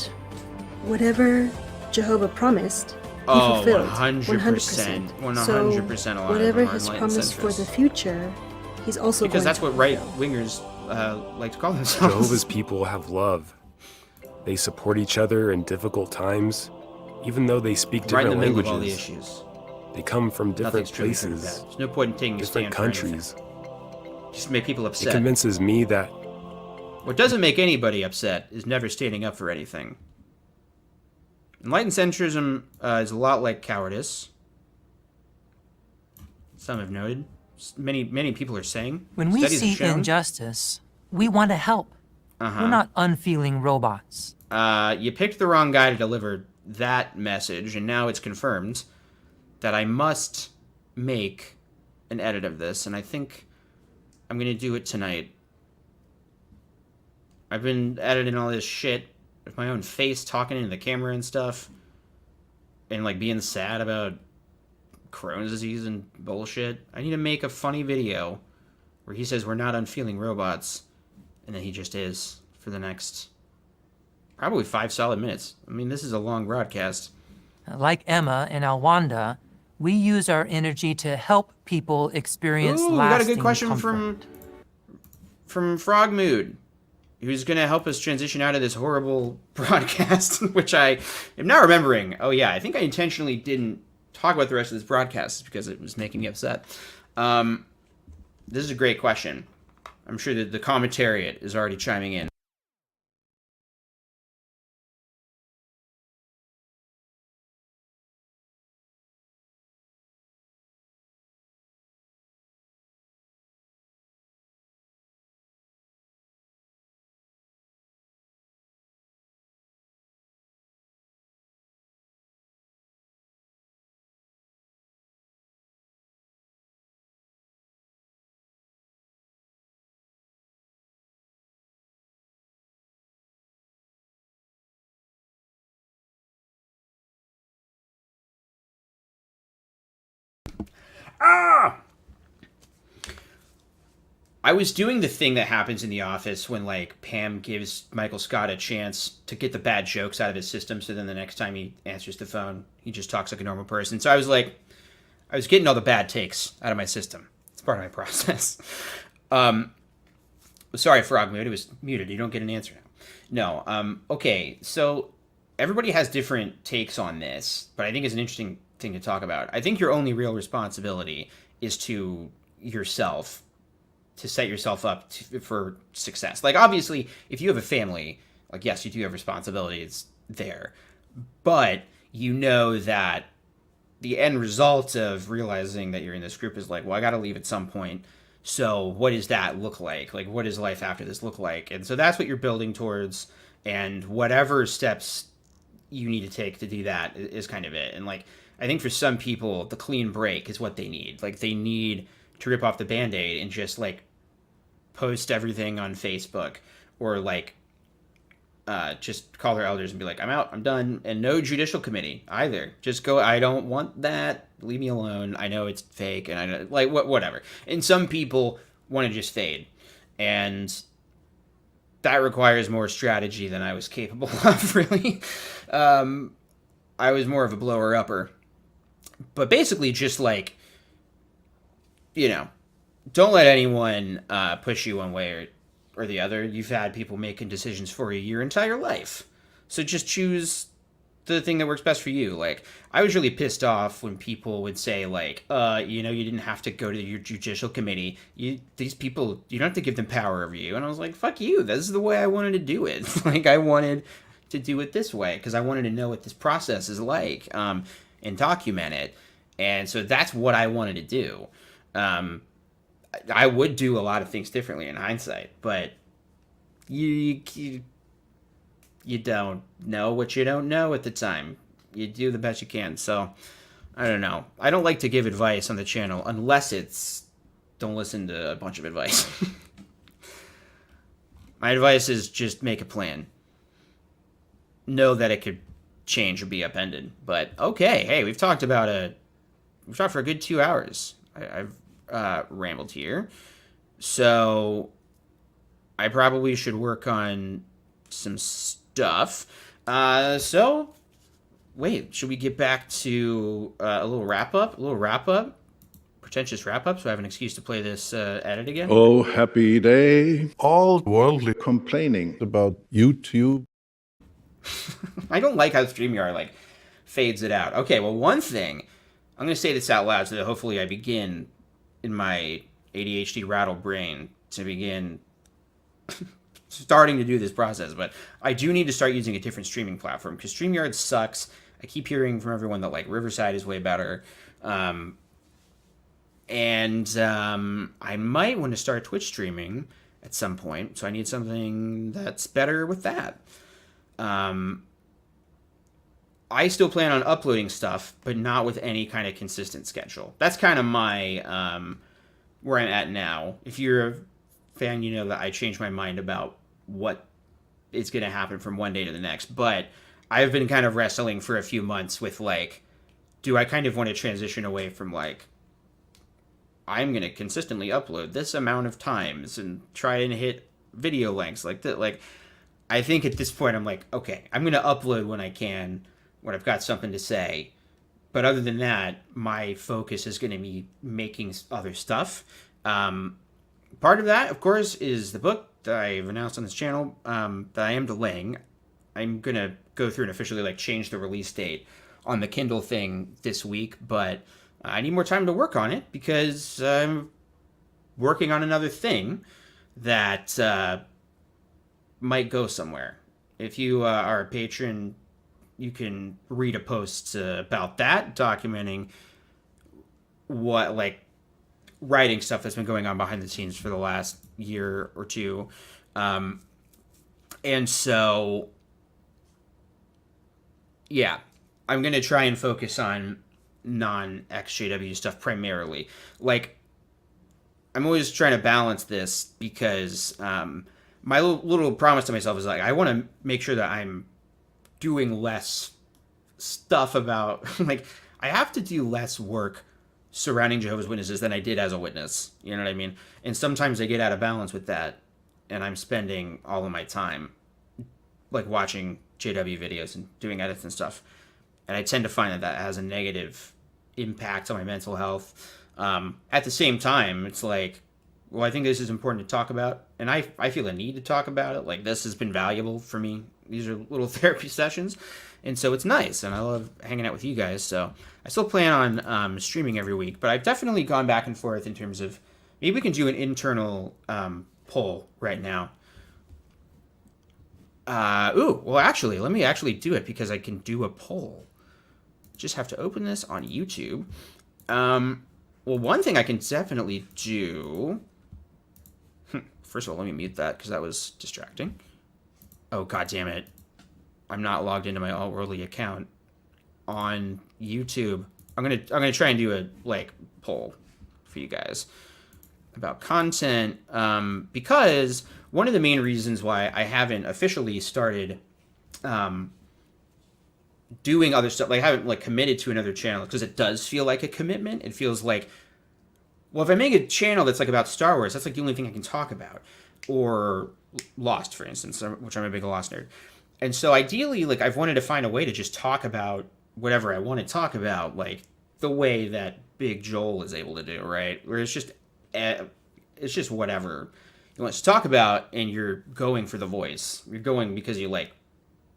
whatever Jehovah promised, he Oh, fulfilled 100%. 100% So a lot of them whatever are his enlightened promised for centrists. the future, he's also Because going that's to what right-wingers like to call themselves. Jehovah's people have love. They support each other in difficult times, even though they speak Right in different the middle of languages. all the issues. They come from different Nothing's truly good or places, bad. There's no point in taking a different stand for anything. countries. Just make people It upset. convinces me that What doesn't make anybody upset is never standing up for anything. Enlightened centrism is a lot like cowardice. Some have noted. Many people are saying. When we Studies have see shown. injustice, we want to help. Uh-huh. We're not unfeeling robots. You picked the wrong guy to deliver that message, and now it's confirmed that I must make an edit of this, and I think I'm going to do it tonight. I've been editing all this shit with my own face, talking into the camera and stuff, and like being sad about Crohn's disease and bullshit. I need to make a funny video where he says we're not unfeeling robots, and then he just is for the next probably 5 solid minutes. I mean, this is a long broadcast. Like Emma and Alwanda, we use our energy to help people experience Ooh, we lasting got a good question comfort. from Frog Mood, who's going to help us transition out of this horrible broadcast, which I am now remembering. Oh yeah, I think I intentionally didn't talk about the rest of this broadcast because it was making me upset. This is a great question. I'm sure that the commentariat is already chiming in. Ah! I was doing the thing that happens in The Office when, like, Pam gives Michael Scott a chance to get the bad jokes out of his system, so then the next time he answers the phone, he just talks like a normal person. So I was like, I was getting all the bad takes out of my system. It's part of my process. Sorry, Frog Mood, it was muted. You don't get an answer now. No. Okay, so everybody has different takes on this, but I think it's an interesting thing to talk about. I think your only real responsibility is to yourself, to set yourself up for success. Like, obviously, if you have a family, like, yes, you do have responsibilities there, but you know that the end result of realizing that you're in this group is like, well, I got to leave at some point. So what does that look like? Like, what does life after this look like? And so that's what you're building towards, and whatever steps you need to take to do that is kind of it. And, like, I think for some people, the clean break is what they need. Like, they need to rip off the Band-Aid and just, like, post everything on Facebook, or, like, just call their elders and be like, I'm out, I'm done. And no judicial committee either. Just go, I don't want that. Leave me alone. I know it's fake, and I know, like, whatever. And some people want to just fade. And that requires more strategy than I was capable of, really. I was more of a blower-upper. But basically just, like, you know, don't let anyone push you one way or the other. You've had people making decisions for you your entire life. So just choose the thing that works best for you. Like, I was really pissed off when people would say, like, you know, you didn't have to go to your judicial committee. These people, you don't have to give them power over you. And I was like, fuck you. This is the way I wanted to do it. Like, I wanted to do it this way because I wanted to know what this process is like, and document it. And so that's what I wanted to do. I would do a lot of things differently in hindsight, but you don't know what you don't know at the time. You do the best you can. So, I don't know. I don't like to give advice on the channel unless it's don't listen to a bunch of advice. My advice is just make a plan. Know that it could change or be upended. But okay, hey, we've talked for a good 2 hours. rambled here. So I probably should work on some stuff. So wait, should we get back to a little wrap up? Pretentious wrap up, so I have an excuse to play this edit again. Oh, happy day. All worldly complaining about YouTube. I don't like how StreamYard like fades it out. Okay, well, one thing, I'm going to say this out loud so that hopefully I begin in my ADHD rattle brain to begin starting to do this process. But I do need to start using a different streaming platform because StreamYard sucks. I keep hearing from everyone that like Riverside is way better. I might want to start Twitch streaming at some point. So I need something that's better with that. I still plan on uploading stuff, but not with any kind of consistent schedule. That's kind of my where I'm at now. If you're a fan, you know that I changed my mind about what is going to happen from one day to the next. But I've been kind of wrestling for a few months with like, do I kind of want to transition away from like, I'm going to consistently upload this amount of times and try and hit video lengths like that. Like, I think at this point I'm like, okay, I'm going to upload when I can, when I've got something to say. But other than that, my focus is going to be making other stuff. Part of that, of course, is the book that I've announced on this channel that I am delaying. I'm going to go through and officially like change the release date on the Kindle thing this week, but I need more time to work on it because I'm working on another thing that might go somewhere. If you are a patron, you can read a post about that, documenting what, like, writing stuff that's been going on behind the scenes for the last year or two. And so, yeah, I'm going to try and focus on non-exJW stuff primarily. Like, I'm always trying to balance this because my little promise to myself is like, I want to make sure that I'm doing less stuff about, like, I have to do less work surrounding Jehovah's Witnesses than I did as a witness. You know what I mean? And sometimes I get out of balance with that, and I'm spending all of my time, like, watching JW videos and doing edits and stuff. And I tend to find that that has a negative impact on my mental health. At the same time, it's like, well, I think this is important to talk about, and I feel a need to talk about it. Like, this has been valuable for me. These are little therapy sessions, and so it's nice, and I love hanging out with you guys. So I still plan on streaming every week, but I've definitely gone back and forth in terms of maybe we can do an internal poll right now. Well, actually, let me actually do it because I can do a poll. Just have to open this on YouTube. Well, one thing I can definitely do... First of all, let me mute that because that was distracting. Oh, god damn it. I'm not logged into my AltWorldly account on YouTube. I'm gonna try and do a, like, poll for you guys about content, because one of the main reasons why I haven't officially started doing other stuff, like I haven't like committed to another channel, because it does feel like a commitment. It feels like, well, if I make a channel that's like about Star Wars, that's like the only thing I can talk about, or Lost, for instance, which I'm a big Lost nerd. And so ideally, like, I've wanted to find a way to just talk about whatever I want to talk about, like the way that Big Joel is able to do, right? Where it's just whatever he wants to talk about, and you're going for the voice. You're going because you like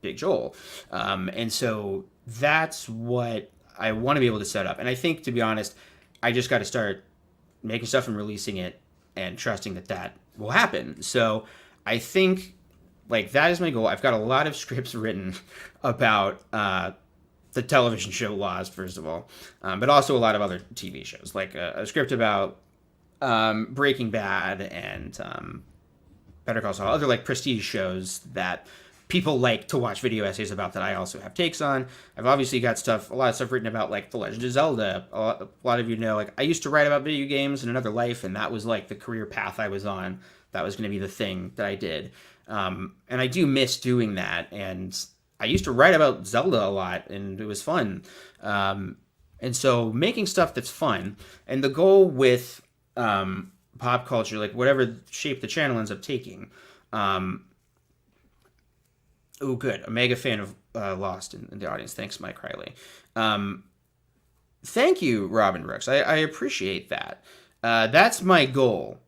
Big Joel. And so that's what I want to be able to set up. And I think, to be honest, I just got to start making stuff and releasing it and trusting that that will happen. So I think, like, that is my goal. I've got a lot of scripts written about the television show Lost, first of all, but also a lot of other TV shows, like a script about Breaking Bad and Better Call Saul, other like prestige shows that people like to watch video essays about that I also have takes on. I've obviously got a lot of stuff written about, like, The Legend of Zelda. A lot of you know, like, I used to write about video games in another life, and that was like the career path I was on. That was going to be the thing that I did. And I do miss doing that. And I used to write about Zelda a lot, and it was fun. And so making stuff that's fun, and the goal with pop culture, like whatever shape the channel ends up taking. Oh, good. A mega fan of Lost in the audience. Thanks, Mike Riley. Thank you, Robin Brooks. I appreciate that. That's my goal.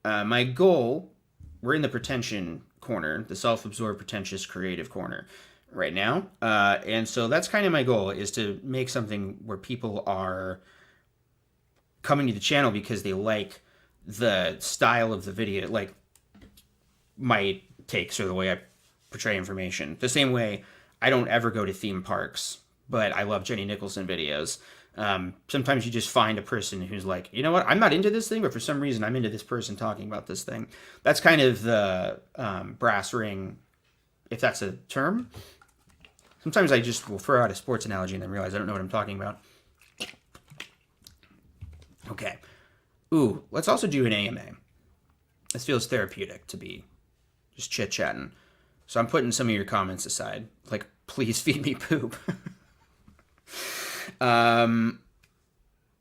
My goal, we're in the pretension corner, the self-absorbed, pretentious, creative corner right now. And so that's kind of my goal, is to make something where people are coming to the channel because they like the style of the video, like my takes or the way I portray information. The same way I don't ever go to theme parks, but I love Jenny Nicholson videos. Sometimes you just find a person who's like, you know what, I'm not into this thing, but for some reason I'm into this person talking about this thing. That's kind of the brass ring, if that's a term. Sometimes I just will throw out a sports analogy and then realize I don't know what I'm talking about. Okay. Ooh, let's also do an AMA. This feels therapeutic to be just chit-chatting. So I'm putting some of your comments aside. Like, please feed me poop.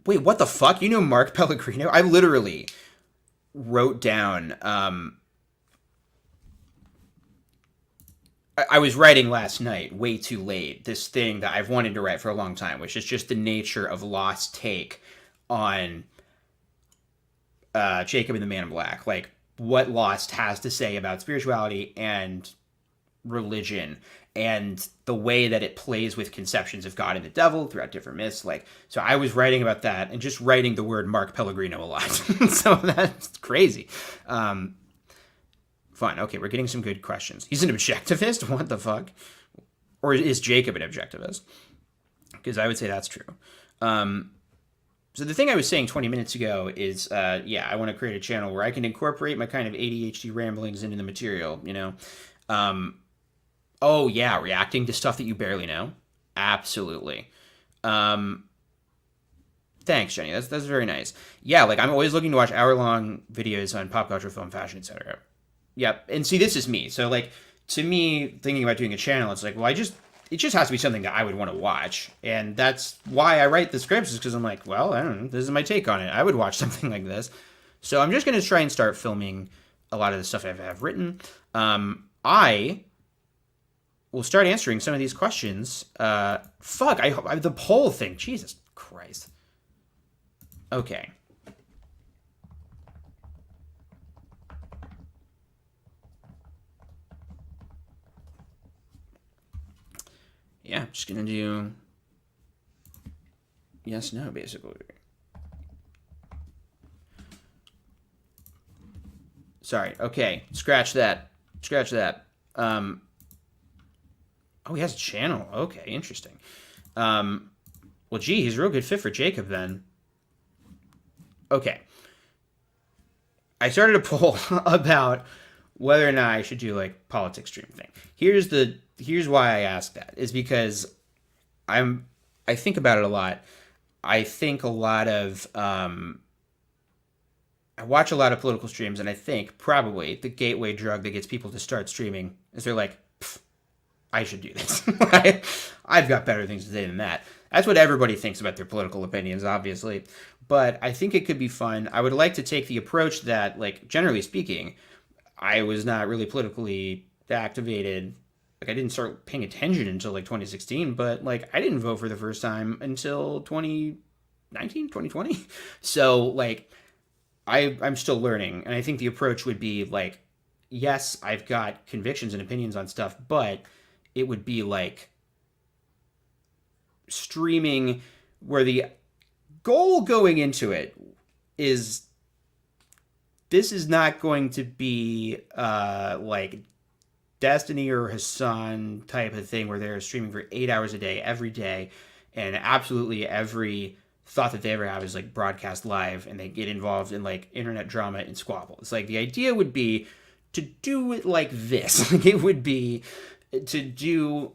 Wait, what the fuck? You know Mark Pellegrino? I literally wrote down... I was writing last night, way too late, this thing that I've wanted to write for a long time, which is just the nature of Lost's take on Jacob and the Man in Black. Like, what Lost has to say about spirituality and religion, and the way that it plays with conceptions of God and the devil throughout different myths. Like, so I was writing about that and just writing the word Mark Pellegrino a lot. So that's crazy. Fun. Okay, we're getting some good questions. He's an objectivist? What the fuck? Or is Jacob an objectivist? Because I would say that's true. So the thing I was saying 20 minutes ago is, yeah, I want to create a channel where I can incorporate my kind of ADHD ramblings into the material, you know? Oh, yeah, reacting to stuff that you barely know. Absolutely. Thanks, Jenny. That's very nice. Yeah, like, I'm always looking to watch hour-long videos on pop culture, film, fashion, etc. Yep. And see, this is me. So, like, to me, thinking about doing a channel, it's like, well, it just has to be something that I would want to watch. And that's why I write the scripts, is because I'm like, well, I don't know, this is my take on it. I would watch something like this. So I'm just going to try and start filming a lot of the stuff I have written. I will start answering some of these questions. Fuck, the poll thing. Jesus Christ. Okay. Yeah, I'm just going to do yes, no, basically. Sorry. Okay. Scratch that. Scratch that. Oh, he has a channel. Okay, interesting. Well, gee, he's a real good fit for Jacob then. Okay. I started a poll about whether or not I should do like politics stream thing. Here's why I asked that, is because I think about it a lot. I think a lot of I watch a lot of political streams, and I think probably the gateway drug that gets people to start streaming is they're like, I should do this. I've got better things to say than that. That's what everybody thinks about their political opinions, obviously. But I think it could be fun. I would like to take the approach that, like, generally speaking, I was not really politically activated. Like, I didn't start paying attention until, like, 2016. But, like, I didn't vote for the first time until 2019, 2020. So, like, I'm still learning. And I think the approach would be, like, yes, I've got convictions and opinions on stuff, but it would be like streaming where the goal going into it is this is not going to be like Destiny or Hassan type of thing where they're streaming for 8 hours a day every day, and absolutely every thought that they ever have is like broadcast live, and they get involved in like internet drama and squabble. It's like the idea would be to do it like this. Like, it would be to do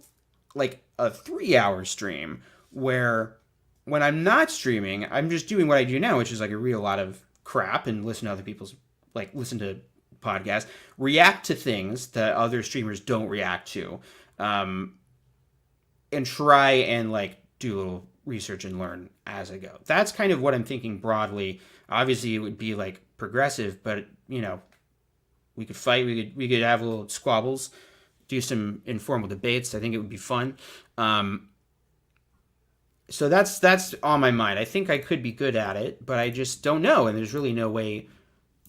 like a 3-hour stream where when I'm not streaming, I'm just doing what I do now, which is like I read a lot of crap and listen to other people's, like, listen to podcasts, react to things that other streamers don't react to, and try and like do a little research and learn as I go. That's kind of what I'm thinking broadly. Obviously, it would be like progressive, but you know, we could fight. We could have little squabbles, do some informal debates. I think it would be fun. So that's on my mind. I think I could be good at it, but I just don't know, and there's really no way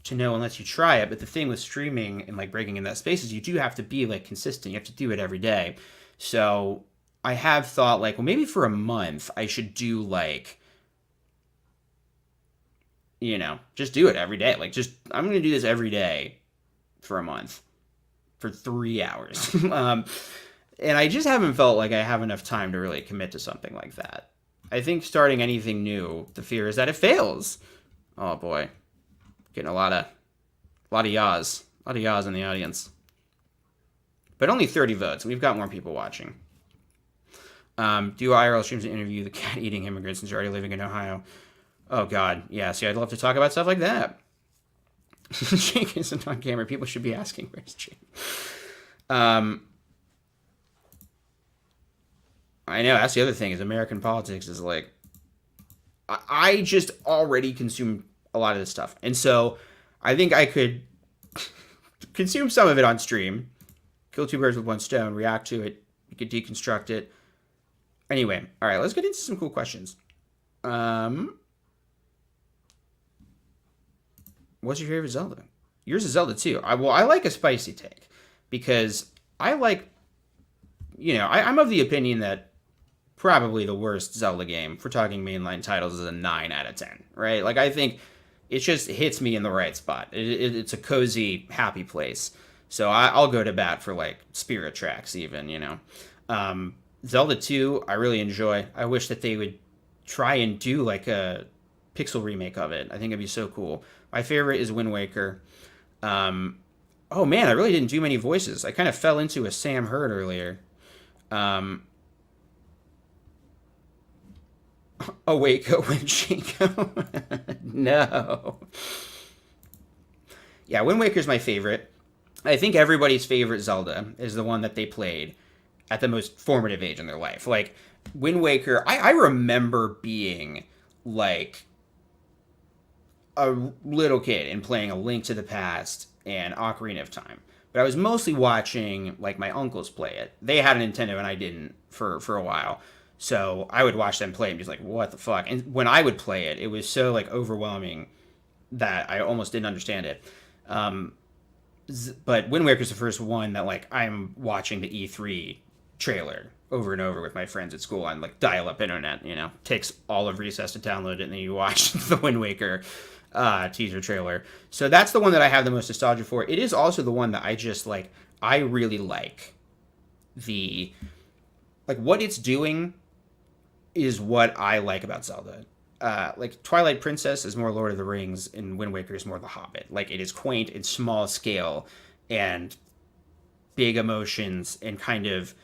to know unless you try it. But the thing with streaming and like breaking in that space is you do have to be like consistent. You have to do it every day. So I have thought like, well, maybe for a month I should do like, you know, just do it every day. Like just, I'm going to do this every day for a month for 3 hours. And I just haven't felt like I have enough time to really commit to something like that. I think starting anything new, the fear is that it fails. Oh boy. Getting a lot of yaws. A lot of yaws in the audience. But only 30 votes. We've got more people watching. Do IRL streams to interview the cat-eating immigrants since you're already living in Ohio. Oh, God. Yeah, see, I'd love to talk about stuff like that. Jake isn't on camera. People should be asking, where's Jake? I know, that's the other thing, is American politics is like... I just already consume a lot of this stuff. And so, I think I could consume some of it on stream, kill two birds with one stone, react to it, you could deconstruct it. Anyway, all right, let's get into some cool questions. What's your favorite Zelda? Yours is Zelda too. I like a spicy take because I like, you know, I'm of the opinion that probably the worst Zelda game, if we're talking mainline titles, is a 9 out of 10, right? Like, I think it just hits me in the right spot. It's a cozy, happy place. So I'll go to bat for, like, Spirit Tracks even, you know. Zelda 2, I really enjoy. I wish that they would try and do, like, a pixel remake of it. I think it'd be so cool. My favorite is Wind Waker. Oh, man, I really didn't do many voices. I kind of fell into a Sam Hurd earlier. Awake, Winchiko. No. Yeah, Wind Waker's my favorite. I think everybody's favorite Zelda is the one that they played at the most formative age in their life. Like, Wind Waker, I remember being, like, a little kid and playing A Link to the Past and Ocarina of Time. But I was mostly watching, like, my uncles play it. They had a Nintendo and I didn't for a while. So I would watch them play and be like, what the fuck? And when I would play it, it was so, like, overwhelming that I almost didn't understand it. But Wind Waker's the first one that, like, I'm watching the E3 trailer over and over with my friends at school on, like, dial-up internet, you know. Takes all of recess to download it, and then you watch the Wind Waker teaser trailer. So that's the one that I have the most nostalgia for. It is also the one that I just, like, I really like. What it's doing is what I like about Zelda. Like, Twilight Princess is more Lord of the Rings, and Wind Waker is more The Hobbit. Like, it is quaint and small scale, and big emotions, and kind of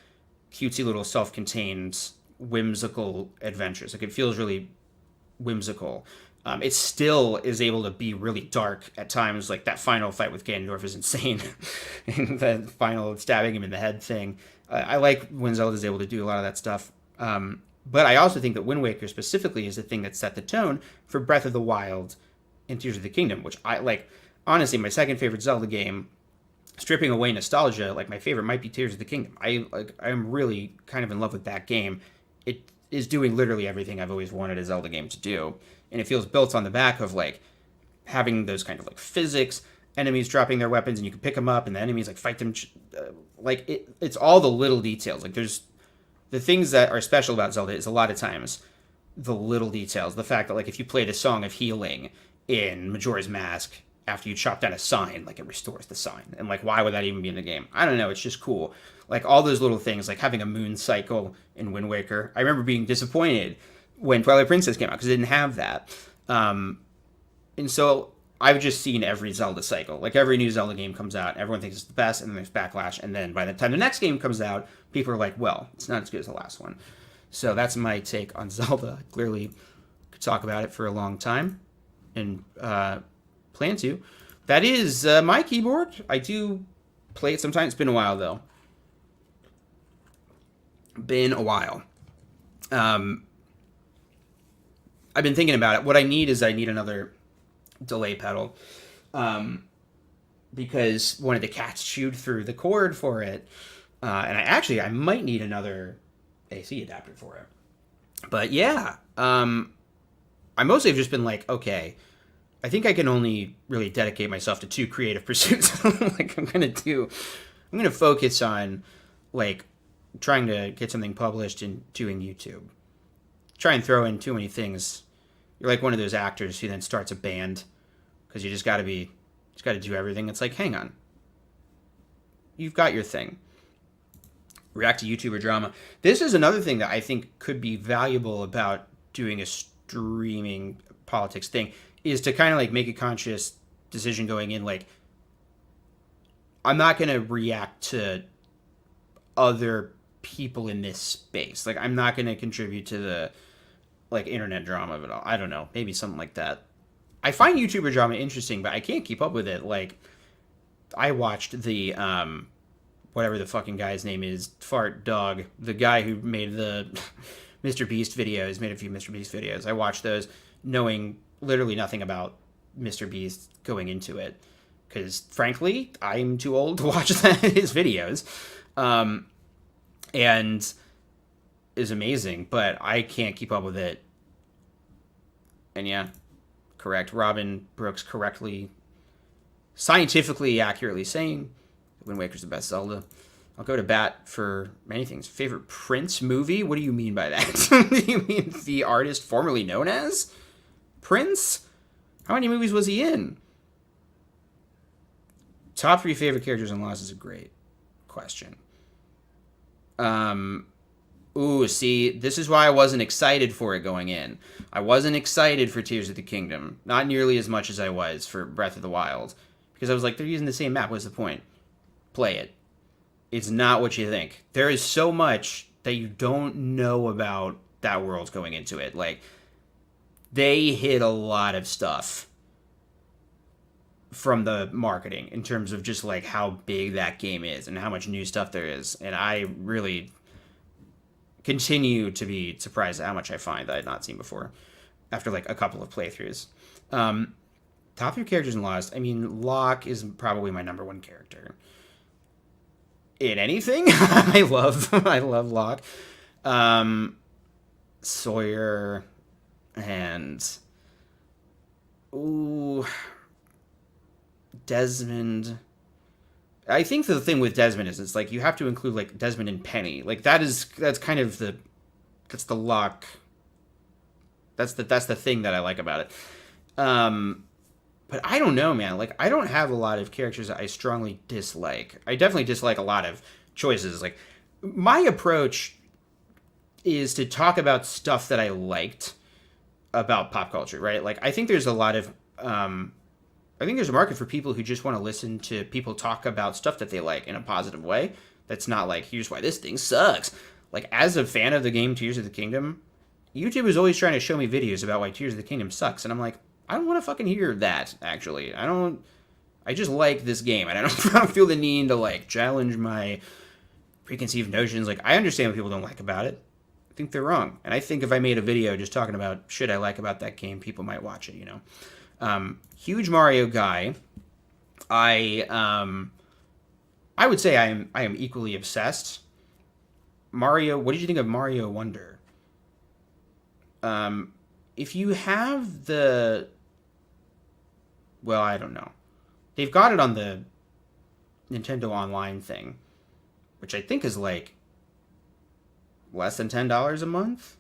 cutesy little self-contained, whimsical adventures. Like, it feels really whimsical. It still is able to be really dark at times. Like, that final fight with Ganondorf is insane. And the final stabbing him in the head thing. I like when Zelda's able to do a lot of that stuff. But I also think that Wind Waker specifically is the thing that set the tone for Breath of the Wild and Tears of the Kingdom, which I like. Honestly, my second favorite Zelda game, stripping away nostalgia, like, my favorite might be Tears of the Kingdom. I'm really kind of in love with that game. It is doing literally everything I've always wanted a Zelda game to do, and it feels built on the back of, like, having those kind of, like, physics, enemies dropping their weapons, and you can pick them up, and the enemies, like, fight them. It's all the little details. Like, there's the things that are special about Zelda is a lot of times the little details. The fact that, like, if you played a Song of Healing in Majora's Mask after you chop down a sign, like, it restores the sign. And, like, why would that even be in the game? I don't know. It's just cool. Like, all those little things, like having a moon cycle in Wind Waker. I remember being disappointed when Twilight Princess came out because it didn't have that. And so I've just seen every Zelda cycle. Like, every new Zelda game comes out, everyone thinks it's the best, and then there's backlash. And then by the time the next game comes out, people are like, well, it's not as good as the last one. So that's my take on Zelda. I clearly could talk about it for a long time and plan to. That is my keyboard. I do play it sometimes. It's been a while, though. Been a while. I've been thinking about it. What I need another delay pedal. Because one of the cats chewed through the cord for it. And I might need another AC adapter for it. But yeah, I mostly have just been like, okay, I think I can only really dedicate myself to 2 creative pursuits. Like I'm going to focus on like trying to get something published and doing YouTube. Try and throw in too many things. You're like one of those actors who then starts a band because you just got to do everything. It's like, hang on. You've got your thing. React to YouTuber drama. This is another thing that I think could be valuable about doing a streaming politics thing, is to kind of like make a conscious decision going in, like, I'm not going to react to other people in this space. Like, I'm not going to contribute to the, like, internet drama of it all. I don't know. Maybe something like that. I find YouTuber drama interesting, but I can't keep up with it. Like, I watched the, whatever the fucking guy's name is, Fart Dog, the guy who made the Mr. Beast videos, made a few Mr. Beast videos. I watched those knowing literally nothing about Mr. Beast going into it. Because, frankly, I'm too old to watch his videos. And is amazing, but I can't keep up with it. And yeah, correct. Robin Brooks correctly, scientifically accurately saying Wind Waker's the best Zelda. I'll go to bat for many things. Favorite Prince movie? What do you mean by that? Do you mean the artist formerly known as Prince? How many movies was he in? Top 3 favorite characters in Lost is a great question. Ooh, see, this is why I wasn't excited for it going in. I wasn't excited for Tears of the Kingdom. Not nearly as much as I was for Breath of the Wild. Because I was like, they're using the same map. What's the point? Play it. It's not what you think. There is so much that you don't know about that world going into it. Like, they hid a lot of stuff from the marketing in terms of just like how big that game is and how much new stuff there is. And I really continue to be surprised at how much I find that I had not seen before after like a couple of playthroughs. Top 3 characters in Lost. I mean, Locke is probably my number 1 character in anything. I love Locke. Sawyer and Desmond. I think the thing with Desmond is it's like you have to include like Desmond and Penny. Like that's kind of the Locke. That's the thing that I like about it. But I don't know, man. Like, I don't have a lot of characters that I strongly dislike. I definitely dislike a lot of choices. Like, my approach is to talk about stuff that I liked about pop culture, right? Like, I think there's a lot of, I think there's a market for people who just want to listen to people talk about stuff that they like in a positive way. That's not like, here's why this thing sucks. Like, as a fan of the game Tears of the Kingdom, YouTube is always trying to show me videos about why Tears of the Kingdom sucks. And I'm like, I don't want to fucking hear that, actually. I just like this game. And I don't feel the need to, like, challenge my preconceived notions. Like, I understand what people don't like about it. I think they're wrong. And I think if I made a video just talking about shit I like about that game, people might watch it, you know? Huge Mario guy. I would say I am equally obsessed. Mario, what did you think of Mario Wonder? If you have the... Well, I don't know. They've got it on the Nintendo Online thing, which I think is like less than $10 a month,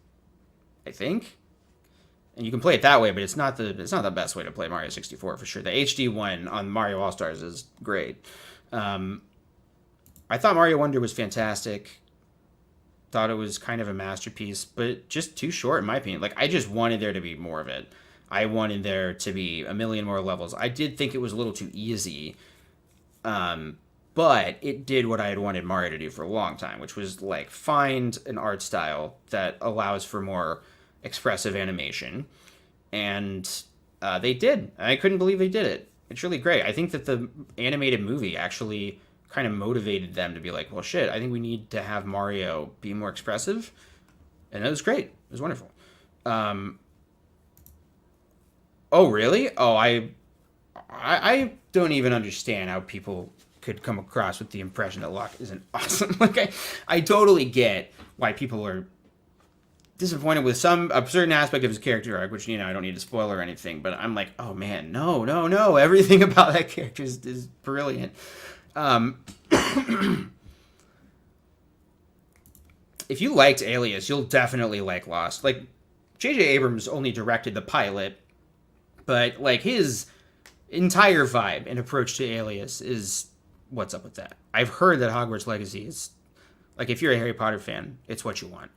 I think. And you can play it that way, but it's not the best way to play Mario 64 for sure. The HD one on Mario All-Stars is great. I thought Mario Wonder was fantastic. Thought it was kind of a masterpiece, but just too short in my opinion. Like, I just wanted there to be more of it. I wanted there to be a million more levels. I did think it was a little too easy, but it did what I had wanted Mario to do for a long time, which was like find an art style that allows for more expressive animation, and they did. I couldn't believe they did it. It's really great. I think that the animated movie actually kind of motivated them to be like, well, shit, I think we need to have Mario be more expressive, and it was great. It was wonderful. Oh, really? Oh, I don't even understand how people could come across with the impression that Locke isn't awesome. Like, I totally get why people are disappointed with a certain aspect of his character arc, which, I don't need to spoil or anything, but I'm like, oh man, no. Everything about that character is brilliant. If you liked Alias, you'll definitely like Lost. Like, J.J. Abrams only directed the pilot, but, like, his entire vibe and approach to Alias is what's up with that. I've heard that Hogwarts Legacy is, like, if you're a Harry Potter fan, it's what you want.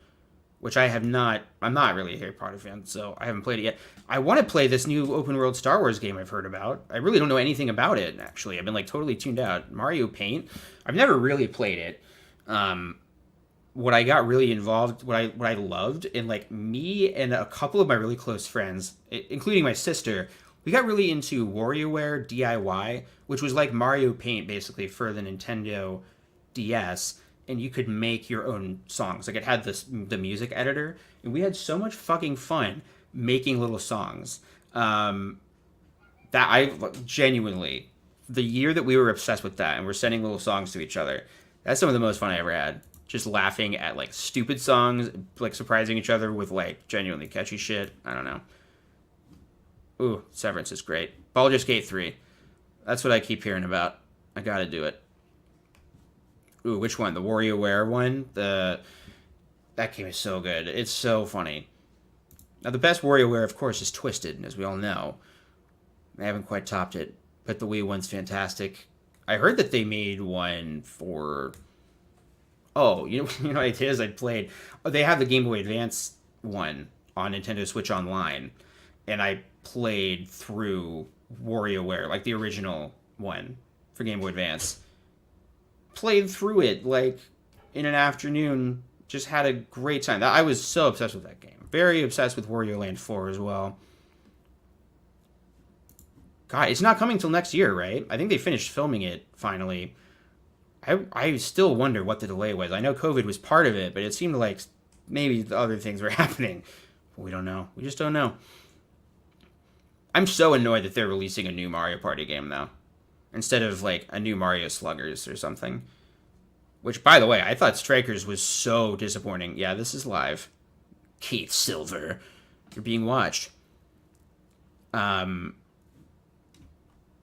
Which I have not. I'm not really a Harry Potter fan, so I haven't played it yet. I want to play this new open-world Star Wars game I've heard about. I really don't know anything about it, actually. I've been, like, totally tuned out. Mario Paint? I've never really played it. What I got really involved, what I loved, and, like, me and a couple of my really close friends, including my sister, we got really into WarioWare DIY, which was like Mario Paint, basically, for the Nintendo DS, and you could make your own songs. Like, it had the music editor, and we had so much fucking fun making little songs. That I genuinely, the year that we were obsessed with that, and we're sending little songs to each other, that's some of the most fun I ever had. Just laughing at, like, stupid songs, like, surprising each other with, like, genuinely catchy shit. I don't know. Ooh, Severance is great. Baldur's Gate 3. That's what I keep hearing about. I gotta do it. Ooh, which one? The WarioWare one? That game is so good. It's so funny. Now, the best WarioWare, of course, is Twisted, as we all know. I haven't quite topped it, but the Wii one's fantastic. I heard that they made one for... Oh, you know what it is? I played... Oh, they have the Game Boy Advance one on Nintendo Switch Online, and I played through WarioWare, like the original one for Game Boy Advance. Played through it, like, in an afternoon. Just had a great time. I was so obsessed with that game. Very obsessed with Wario Land 4 as well. God, it's not coming till next year, right? I think they finished filming it, finally. I still wonder what the delay was. I know COVID was part of it, but it seemed like maybe the other things were happening. But we don't know. We just don't know. I'm so annoyed that they're releasing a new Mario Party game, though. Instead of, like, a new Mario Sluggers or something. Which, by the way, I thought Strikers was so disappointing. Yeah, this is live. Keith Silver. You're being watched. Yeah,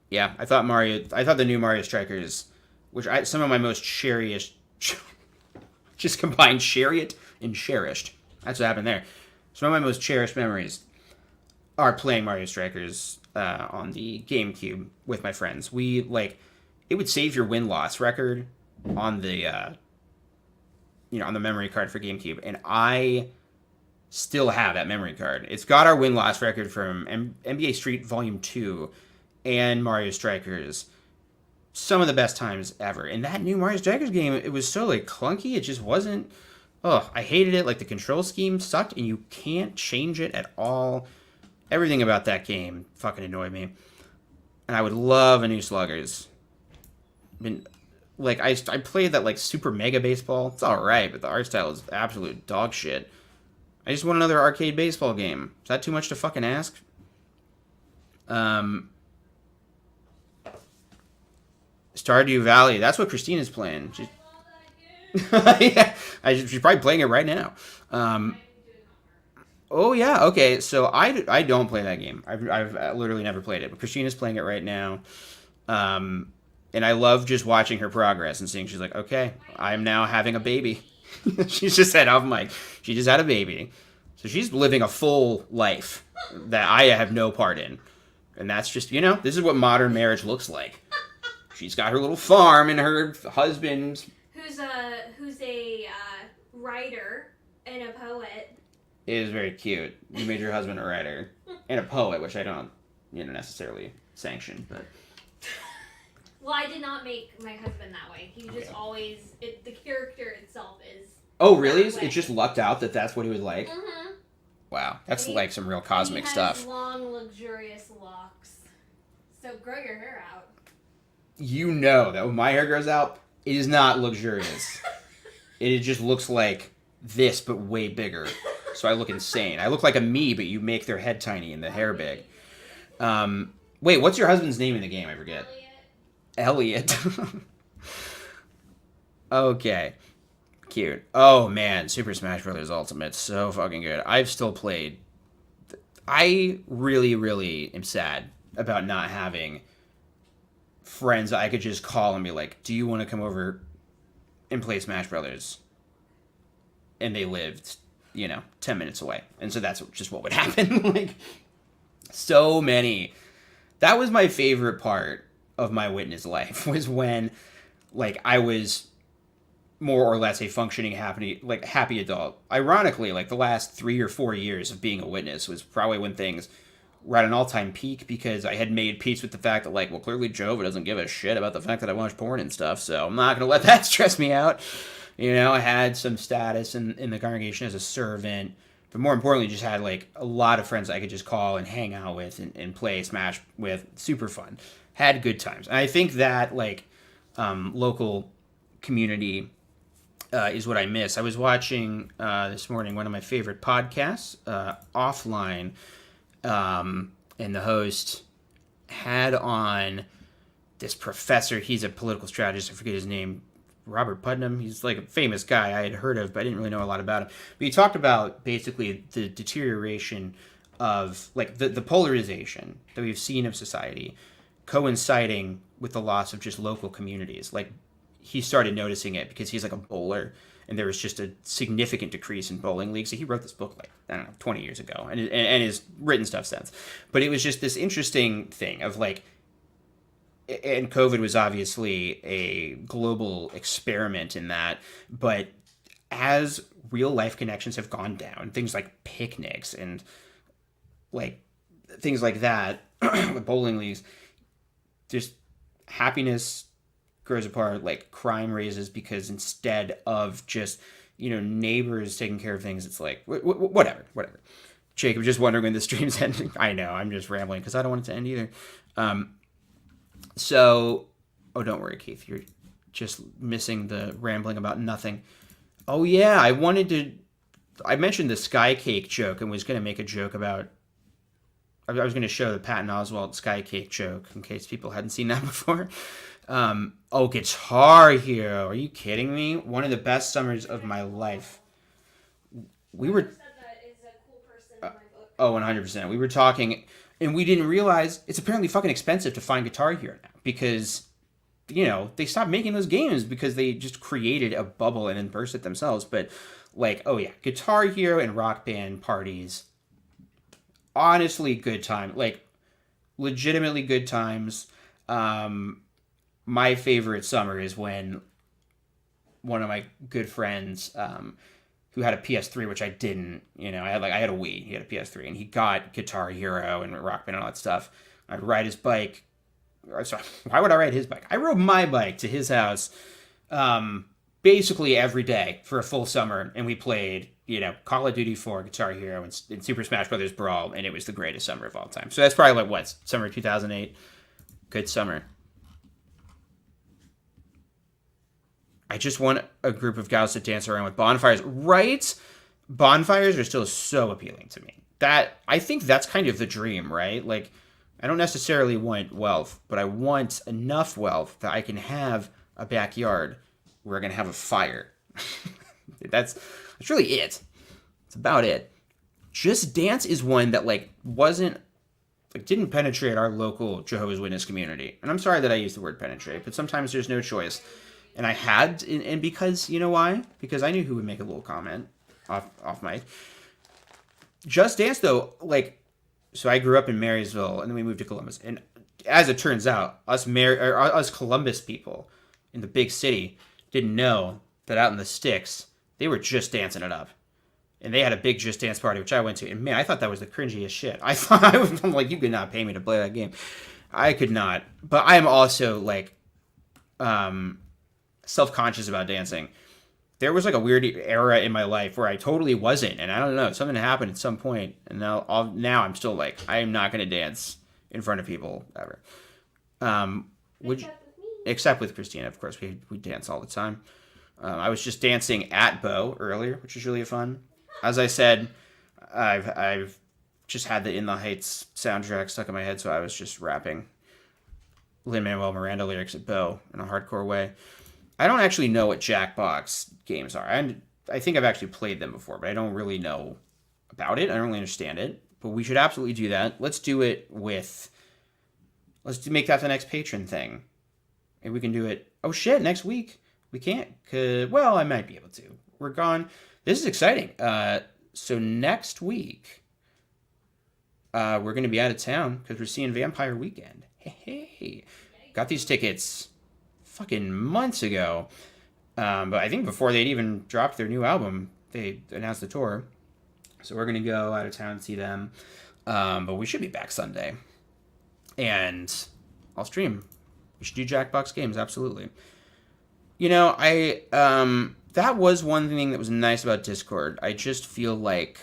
I thought the new Mario Strikers, which some of my most cherished... just combined chariot and cherished. That's what happened there. Some of my most cherished memories are playing Mario Strikers on the GameCube with my friends. We, like, it would save your win-loss record on the, on the memory card for GameCube, and I still have that memory card. It's got our win-loss record from NBA Street Volume 2 and Mario Strikers. Some of the best times ever. And that new Mario Strikers game, it was so, like, clunky. It just wasn't... Oh, I hated it. Like, the control scheme sucked, and you can't change it at all. Everything about that game fucking annoyed me. And I would love a new Sluggers. I mean, like, I played that, like, Super Mega Baseball. It's alright, but the art style is absolute dog shit. I just want another arcade baseball game. Is that too much to fucking ask? Stardew Valley. That's what Christina's playing. Yeah, she's probably playing it right now. Oh yeah, okay. So I don't play that game. I've literally never played it. But Christina's playing it right now, and I love just watching her progress and seeing she's like, okay, I'm now having a baby. She's just said off mic. She just had a baby, so she's living a full life that I have no part in, and that's just this is what modern marriage looks like. She's got her little farm and her husband, who's a writer and a poet. Is very cute. You made your husband a writer and a poet, which I don't, necessarily sanction, but. Well, I did not make my husband that way. He just always the character itself is. Oh, really? It just lucked out that that's what he was like. Mm-hmm. Wow, that's like some real cosmic stuff. He has long, luxurious locks. So grow your hair out. You know that when my hair grows out, it is not luxurious. It just looks like this, but way bigger. So I look insane. I look like a me, but you make their head tiny and the hair big. Wait, what's your husband's name in the game? I forget. Elliot. Okay. Cute. Oh man, Super Smash Bros. Ultimate, so fucking good. I've still played. I really, really am sad about not having friends I could just call and be like, do you want to come over and play Smash Brothers? And they lived, 10 minutes away. And so that's just what would happen. Like, so many. That was my favorite part of my witness life, was when, like, I was more or less a functioning, happy adult. Ironically, like, the last 3 or 4 years of being a witness was probably when things were at an all-time peak, because I had made peace with the fact that, like, well, clearly Jehovah doesn't give a shit about the fact that I watch porn and stuff, so I'm not going to let that stress me out. I had some status in the congregation as a servant, but more importantly, just had, like, a lot of friends I could just call and hang out with and play Smash with. Super fun. Had good times. And I think that, like, local community is what I miss. I was watching this morning one of my favorite podcasts, Offline, and the host had on this professor. He's a political strategist. I forget his name. Robert Putnam. He's like a famous guy I had heard of, but I didn't really know a lot about him. But he talked about basically the deterioration of, like, the polarization that we've seen of society coinciding with the loss of just local communities. Like, he started noticing it because he's like a bowler, and there was just a significant decrease in bowling leagues. So he wrote this book, like, I don't know, 20 years ago, and has written stuff since. But it was just this interesting thing of, like, and COVID was obviously a global experiment in that, but as real life connections have gone down, things like picnics and, like, things like that, with bowling leagues, just happiness grows apart, like, crime raises, because instead of just, neighbors taking care of things, it's like, whatever. Jacob, just wondering when the stream's ending. I know, I'm just rambling because I don't want it to end either. So, oh, don't worry, Keith. You're just missing the rambling about nothing. Oh, yeah, I mentioned the sky cake joke and was going to make a joke about, I was going to show the Patton Oswalt sky cake joke in case people hadn't seen that before. Guitar Hero. Are you kidding me? One of the best summers of my life. We were... 100%. We were talking... And we didn't realize it's apparently fucking expensive to find Guitar Hero now, because, they stopped making those games because they just created a bubble and then burst it themselves. But, like, oh yeah, Guitar Hero and Rock Band parties, honestly, good time. Like, legitimately good times. My favorite summer is when one of my good friends, who had a PS3, which I didn't, I had a Wii, he had a PS3, and he got Guitar Hero and Rock Band and all that stuff. I'd ride his bike. Sorry, why would I ride his bike? I rode my bike to his house basically every day for a full summer, and we played, Call of Duty 4, Guitar Hero, and Super Smash Bros. Brawl, and it was the greatest summer of all time. So that's probably, like, summer 2008? Good summer. I just want a group of gals to dance around with bonfires. Right? Bonfires are still so appealing to me. I think that's kind of the dream, right? Like, I don't necessarily want wealth, but I want enough wealth that I can have a backyard where I can have a fire. That's really it. It's about it. Just Dance is one that, like, didn't penetrate our local Jehovah's Witness community. And I'm sorry that I used the word penetrate, but sometimes there's no choice. And I had, and because, you know why? Because I knew who would make a little comment off mic. Just Dance, though, like, so I grew up in Marysville, and then we moved to Columbus. And as it turns out, us Columbus people in the big city didn't know that out in the sticks, they were just dancing it up. And they had a big Just Dance party, which I went to. And man, I thought that was the cringiest shit. I'm like, you could not pay me to play that game. I could not. But I am also, like, self-conscious about dancing. There was, like, a weird era in my life where I totally wasn't, and I don't know, something happened at some point, and now I'm still like, I am not going to dance in front of people ever. Except with Christina, of course, we dance all the time. I was just dancing at Bo earlier, which is really fun. As I said, I've just had the In the Heights soundtrack stuck in my head, so I was just rapping Lin-Manuel Miranda lyrics at Bo in a hardcore way. I don't actually know what Jackbox games are. I think I've actually played them before, but I don't really know about it. I don't really understand it. But we should absolutely do that. Let's do it with... Let's make that the next patron thing. And we can do it... Oh, shit, next week. We can't. Well, I might be able to. We're gone. This is exciting. So next week, we're going to be out of town because we're seeing Vampire Weekend. Hey. Got these tickets fucking months ago. But I think before they'd even dropped their new album, they announced the tour. So we're going to go out of town and see them. But we should be back Sunday. And I'll stream. We should do Jackbox games, absolutely. You know, that was one thing that was nice about Discord. I just feel like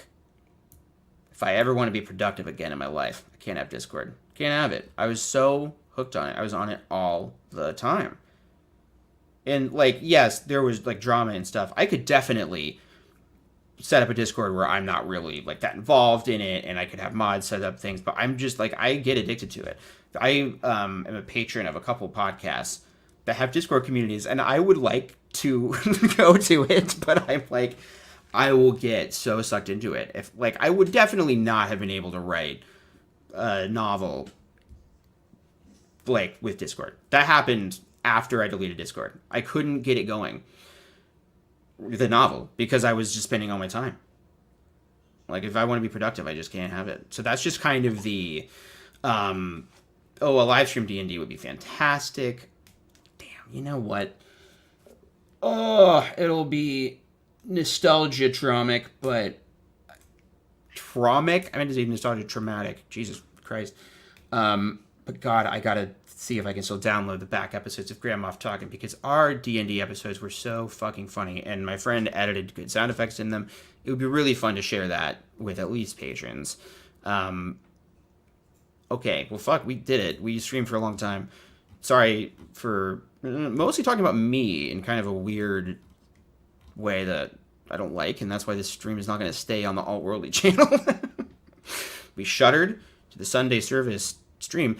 if I ever want to be productive again in my life, I can't have Discord. Can't have it. I was so hooked on it. I was on it all the time. And, like, yes, there was, like, drama and stuff. I could definitely set up a Discord where I'm not really, like, that involved in it, and I could have mods set up things, but I'm just, like, I get addicted to it. I am a patron of a couple podcasts that have Discord communities, and I would like to go to it, but I'm, like, I will get so sucked into it. If, like, I would definitely not have been able to write a novel, like, with Discord. That happened after I deleted Discord. I couldn't get it going, the novel, because I was just spending all my time. Like, if I want to be productive, I just can't have it. So that's just kind of the, a live stream D&D would be fantastic. Damn, you know what? Oh, it'll be nostalgia-traumatic, but traumatic? I meant to say nostalgia-traumatic. Jesus Christ. But God, I gotta see if I can still download the back episodes of Grand Moff Talking, because our D&D episodes were so fucking funny, and my friend edited good sound effects in them. It would be really fun to share that with at least patrons. Okay, well, fuck, we did it. We streamed for a long time. Sorry for mostly talking about me in kind of a weird way that I don't like, and that's why this stream is not going to stay on the AltWorldly channel. We shuttered to the Sunday service stream.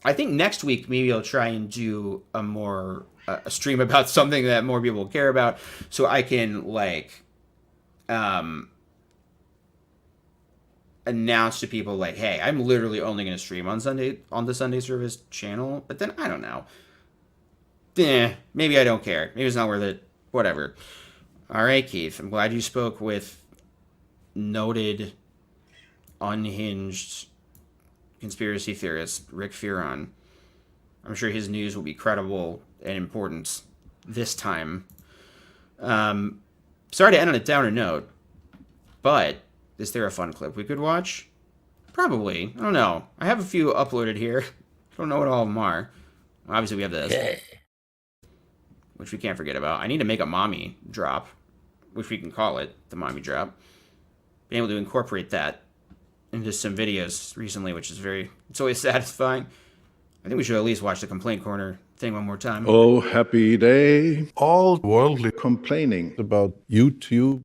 I think next week maybe I'll try and do a stream about something that more people will care about, so I can, like, announce to people, like, hey, I'm literally only going to stream on Sunday on the Sunday service channel. But then I don't know. Maybe I don't care. Maybe it's not worth it. Whatever. All right, Keith. I'm glad you spoke with noted, unhinged conspiracy theorist Rick Fearon. I'm sure his news will be credible and important this time. Sorry to end on a downer note, but is there a fun clip we could watch? Probably. I don't know. I have a few uploaded here. I don't know what all of them are. Obviously, we have this, which we can't forget about. I need to make a mommy drop, which we can call it the mommy drop. Being able to incorporate that into some videos recently, which is it's always satisfying. I think we should at least watch the complaint corner thing one more time. Oh, happy day. All worldly complaining about YouTube.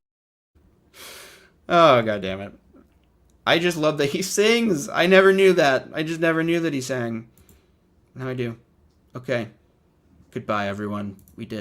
Oh, God damn it. I just love that he sings. I never knew that. I just never knew that he sang. Now I do. Okay. Goodbye, everyone. We did.